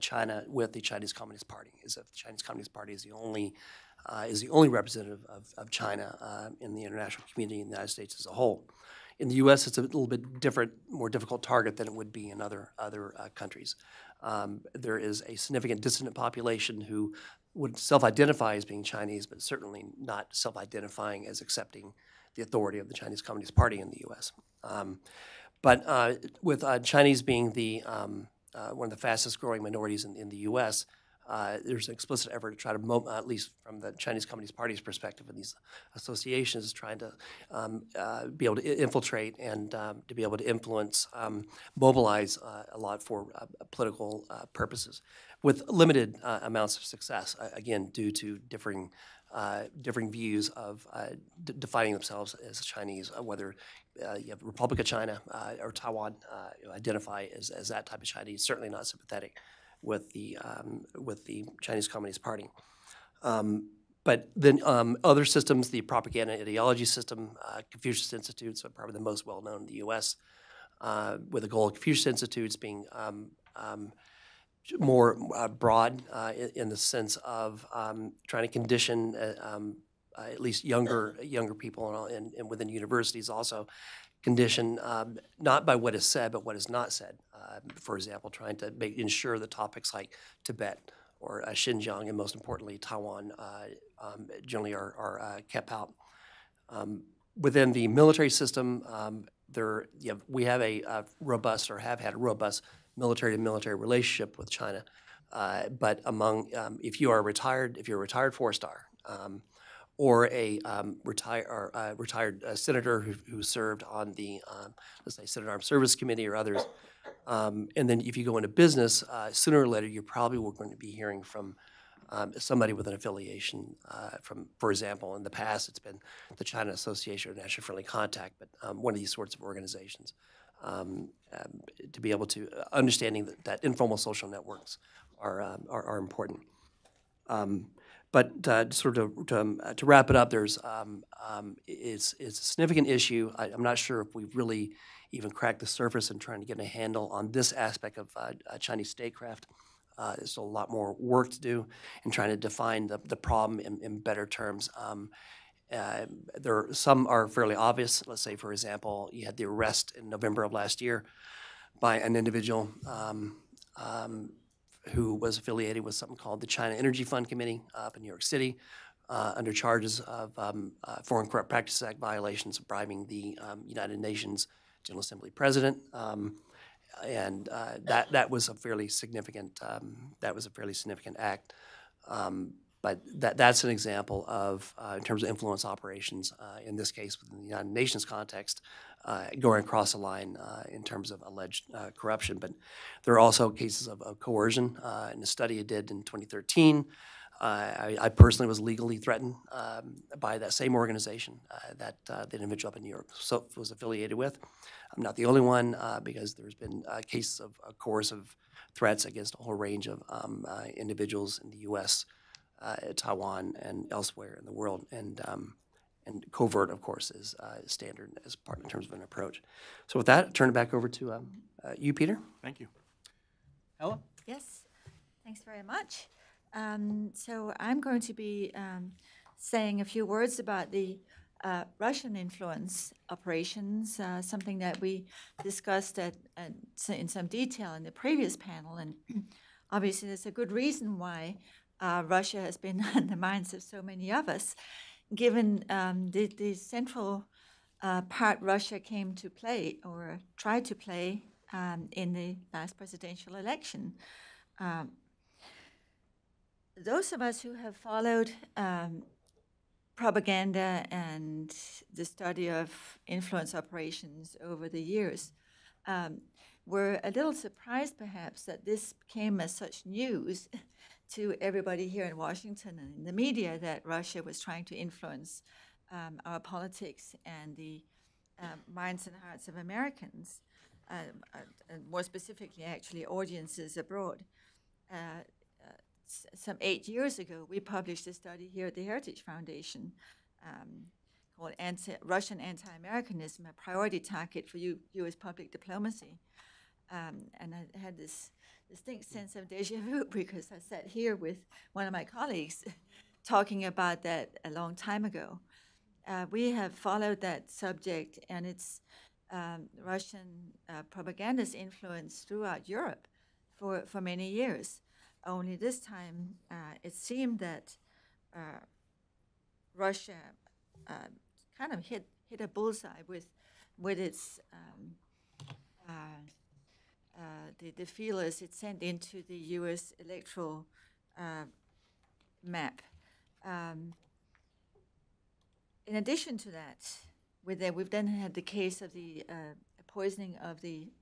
China with the Chinese Communist Party. Is that the Chinese Communist Party is the only representative of China in the international community in the United States as a whole. In the U.S., it's a little bit different, more difficult target than it would be in other countries. There is a significant dissident population who would self-identify as being Chinese, but certainly not self-identifying as accepting the authority of the Chinese Communist Party in the U.S. But with Chinese being the one of the fastest growing minorities in the U.S., there's an explicit effort to try to, at least from the Chinese Communist Party's perspective, and these associations trying to be able to infiltrate and to be able to influence, mobilize a lot for political purposes, with limited amounts of success, again, due to differing views of defining themselves as Chinese, whether you have Republic of China or Taiwan identify as that type of Chinese, certainly not sympathetic with the Chinese Communist Party. But then other systems, the propaganda ideology system, Confucius Institutes are probably the most well-known in the U.S., with the goal of Confucius Institutes being more broad in the sense of trying to condition at least younger people and within universities also condition not by what is said but what is not said. For example, trying to ensure that topics like Tibet or Xinjiang and most importantly Taiwan generally are kept out. Within the military system, we have a robust or have had a robust military-to-military relationship with China, but among if you're a retired 4-star, or a retired senator who served on the, let's say, Senate Armed Service Committee or others. And then if you go into business, sooner or later, you probably were going to be hearing from somebody with an affiliation from, for example, in the past, it's been the China Association or National Friendly Contact, but one of these sorts of organizations. To be able to, understanding that informal social networks are important. But sort of to wrap it up, it's a significant issue. I'm not sure if we've really even cracked the surface in trying to get a handle on this aspect of Chinese statecraft. There's a lot more work to do in trying to define the problem in better terms. Some are fairly obvious. Let's say, for example, you had the arrest in November of last year by an individual who was affiliated with something called the China Energy Fund Committee up in New York City under charges of Foreign Corrupt Practices Act violations of bribing the United Nations General Assembly president. And that was a fairly significant act. But that's an example of, in terms of influence operations, in this case within the United Nations context, going across the line in terms of alleged corruption. But there are also cases of coercion. In a study I did in 2013, I personally was legally threatened by that same organization that the individual up in New York was affiliated with. I'm not the only one because there's been cases of coercive threats against a whole range of individuals in the U.S., Taiwan, and elsewhere in the world. And covert, of course, is standard as part in terms of an approach. So with that, I'll turn it back over to you, Peter.
Thank you. Ella?
Yes, thanks very much. So I'm going to be saying a few words about the Russian influence operations, something that we discussed in some detail in the previous panel. And obviously, there's a good reason why Russia has been on the minds of so many of us, given the central part Russia came to play or tried to play in the last presidential election. Those of us who have followed propaganda and the study of influence operations over the years were a little surprised, perhaps, that this came as such news to everybody here in Washington and in the media that Russia was trying to influence our politics and the minds and hearts of Americans, and more specifically, actually, audiences abroad. Some 8 years ago, we published a study here at the Heritage Foundation called Russian Anti-Americanism, a Priority Target for U.S. Public Diplomacy. And I had this distinct sense of deja vu because I sat here with one of my colleagues talking about that a long time ago. We have followed that subject and its Russian propaganda's influence throughout Europe for many years. Only this time, it seemed that Russia kind of hit a bullseye with its the feelers it sent into the U.S. electoral map. In addition to that, we've then had the case of the poisoning of the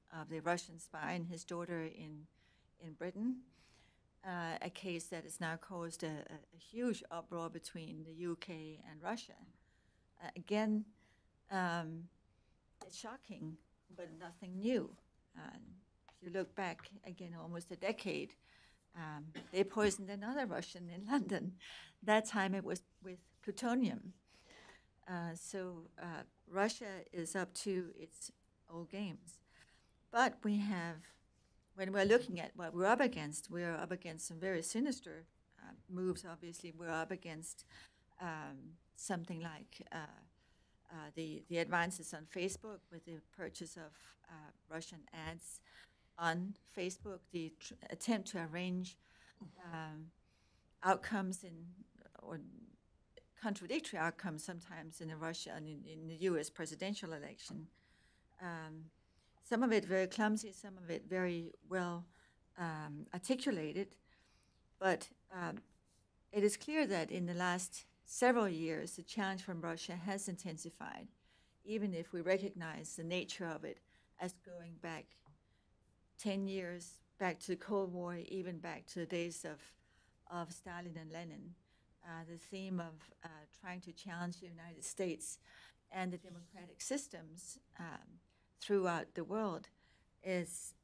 Russian spy and his daughter in Britain. A case that has now caused a huge uproar between the UK and Russia. Again, it's shocking, but nothing new. If you look back again almost a decade, they poisoned another Russian in London. That time it was with plutonium. So Russia is up to its old games. But we have, when we're looking at what we're up against some very sinister moves, obviously. We're up against something like the advances on Facebook with the purchase of Russian ads on Facebook, the attempt to arrange outcomes or contradictory outcomes sometimes in in the U.S. presidential election. Some of it very clumsy, some of it very well articulated, but it is clear that in the last several years, the challenge from Russia has intensified, even if we recognize the nature of it as going back 10 years, back to the Cold War, even back to the days of Stalin and Lenin. The theme of trying to challenge the United States and the democratic systems throughout the world is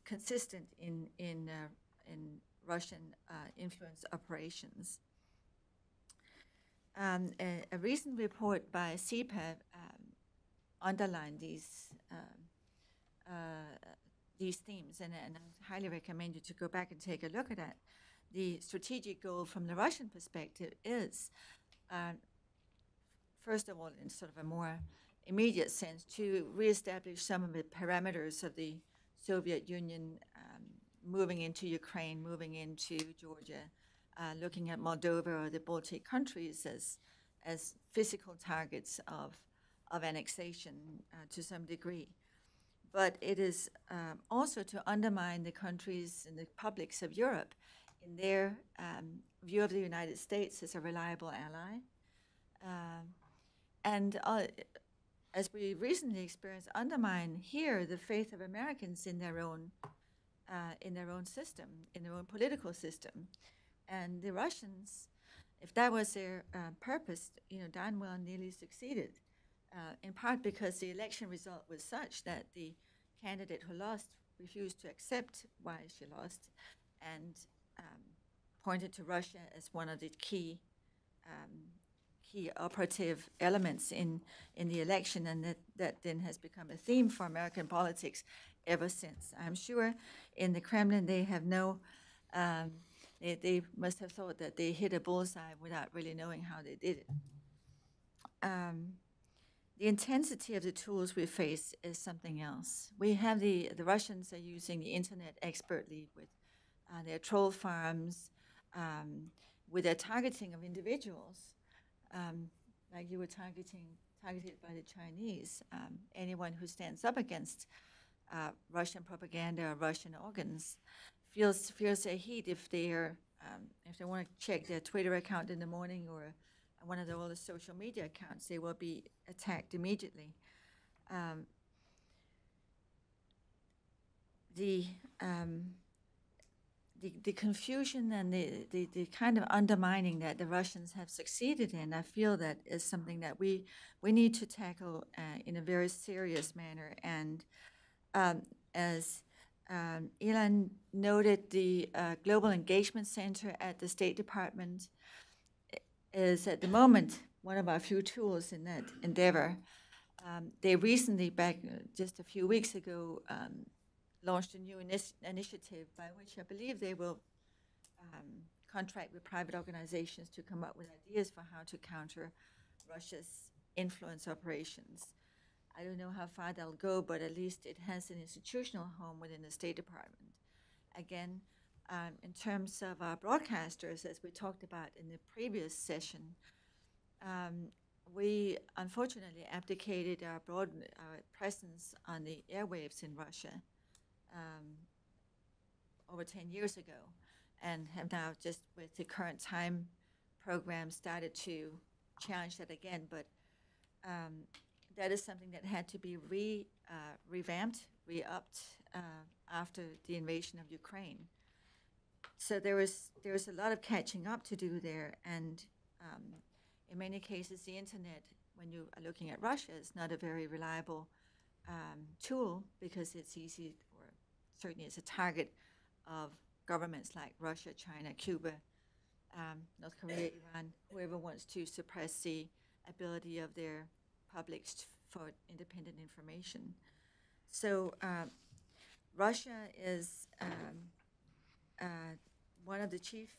consistent in Russian influence operations. A recent report by CPAP underlined these themes, and I highly recommend you to go back and take a look at that. The strategic goal from the Russian perspective is, first of all, in sort of a more immediate sense, to reestablish some of the parameters of the Soviet Union, moving into Ukraine, moving into Georgia, looking at Moldova or the Baltic countries as physical targets of annexation to some degree. But it is also to undermine the countries and the publics of Europe in their view of the United States as a reliable ally. And as we recently experienced, undermine here the faith of Americans in their own system, in their own political system. And the Russians, if that was their purpose, darn well nearly succeeded, in part because the election result was such that the candidate who lost refused to accept why she lost, and pointed to Russia as one of the key operative elements in the election, and that then has become a theme for American politics ever since. I'm sure in the Kremlin they have they must have thought that they hit a bullseye without really knowing how they did it. The intensity of the tools we face is something else. We have the Russians are using the internet expertly with their troll farms, with their targeting of individuals, like you were targeted by the Chinese. Anyone who stands up against Russian propaganda or Russian organs feels their heat if they want to check their Twitter account in the morning or one of all the social media accounts, they will be attacked immediately. The confusion and the kind of undermining that the Russians have succeeded in, I feel that is something that we need to tackle in a very serious manner. And as Ilan noted, the Global Engagement Center at the State Department is at the moment one of our few tools in that endeavor. They recently, back just a few weeks ago, launched a new initiative by which I believe they will contract with private organizations to come up with ideas for how to counter Russia's influence operations. I don't know how far they'll go, but at least it has an institutional home within the State Department. Again, in terms of our broadcasters, as we talked about in the previous session, we unfortunately abdicated our presence on the airwaves in Russia over 10 years ago, and have now just with the current time program started to challenge that again. But that is something that had to be revamped, re-upped after the invasion of Ukraine. So there was a lot of catching up to do there, and in many cases the internet, when you are looking at Russia, is not a very reliable tool, because it's easy, or certainly it's a target of governments like Russia, China, Cuba, North Korea, Iran, whoever wants to suppress the ability of their publics for independent information. So Russia is one of the chief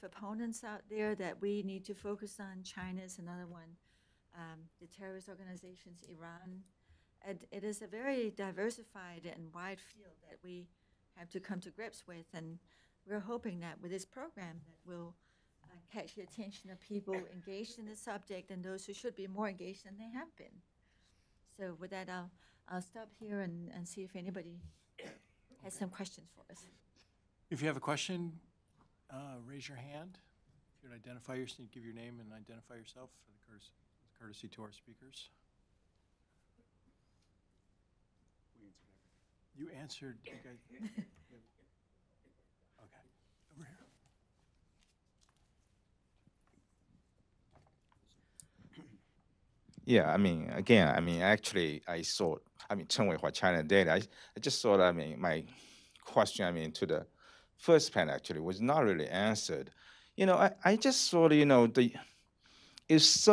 opponents out there that we need to focus on. China is another one. The terrorist organizations, Iran. And it is a very diversified and wide field that we have to come to grips with. And we're hoping that with this program that we'll catch the attention of people engaged in the subject and those who should be more engaged than they have been. So with that, I'll stop here and see if anybody has some questions for us.
If you have a question, raise your hand. you would identify yourself, give your name and identify yourself for the courtesy to our speakers. You answered, you guys. Okay, over here.
Yeah, I mean, again, I mean, actually, I saw, I mean, 成为或 China Daily, I just thought, I mean, my question, I mean, to the first panel actually was not really answered. You know, I just thought, you know, it's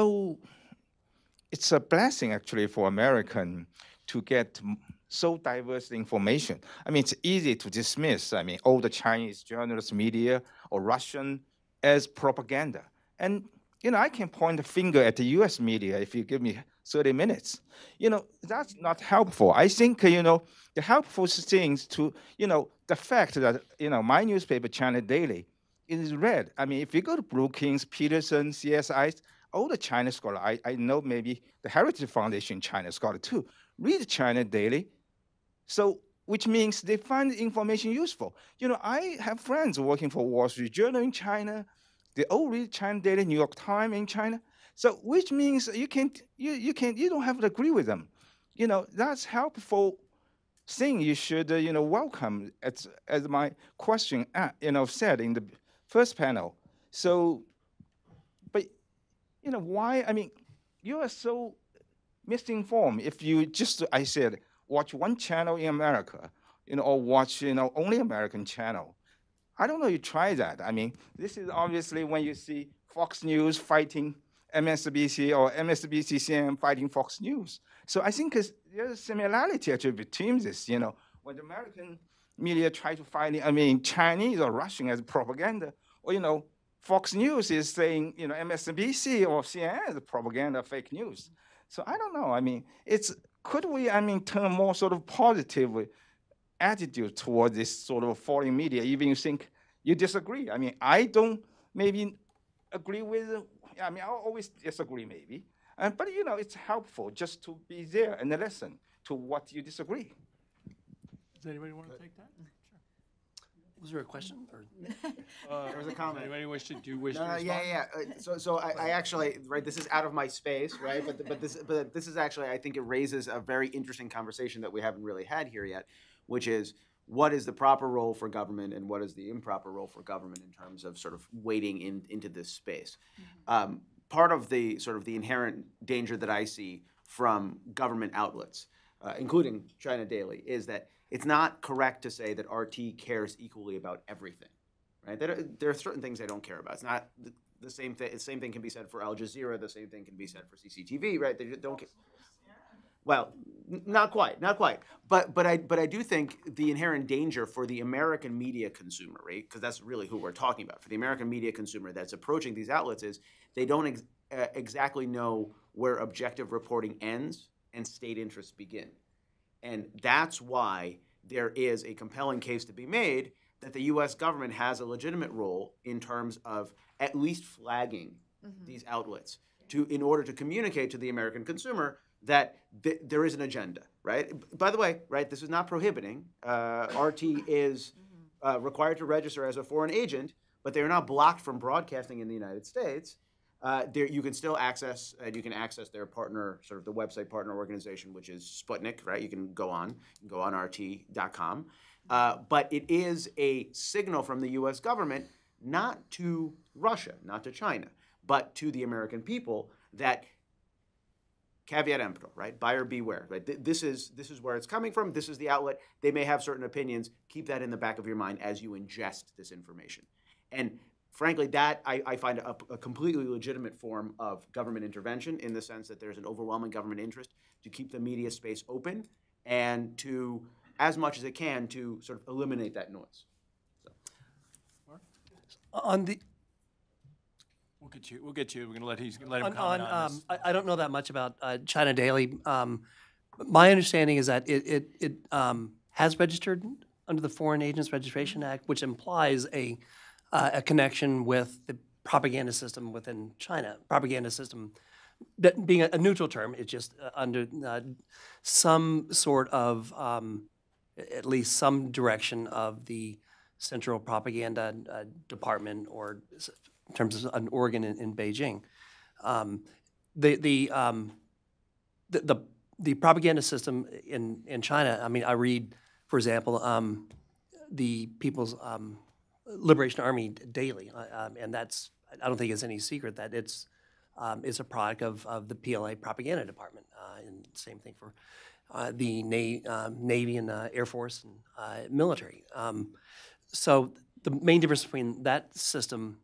a blessing actually for American to get so diverse information. I mean, it's easy to dismiss, I mean, all the Chinese journalists, media, or Russian as propaganda. And you know, I can point a finger at the US media if you give me 30 minutes. You know, that's not helpful. I think, you know, the helpful things to, you know, the fact that, you know, my newspaper, China Daily, is read. I mean, if you go to Brookings, Peterson, CSI, all the China scholar, I know maybe the Heritage Foundation China scholar too, read China Daily. So, which means they find the information useful. You know, I have friends working for Wall Street Journal in China. They all read China Daily, New York Times in China. So, which means you don't have to agree with them. You know, that's helpful thing you should, you know, welcome as my question, you know, said in the first panel. So, but, you know, why, I mean, you are so misinformed if you just, I said, watch one channel in America, you know, or watch, you know, only American channel. I don't know you try that. I mean, this is obviously when you see Fox News fighting MSNBC or MSNBC CNN fighting Fox News. So I think there's a similarity actually between this, you know, when the American media try to fight, I mean, Chinese or Russian as propaganda, or, you know, Fox News is saying, you know, MSNBC or CNN is propaganda, fake news. So I don't know. I mean, could we, I mean, turn more sort of positive attitude toward this sort of foreign media, even you think you disagree? I mean, I don't maybe agree with, I mean, I'll always disagree maybe, but you know, it's helpful just to be there and listen to what you disagree.
Does anybody want to take that?
Was there a question? Or?
There was a comment.
Anybody wish to respond?
Yeah. So I actually, right, this is out of my space, right? But this is actually, I think it raises a very interesting conversation that we haven't really had here yet, which is what is the proper role for government and what is the improper role for government in terms of sort of wading into this space. Mm-hmm. Part of the sort of the inherent danger that I see from government outlets, including China Daily, is that it's not correct to say that RT cares equally about everything, right? There are certain things they don't care about. It's not the same thing. The same thing can be said for Al Jazeera. The same thing can be said for CCTV, right? They don't care. Well, not quite. But I do think the inherent danger for the American media consumer, right? Because that's really who we're talking about. For the American media consumer that's approaching these outlets is they don't exactly know where objective reporting ends and state interests begin. And that's why there is a compelling case to be made that the U.S. government has a legitimate role in terms of at least flagging these outlets in order to communicate to the American consumer that there is an agenda, right? By the way, right, this is not prohibiting. RT is required to register as a foreign agent, but they are not blocked from broadcasting in the United States. You can still access, their partner, sort of the website partner organization, which is Sputnik, right? You can go on RT.com. But it is a signal from the U.S. government, not to Russia, not to China, but to the American people that caveat emptor, right? Buyer beware, right? This is where it's coming from. This is the outlet. They may have certain opinions. Keep that in the back of your mind as you ingest this information. And frankly, that I find a completely legitimate form of government intervention in the sense that there's an overwhelming government interest to keep the media space open and to, as much as it can, to sort of eliminate that noise. So.
On the
We'll get you. We're going to let him comment on this.
I don't know that much about China Daily. My understanding is that it has registered under the Foreign Agents Registration Act, which implies a connection with the propaganda system within China. Propaganda system, that being a neutral term, it's just under some sort of, at least some direction of the Central Propaganda Department or in terms of an organ in Beijing. The propaganda system in China, I mean, I read, for example, the People's Liberation Army daily, and that's, I don't think it's any secret that it's a product of the PLA propaganda department, and same thing for the Navy and Air Force and military. So the main difference between that system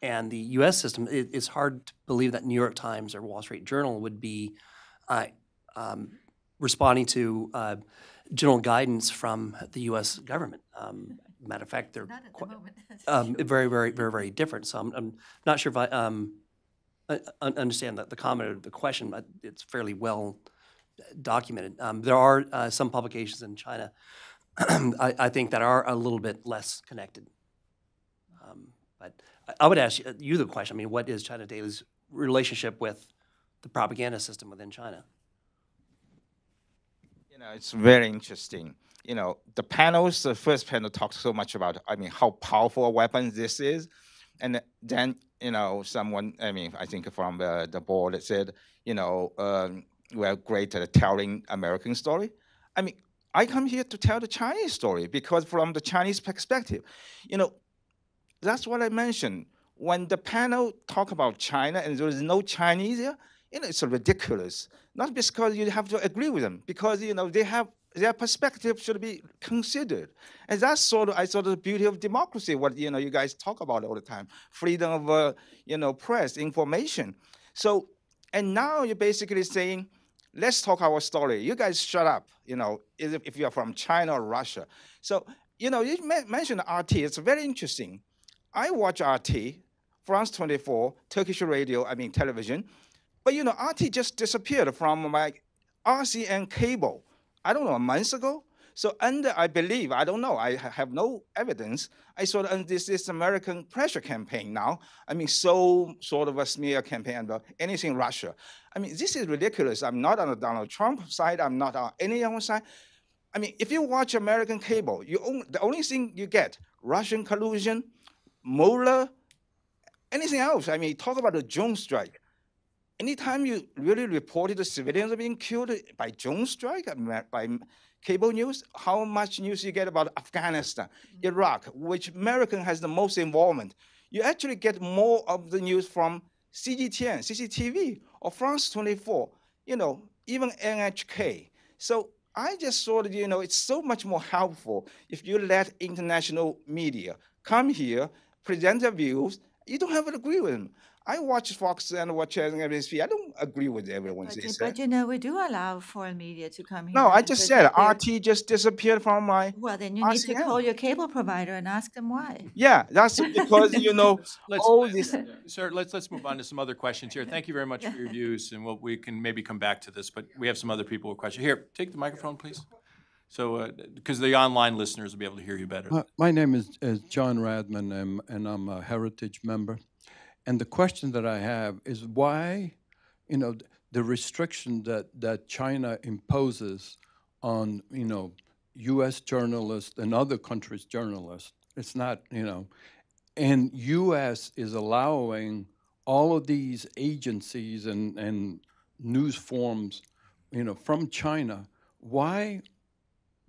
and the U.S. system, it's hard to believe that New York Times or Wall Street Journal would be responding to general guidance from the U.S. government. Matter of fact, they're
Not at the moment.
very, very, very, very different. So I'm not sure if I understand the comment or the question, but it's fairly well documented. There are some publications in China, I think, that are a little bit less connected. But I would ask you the question. I mean, what is China Daily's relationship with the propaganda system within China?
You know, it's very interesting. You know, the panels, the first panel talks so much about, I mean, how powerful a weapon this is. And then, you know, someone, I mean, I think from the board said, you know, we're great at telling American story. I mean, I come here to tell the Chinese story because from the Chinese perspective, you know, that's what I mentioned. When the panel talk about China and there is no Chinese here, you know, it's ridiculous. Not because you have to agree with them, because, you know, they have, their perspective should be considered. And that's sort of, I thought, the beauty of democracy, what, you know, you guys talk about all the time. Freedom of, you know, press, information. So, and now you're basically saying, let's talk our story. You guys shut up, you know, if you're from China or Russia. So, you know, you mentioned RT, it's very interesting. I watch RT, France 24, Turkish radio, I mean television, but you know, RT just disappeared from my RCN cable, I don't know, a month ago. So under, I believe, I don't know, I have no evidence, I saw this American pressure campaign now. I mean, so sort of a smear campaign about anything Russia. I mean, this is ridiculous. I'm not on the Donald Trump side, I'm not on any other side. I mean, if you watch American cable, the only thing you get, Russian collusion, Mueller, anything else. I mean, talk about the drone strike. Anytime you really reported the civilians are being killed by drone strike, by cable news, how much news you get about Afghanistan, Iraq, which American has the most involvement. You actually get more of the news from CGTN, CCTV, or France 24, you know, even NHK. So I just thought, you know, it's so much more helpful if you let international media come here, present their views. You don't have to agree with them. I watch Fox and watch MSP. I don't agree with everyone they say.
But you know, we do allow foreign media to come here.
No, I
and
just said
present their-
RT just disappeared from my
Well, then you need to
RCN.
call your cable provider and ask them why.
Yeah, that's because, you know, all this.
Sir, let's move on to some other questions here. Thank you very much for your views, and we can maybe come back to this, but we have some other people with questions. Here, take the microphone, please. So, because the online listeners will be able to hear you better.
My name is John Radman, and I'm a Heritage member. And the question that I have is why, you know, the restriction that China imposes on, you know, U.S. journalists and other countries' journalists, it's not, you know, and U.S. is allowing all of these agencies and news forms, you know, from China. Why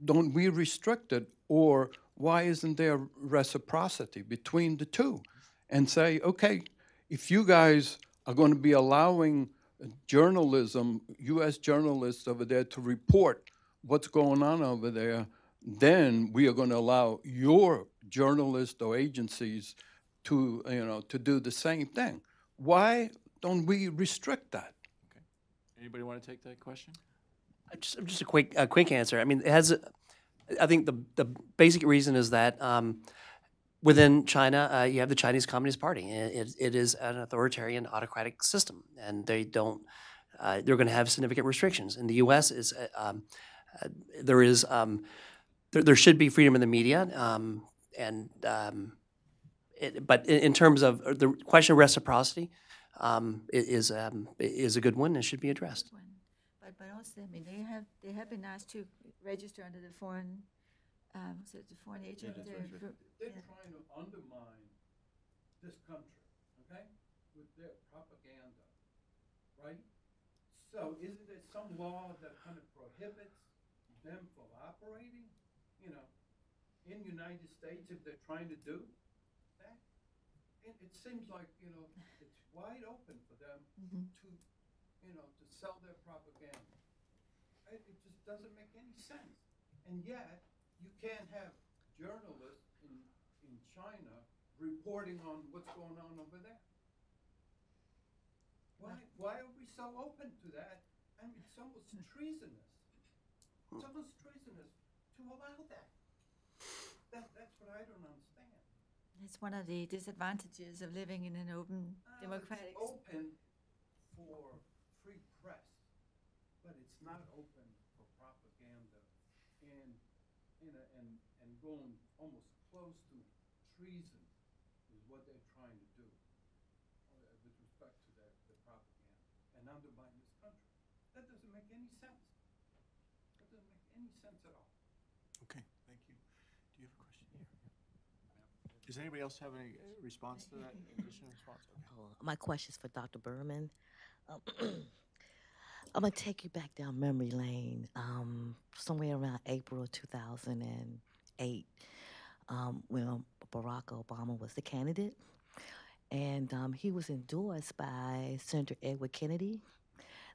don't we restrict it, or why isn't there reciprocity between the two? And say, okay, if you guys are going to be allowing journalism, U.S. journalists over there to report what's going on over there, then we are going to allow your journalists or agencies to, you know, to do the same thing. Why don't we restrict that?
Okay. Anybody want to take that question?
Just a quick answer. I mean, it has. I think the basic reason is that within China, you have the Chinese Communist Party. It is an authoritarian, autocratic system, and they don't. They're going to have significant restrictions. In the U.S., there should be freedom in the media, but in terms of the question of reciprocity, is a good one and should be addressed.
But also, I mean, they have been asked to register under the foreign, the foreign agent.
They're trying to undermine this country, okay, with their propaganda, right? So isn't there some law that kind of prohibits them from operating, you know, in the United States if they're trying to do that? It seems like, you know, it's wide open for them to, you know, to sell their propaganda. It just doesn't make any sense. And yet, you can't have journalists in China reporting on what's going on over there. Why are we so open to that? I mean, it's almost treasonous. It's almost treasonous to allow that. That's what I don't understand.
It's one of the disadvantages of living in an open democratic.
It's open for free press, but it's not open for propaganda and going almost close to treason is what they're trying to do with respect to the propaganda and undermine this country. That doesn't make any sense. That doesn't make any sense at all.
Okay, thank you. Do you have a question here? Does anybody else have any response to that? Additional response? Okay.
My question is for Dr. Berman. I'm going to take you back down memory lane. Somewhere around April 2008, when Barack Obama was the candidate, and he was endorsed by Senator Edward Kennedy.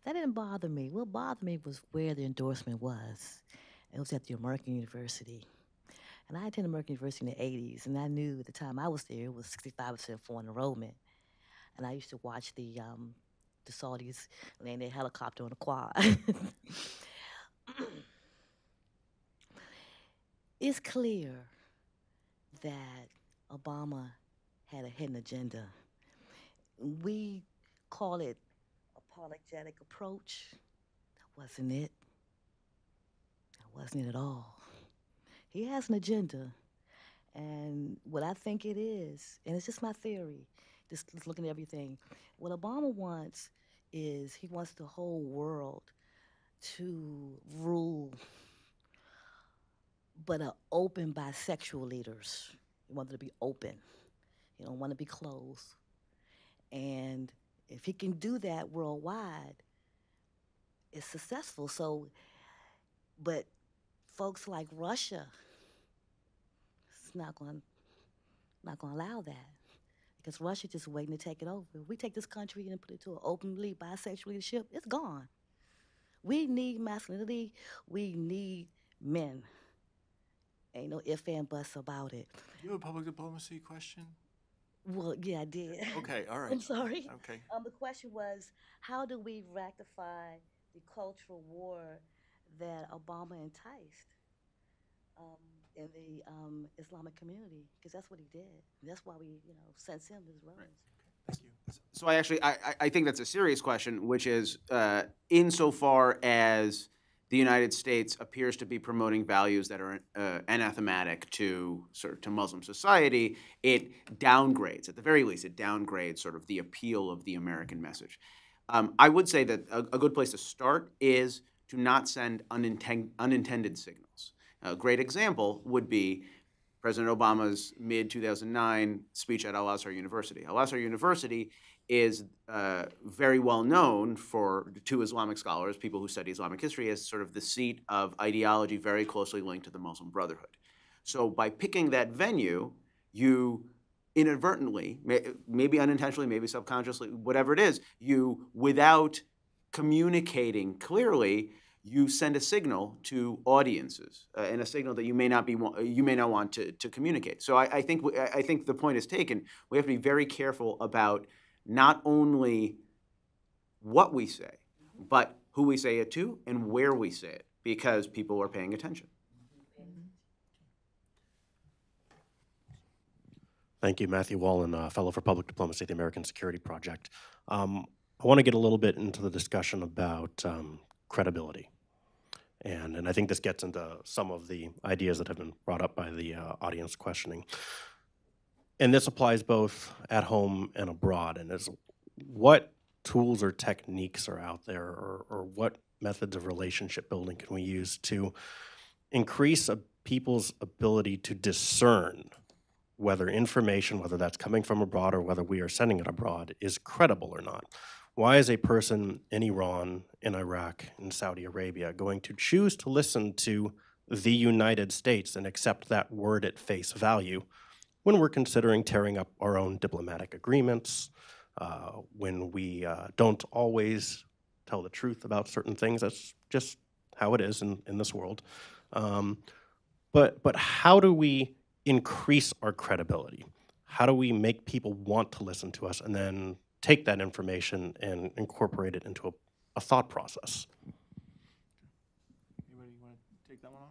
That didn't bother me. What bothered me was where the endorsement was. It was at the American University. And I attended American University in the 80s, and I knew at the time I was there, it was 65% foreign enrollment. And I used to watch the Saudis land their helicopter on the quad. It's clear that Obama had a hidden agenda. We call it apologetic approach. That wasn't it. That wasn't it at all. He has an agenda. And what I think it is, and it's just my theory, just looking at everything, what Obama wants is he wants the whole world to rule, but open bisexual leaders. He wants it to be open. He don't want to be closed. And if he can do that worldwide, it's successful. So, but folks like Russia, it's not going to allow that. Because Russia just waiting to take it over. If we take this country and put it to an openly bisexual leadership, it's gone. We need masculinity. We need men. Ain't no ifs and buts about it.
Do you have a public diplomacy question?
Well, yeah, I did.
Okay, all right.
I'm sorry.
Okay.
The question was, how do we rectify the cultural war that Obama enticed in the Islamic community? Because that's what he did. And that's why we, sent him his rose.
Right. Thank you.
So I think that's a serious question, which is insofar as the United States appears to be promoting values that are anathematic to Muslim society, it downgrades, at the very least, it downgrades sort of the appeal of the American message. I would say that a good place to start is to not send unintended signals. A great example would be President Obama's mid-2009 speech at Al-Azhar University. Al-Azhar University is very well known to Islamic scholars, people who study Islamic history, as sort of the seat of ideology very closely linked to the Muslim Brotherhood. So by picking that venue, you inadvertently, maybe unintentionally, maybe subconsciously, whatever it is, you, without communicating clearly, you send a signal to audiences, and a signal that you may not want to communicate. So I think the point is taken. We have to be very careful about not only what we say, but who we say it to and where we say it, because people are paying attention.
Thank you, Matthew Wallen, Fellow for Public Diplomacy at the American Security Project. I want to get a little bit into the discussion about credibility. And I think this gets into some of the ideas that have been brought up by the audience questioning. And this applies both at home and abroad. And is what tools or techniques are out there, or what methods of relationship building can we use to increase people's ability to discern whether information, whether that's coming from abroad or whether we are sending it abroad, is credible or not. Why is a person in Iran, in Iraq, in Saudi Arabia going to choose to listen to the United States and accept that word at face value when we're considering tearing up our own diplomatic agreements, when we don't always tell the truth about certain things? That's just how it is in this world. But how do we increase our credibility? How do we make people want to listen to us and then take that information and incorporate it into a thought process?
Anybody want to take that one on?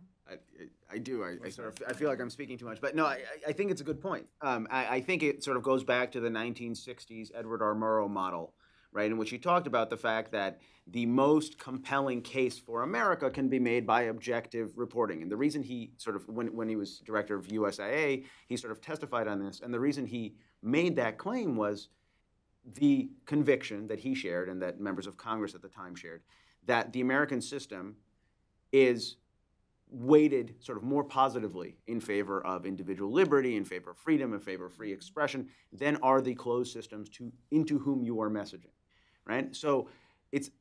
I do. I feel like I'm speaking too much, but no, I think it's a good point. I think it sort of goes back to the 1960s Edward R. Murrow model, right, in which he talked about the fact that the most compelling case for America can be made by objective reporting. And the reason he sort of, when he was director of USIA, he sort of testified on this. And the reason he made that claim was the conviction that he shared and that members of Congress at the time shared, that the American system is weighted sort of more positively in favor of individual liberty, in favor of freedom, in favor of free expression, than are the closed systems into whom you are messaging, right? So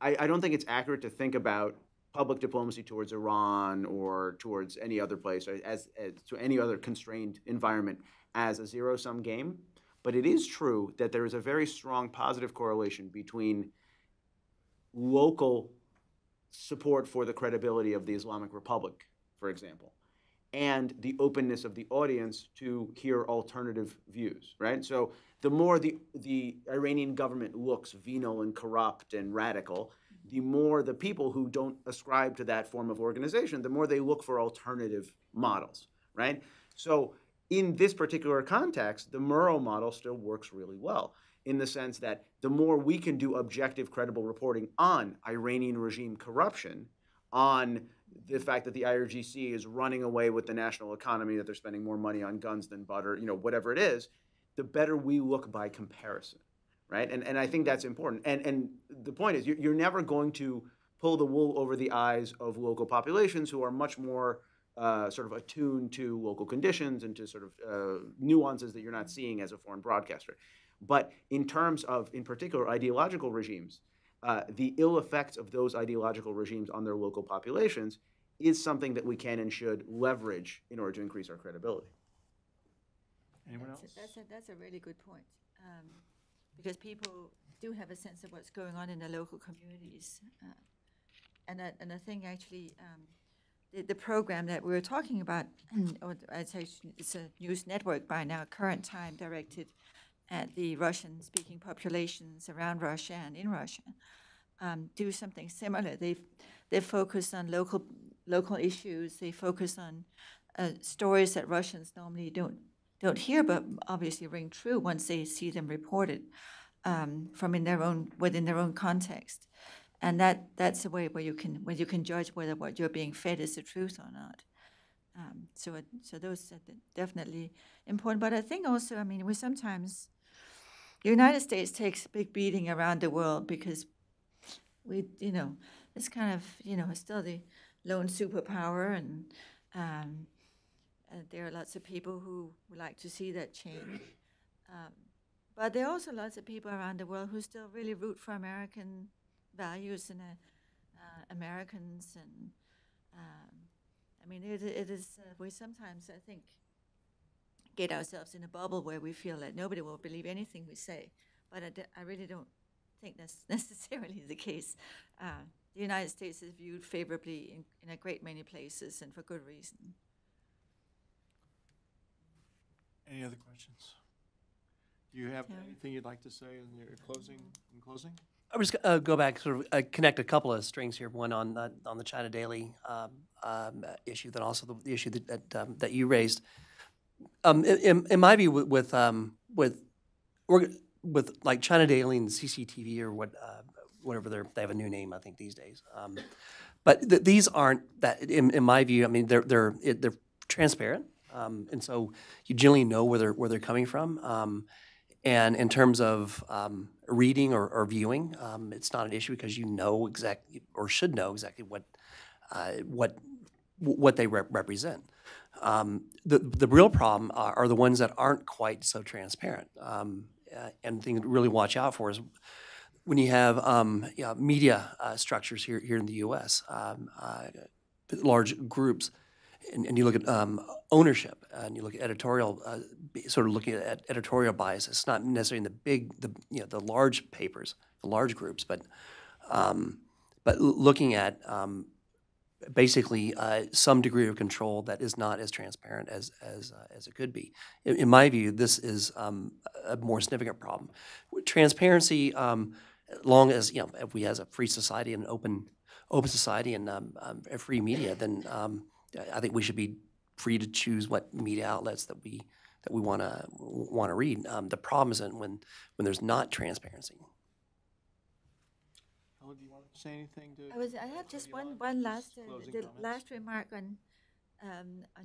I don't think it's accurate to think about public diplomacy towards Iran or towards any other place, as to any other constrained environment, as a zero-sum game. But it is true that there is a very strong positive correlation between local support for the credibility of the Islamic Republic, for example, and the openness of the audience to hear alternative views, right? So the more the Iranian government looks venal and corrupt and radical, the more the people who don't ascribe to that form of organization, the more they look for alternative models, right? So in this particular context, the Murrow model still works really well in the sense that the more we can do objective, credible reporting on Iranian regime corruption, on the fact that the IRGC is running away with the national economy, that they're spending more money on guns than butter, whatever it is, the better we look by comparison, right? And I think that's important. And the point is, you're never going to pull the wool over the eyes of local populations who are much more sort of attuned to local conditions and to sort of nuances that you're not seeing as a foreign broadcaster. But in terms of, in particular, ideological regimes, the ill effects of those ideological regimes on their local populations is something that we can and should leverage in order to increase our credibility.
Anyone else?
That's a really good point, because people do have a sense of what's going on in their local communities. And I think actually the program that we were talking about, or I'd say it's a news network by now, Current Time, directed at the Russian-speaking populations around Russia and in Russia, do something similar. They focus on local issues. They focus on stories that Russians normally don't hear, but obviously ring true once they see them reported within their own context. And that's a way where you can judge whether what you're being fed is the truth or not. So those are definitely important. But I think also, we sometimes, the United States takes a big beating around the world because it's kind of, still the lone superpower, and there are lots of people who would like to see that change. But there are also lots of people around the world who still really root for American values and Americans, and it is we sometimes, I think, get ourselves in a bubble where we feel that nobody will believe anything we say, but I really don't think that's necessarily the case. The United States is viewed favorably in a great many places, and for good reason.
Any other questions? Do you have anything you'd like to say in your closing?
I was going to go back, sort of connect a couple of strings here. One on the China Daily issue, then also the issue that you raised. In my view, with like China Daily and CCTV or whatever they have a new name, I think, these days. But these aren't that. In my view, they're transparent, and so you generally know where they're coming from. And in terms of reading or viewing, it's not an issue because you know exactly, or should know exactly what they represent. The real problem are the ones that aren't quite so transparent. And the thing to really watch out for is when you have media structures here in the U.S., large groups, and you look at ownership, and you look at editorial, sort of looking at editorial bias. It's not necessarily in the large papers, the large groups, but looking at basically some degree of control that is not as transparent as it could be. In my view, this is a more significant problem. Transparency, long as if we have a free society and open society and a free media, then I think we should be free to choose what media outlets that we want to read. The problem isn't when there's not transparency.
Ella, do you want to say anything to?
I have just one last last remark on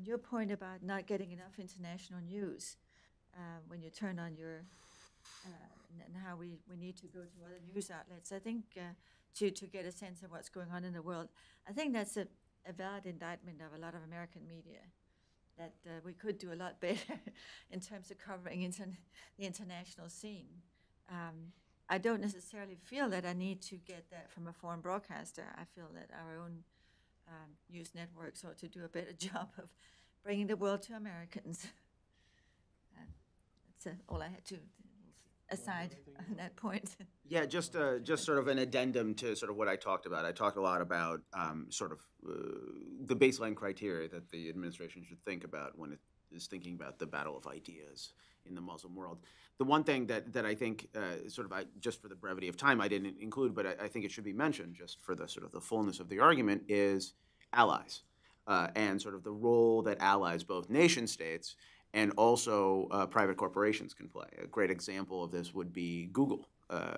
your point about not getting enough international news when you turn on your and how we need to go to other news outlets. I think to get a sense of what's going on in the world, I think that's a valid indictment of a lot of American media, that we could do a lot better in terms of covering the international scene. I don't necessarily feel that I need to get that from a foreign broadcaster. I feel that our own news networks ought to do a better job of bringing the world to Americans. That's all I had to aside on that point.
Yeah, just sort of an addendum to sort of what I talked about. I talked a lot about sort of the baseline criteria that the administration should think about when it is thinking about the battle of ideas in the Muslim world. The one thing that I think just for the brevity of time I didn't include, but I think it should be mentioned just for the sort of the fullness of the argument, is allies and sort of the role that allies, both nation states and also private corporations, can play. A great example of this would be Google.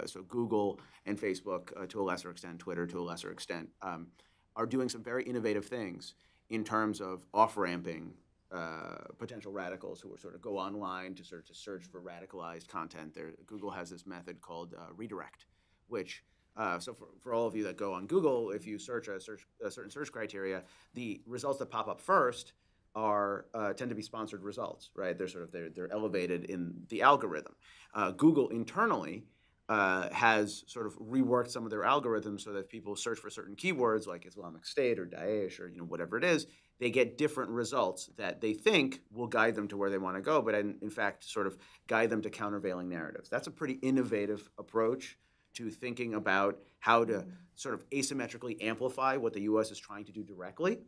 So Google and Facebook, to a lesser extent, Twitter to a lesser extent, are doing some very innovative things in terms of off-ramping potential radicals who will sort of go online to search for radicalized content. Google has this method called redirect, which so for all of you that go on Google, if you search a certain search criteria, the results that pop up first tend to be sponsored results, right? They're elevated in the algorithm. Google internally has sort of reworked some of their algorithms so that if people search for certain keywords like Islamic State or Daesh or whatever it is, they get different results that they think will guide them to where they want to go, but in fact sort of guide them to countervailing narratives. That's a pretty innovative approach to thinking about how to sort of asymmetrically amplify what the U.S. is trying to do directly.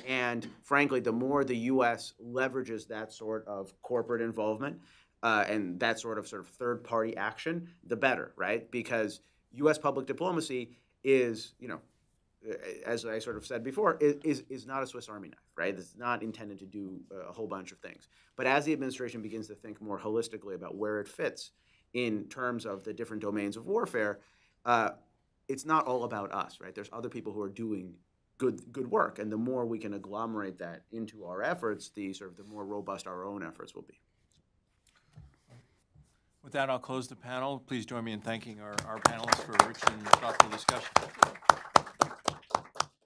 And frankly, the more the U.S. leverages that sort of corporate involvement and that sort of third-party action, the better, right? Because U.S. public diplomacy is, as I sort of said before, is not a Swiss Army knife, right? It's not intended to do a whole bunch of things. But as the administration begins to think more holistically about where it fits in terms of the different domains of warfare, it's not all about us, right? There's other people who are doing good work, and the more we can agglomerate that into our efforts, the more robust our own efforts will be.
With that, I'll close the panel. Please join me in thanking our panelists for a rich and thoughtful discussion.